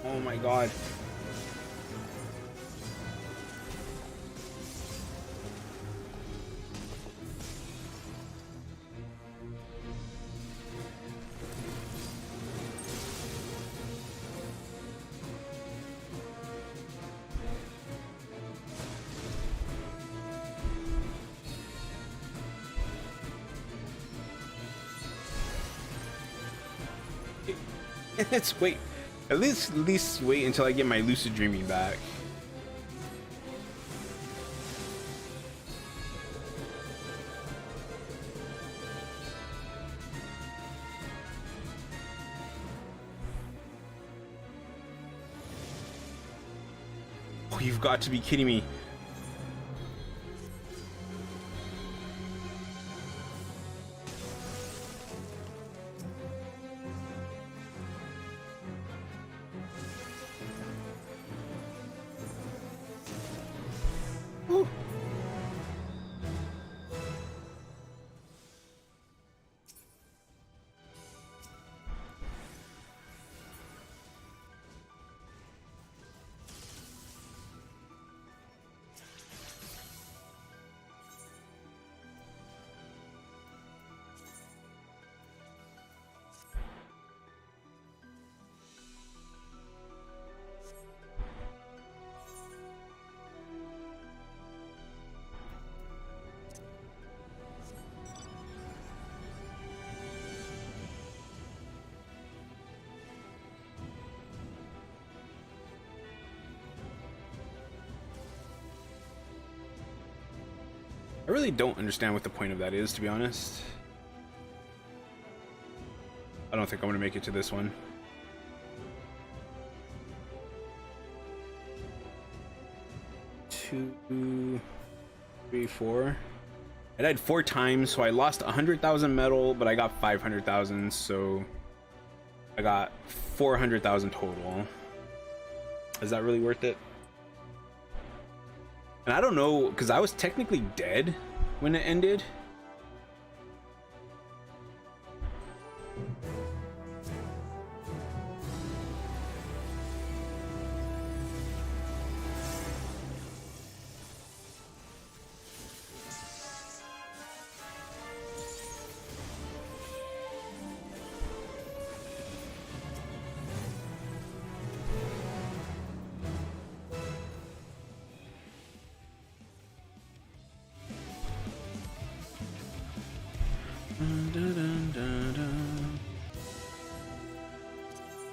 Oh my god. Let's wait. At least wait until I get my lucid dreaming back. Oh, you've got to be kidding me. I really don't understand what the point of that is, to be honest. I don't think I'm gonna make it to this one. 2, 3, 4. I died 4 times, so I lost 100,000 metal, but I got 500,000, so I got 400,000 total. Is that really worth it? And I don't know, because I was technically dead when it ended.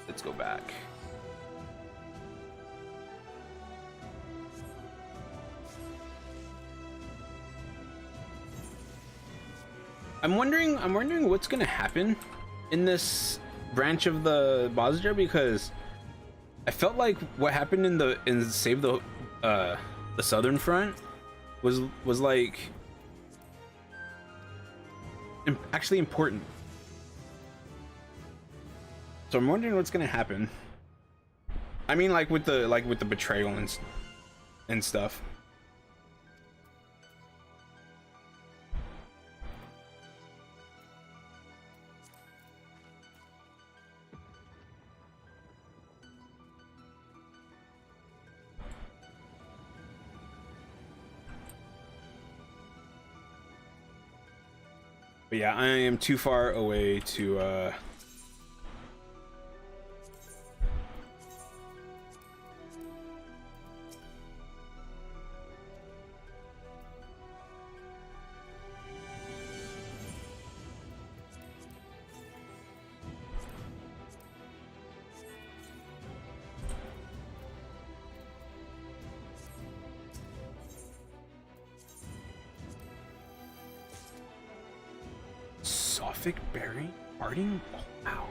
Let's go back. I'm wondering what's gonna happen in this branch of the Bozja, because I felt like what happened in Save the Southern Front was like actually important. So I'm wondering what's gonna happen. I mean, like with the betrayal and stuff. But yeah, I am too far away to Sophic Berry Arting? Oh, wow.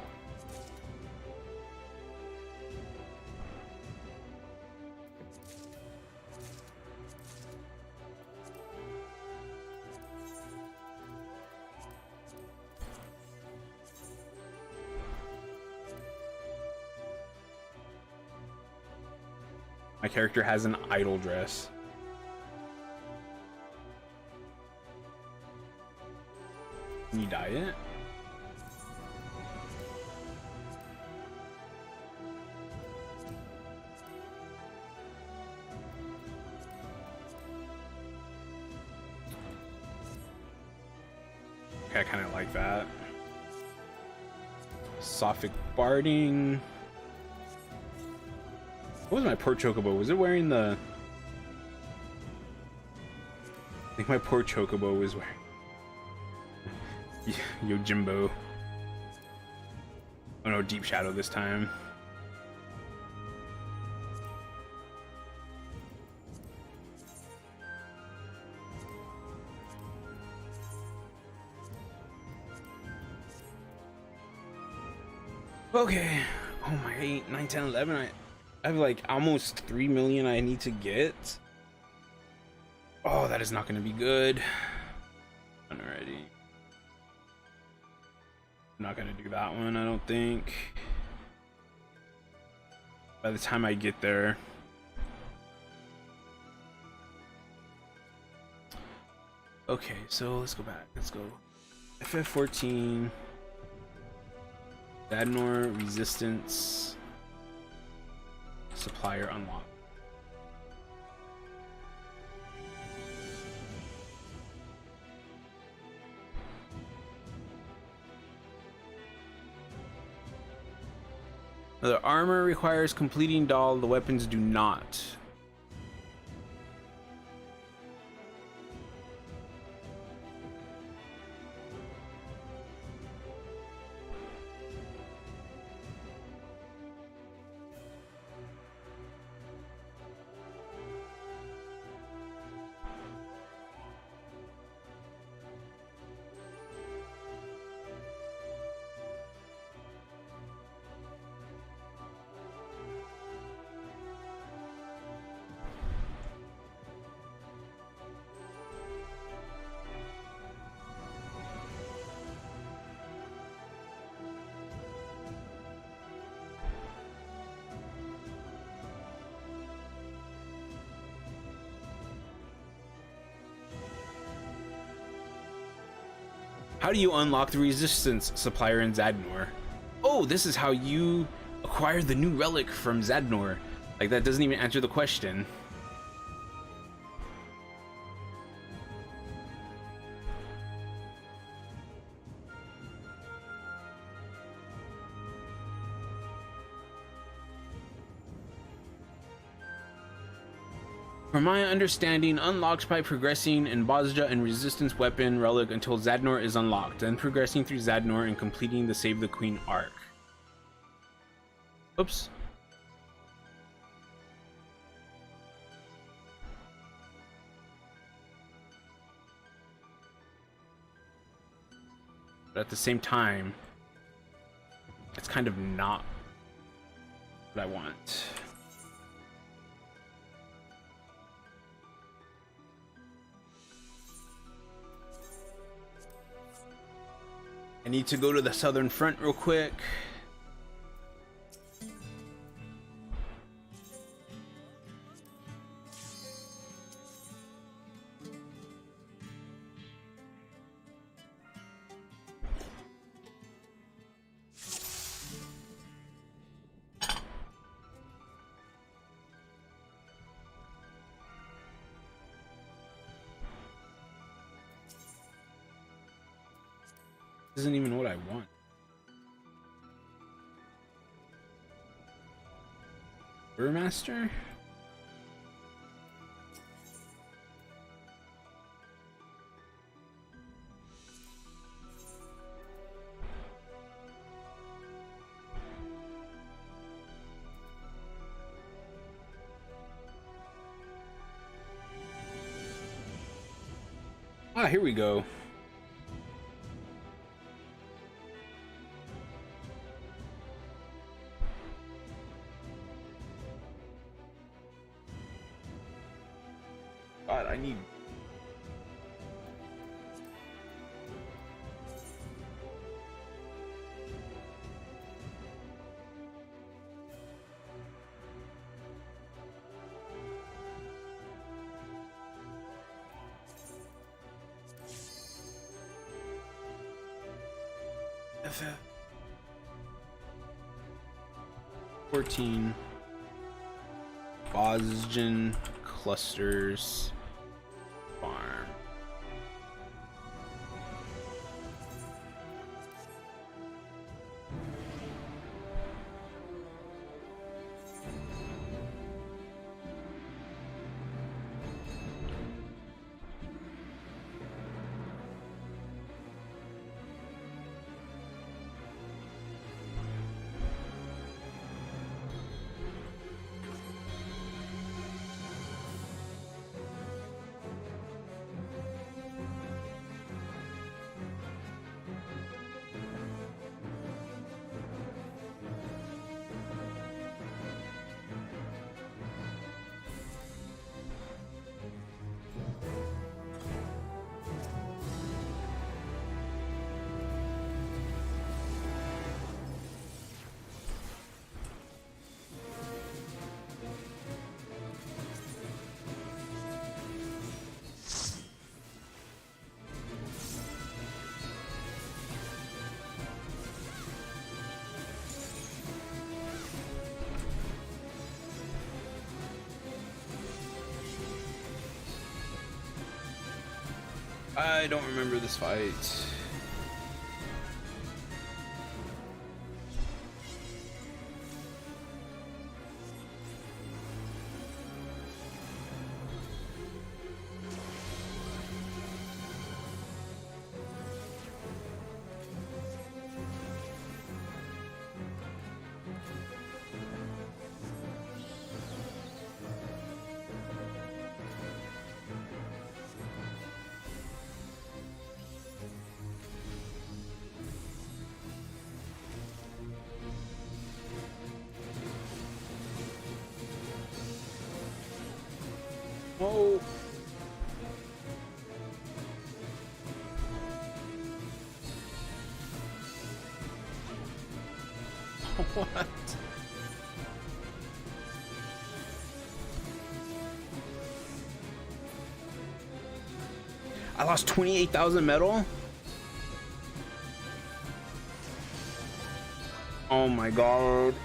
My character has an idol dress. Can you dye it? Okay, I kind of like that. Sophic Barding. What was my poor Chocobo? Was it wearing the... I think my poor Chocobo was wearing... Yojimbo. Oh no, Deep Shadow this time. Okay. Oh my 8, 9, 10, 11. I have like almost 3 million I need to get. Oh, that is not going to be good. Alrighty. I'm not going to do that one, I don't think. By the time I get there. Okay, so let's go back. Let's go. FF14. Badnor Resistance. Supplier unlocked. The armor requires completing doll, the weapons do not. How do you unlock the resistance supplier in Zadnor? Oh, this is how you acquire the new relic from Zadnor. Like, that doesn't even answer the question. From my understanding, unlocked by progressing in Bozja and Resistance Weapon Relic until Zadnor is unlocked, then progressing through Zadnor and completing the Save the Queen arc. Oops. But at the same time, it's kind of not what I want. I need to go to the southern front real quick. Isn't even what I want. Burmaster? Ah, here we go. God, I need... FF 14 Bosgen clusters farm. I don't remember this fight. Oh. What? I lost 28,000 metal? my god.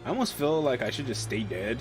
I almost feel like I should just stay dead.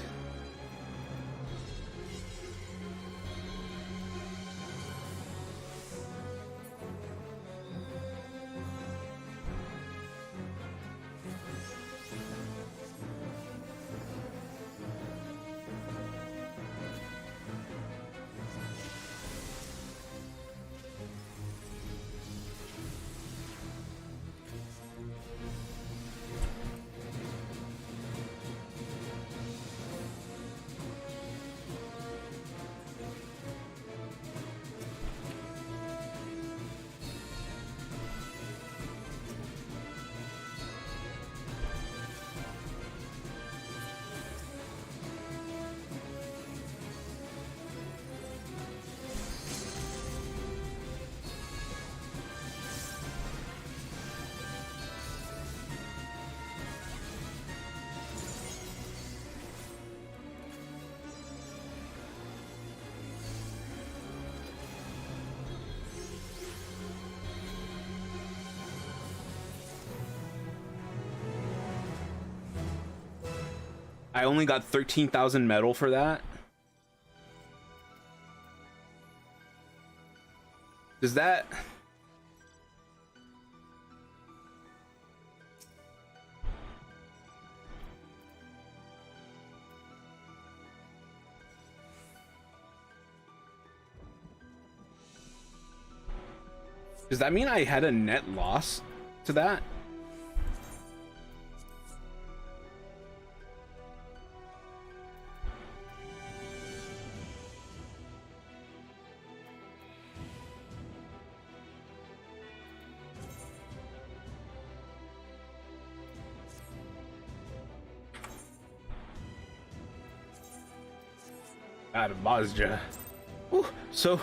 I only got 13,000 metal for that. Does that... Does that mean I had a net loss to that? Out of Mazja. Ooh, so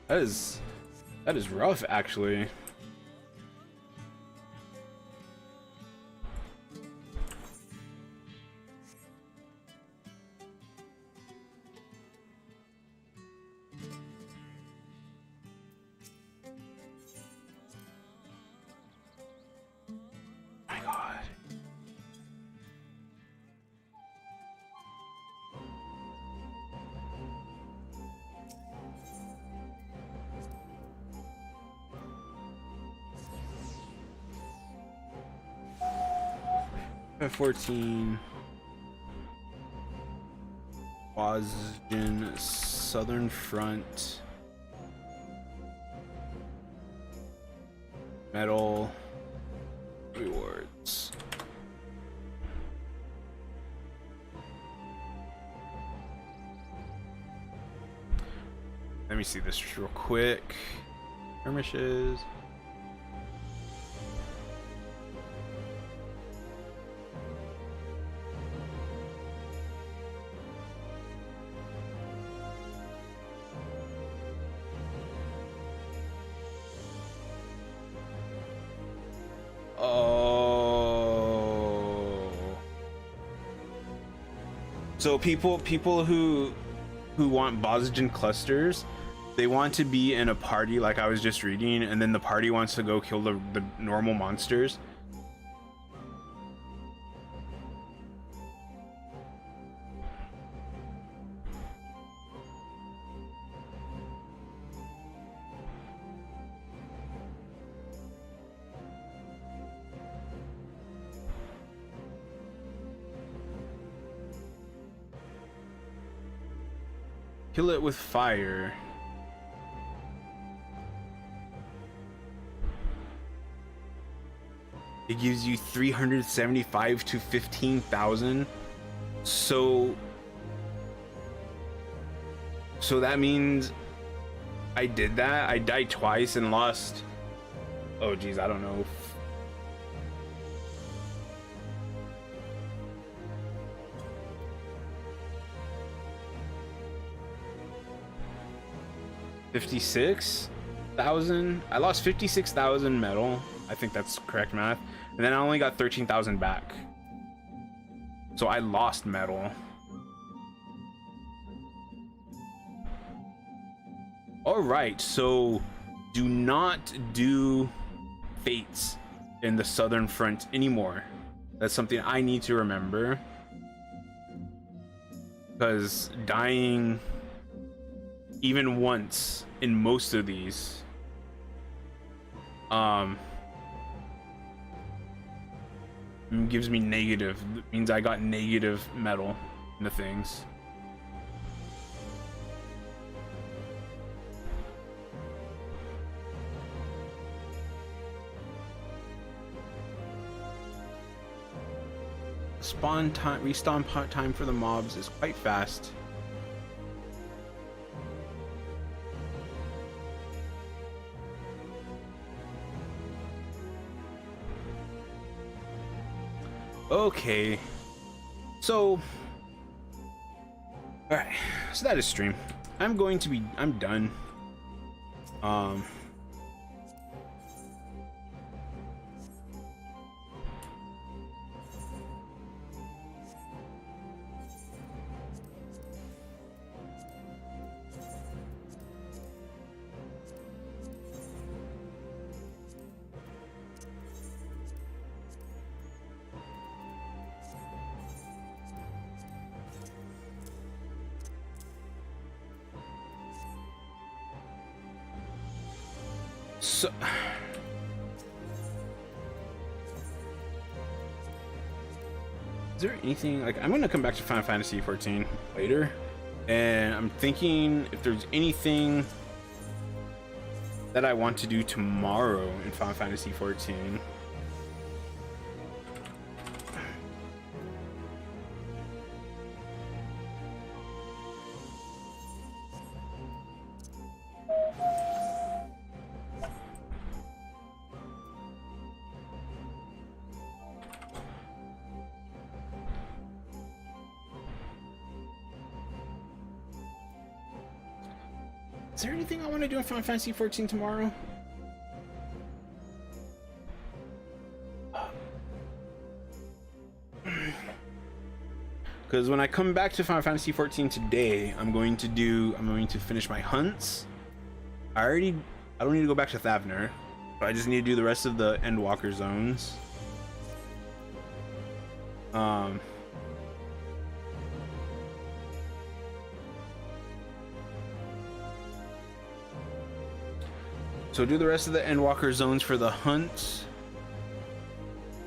that is rough, actually. My God. F-14 Boston Southern Front Medal rewards. Let me see this real quick. Skirmishes. So people who want Boston clusters, they want to be in a party like I was just reading, and then the party wants to go kill the normal monsters. Kill it with fire. It gives you 375 to 15,000. So that means I did that. I died twice and lost. Oh geez, I don't know. $56,000. I lost 56,000 metal. I think that's correct math. And then I only got 13,000 back. So I lost metal. All right, so do not do fates in the southern front anymore. That's something I need to remember, because dying even once in most of these gives me negative. It means I got negative metal in the things. Spawn time, respawn time for the mobs is quite fast. Okay, so all right, so that is stream. I'm done. So is there anything, like, I'm gonna come back to Final Fantasy 14 later, and I'm thinking if there's anything that I want to do tomorrow in Final Fantasy 14. Is there anything I want to do in Final Fantasy 14 tomorrow? Because when I come back to Final Fantasy 14 today, I'm going to finish my hunts. I don't need to go back to Thavner, but I just need to do the rest of the Endwalker zones. So do the rest of the Endwalker zones for the hunt.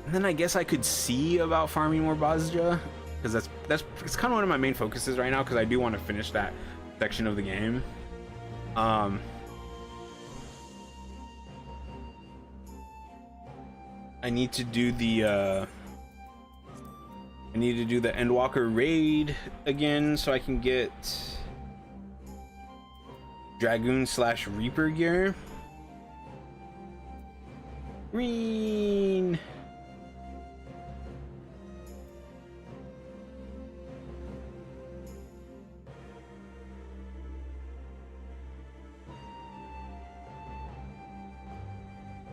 And then I guess I could see about farming more Bazja, because it's kind of one of my main focuses right now, because I do want to finish that section of the game. I need to do the Endwalker raid again so I can get Dragoon/Reaper gear. Green.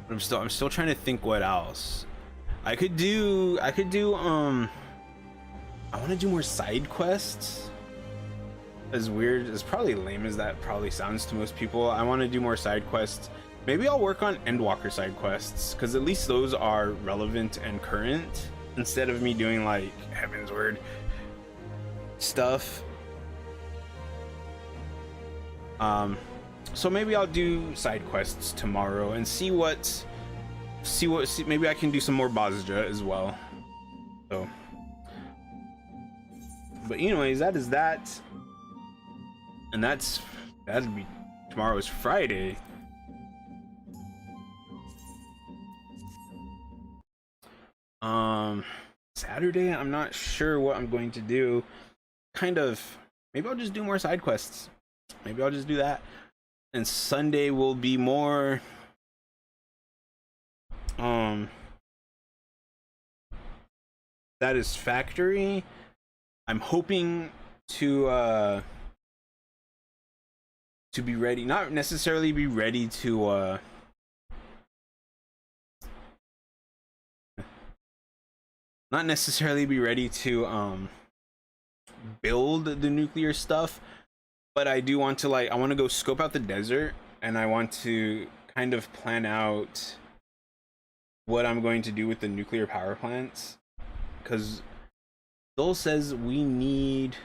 I'm still trying to think what else I could do. I want to do more side quests. As weird, as probably lame as that probably sounds to most people, I want to do more side quests. Maybe I'll work on Endwalker side quests, because at least those are relevant and current, instead of me doing like Heavensward stuff. So maybe I'll do side quests tomorrow and see maybe I can do some more Bazja as well. So, but anyways, that is that, and that'd be tomorrow's Friday. Saturday, I'm not sure what I'm going to do. Maybe I'll just do more side quests. Maybe I'll just do that. And Sunday will be more Satisfactory. I'm hoping to be ready, not necessarily be ready to build the nuclear stuff, but I do want to I want to go scope out the desert, and I want to kind of plan out what I'm going to do with the nuclear power plants, because Dole says we need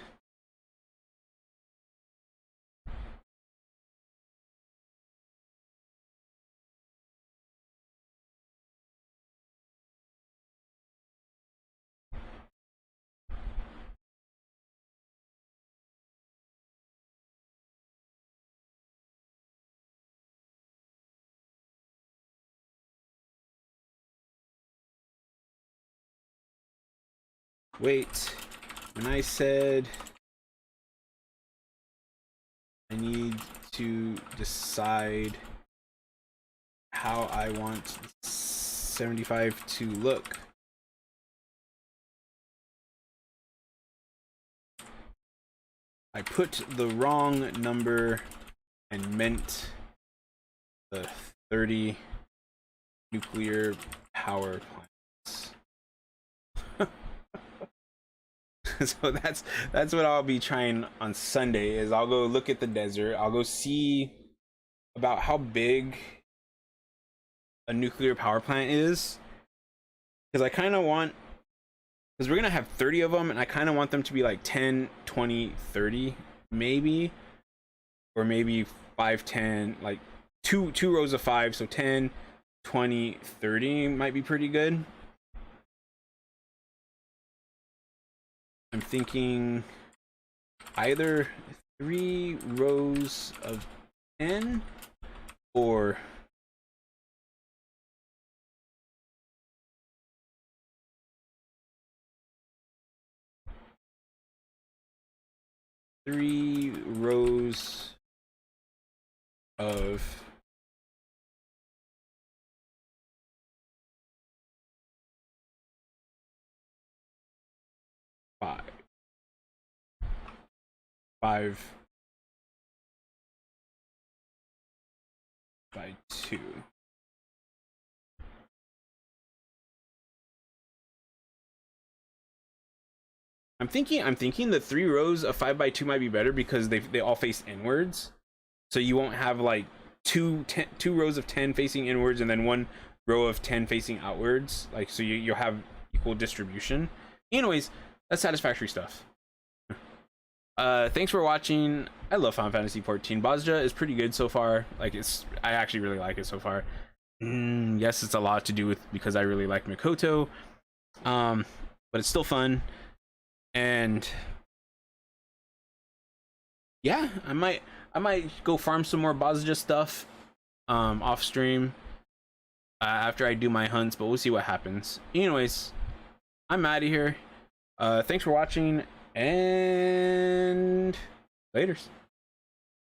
wait, when I said I need to decide how I want 75 to look. I put the wrong number and meant the 30 nuclear power plants. So that's what I'll be trying on Sunday. Is I'll go look at the desert. I'll go see about how big a nuclear power plant is, because I kind of want, because we're gonna have 30 of them, and I kind of want them to be like 10, 20, 30 maybe, or maybe 5, 10, like two rows of 5, so 10, 20, 30 might be pretty good. I'm thinking either 3 rows of 10 or three rows of 5 by 2. I'm thinking the 3 rows of 5 by 2 might be better, because they all face inwards, so you won't have like two rows of 10 facing inwards and then 1 row of 10 facing outwards, like, so you'll have equal distribution. Anyways, that's satisfactory stuff. Thanks for watching. I love Final Fantasy 14. Bozja is pretty good so far. Like, I actually really like it so far. Yes, it's a lot to do with because I really like Mikoto, but it's still fun. And yeah, I might go farm some more Bozja stuff off stream after I do my hunts, but we'll see what happens. Anyways, I'm out of here. Thanks for watching, and laters.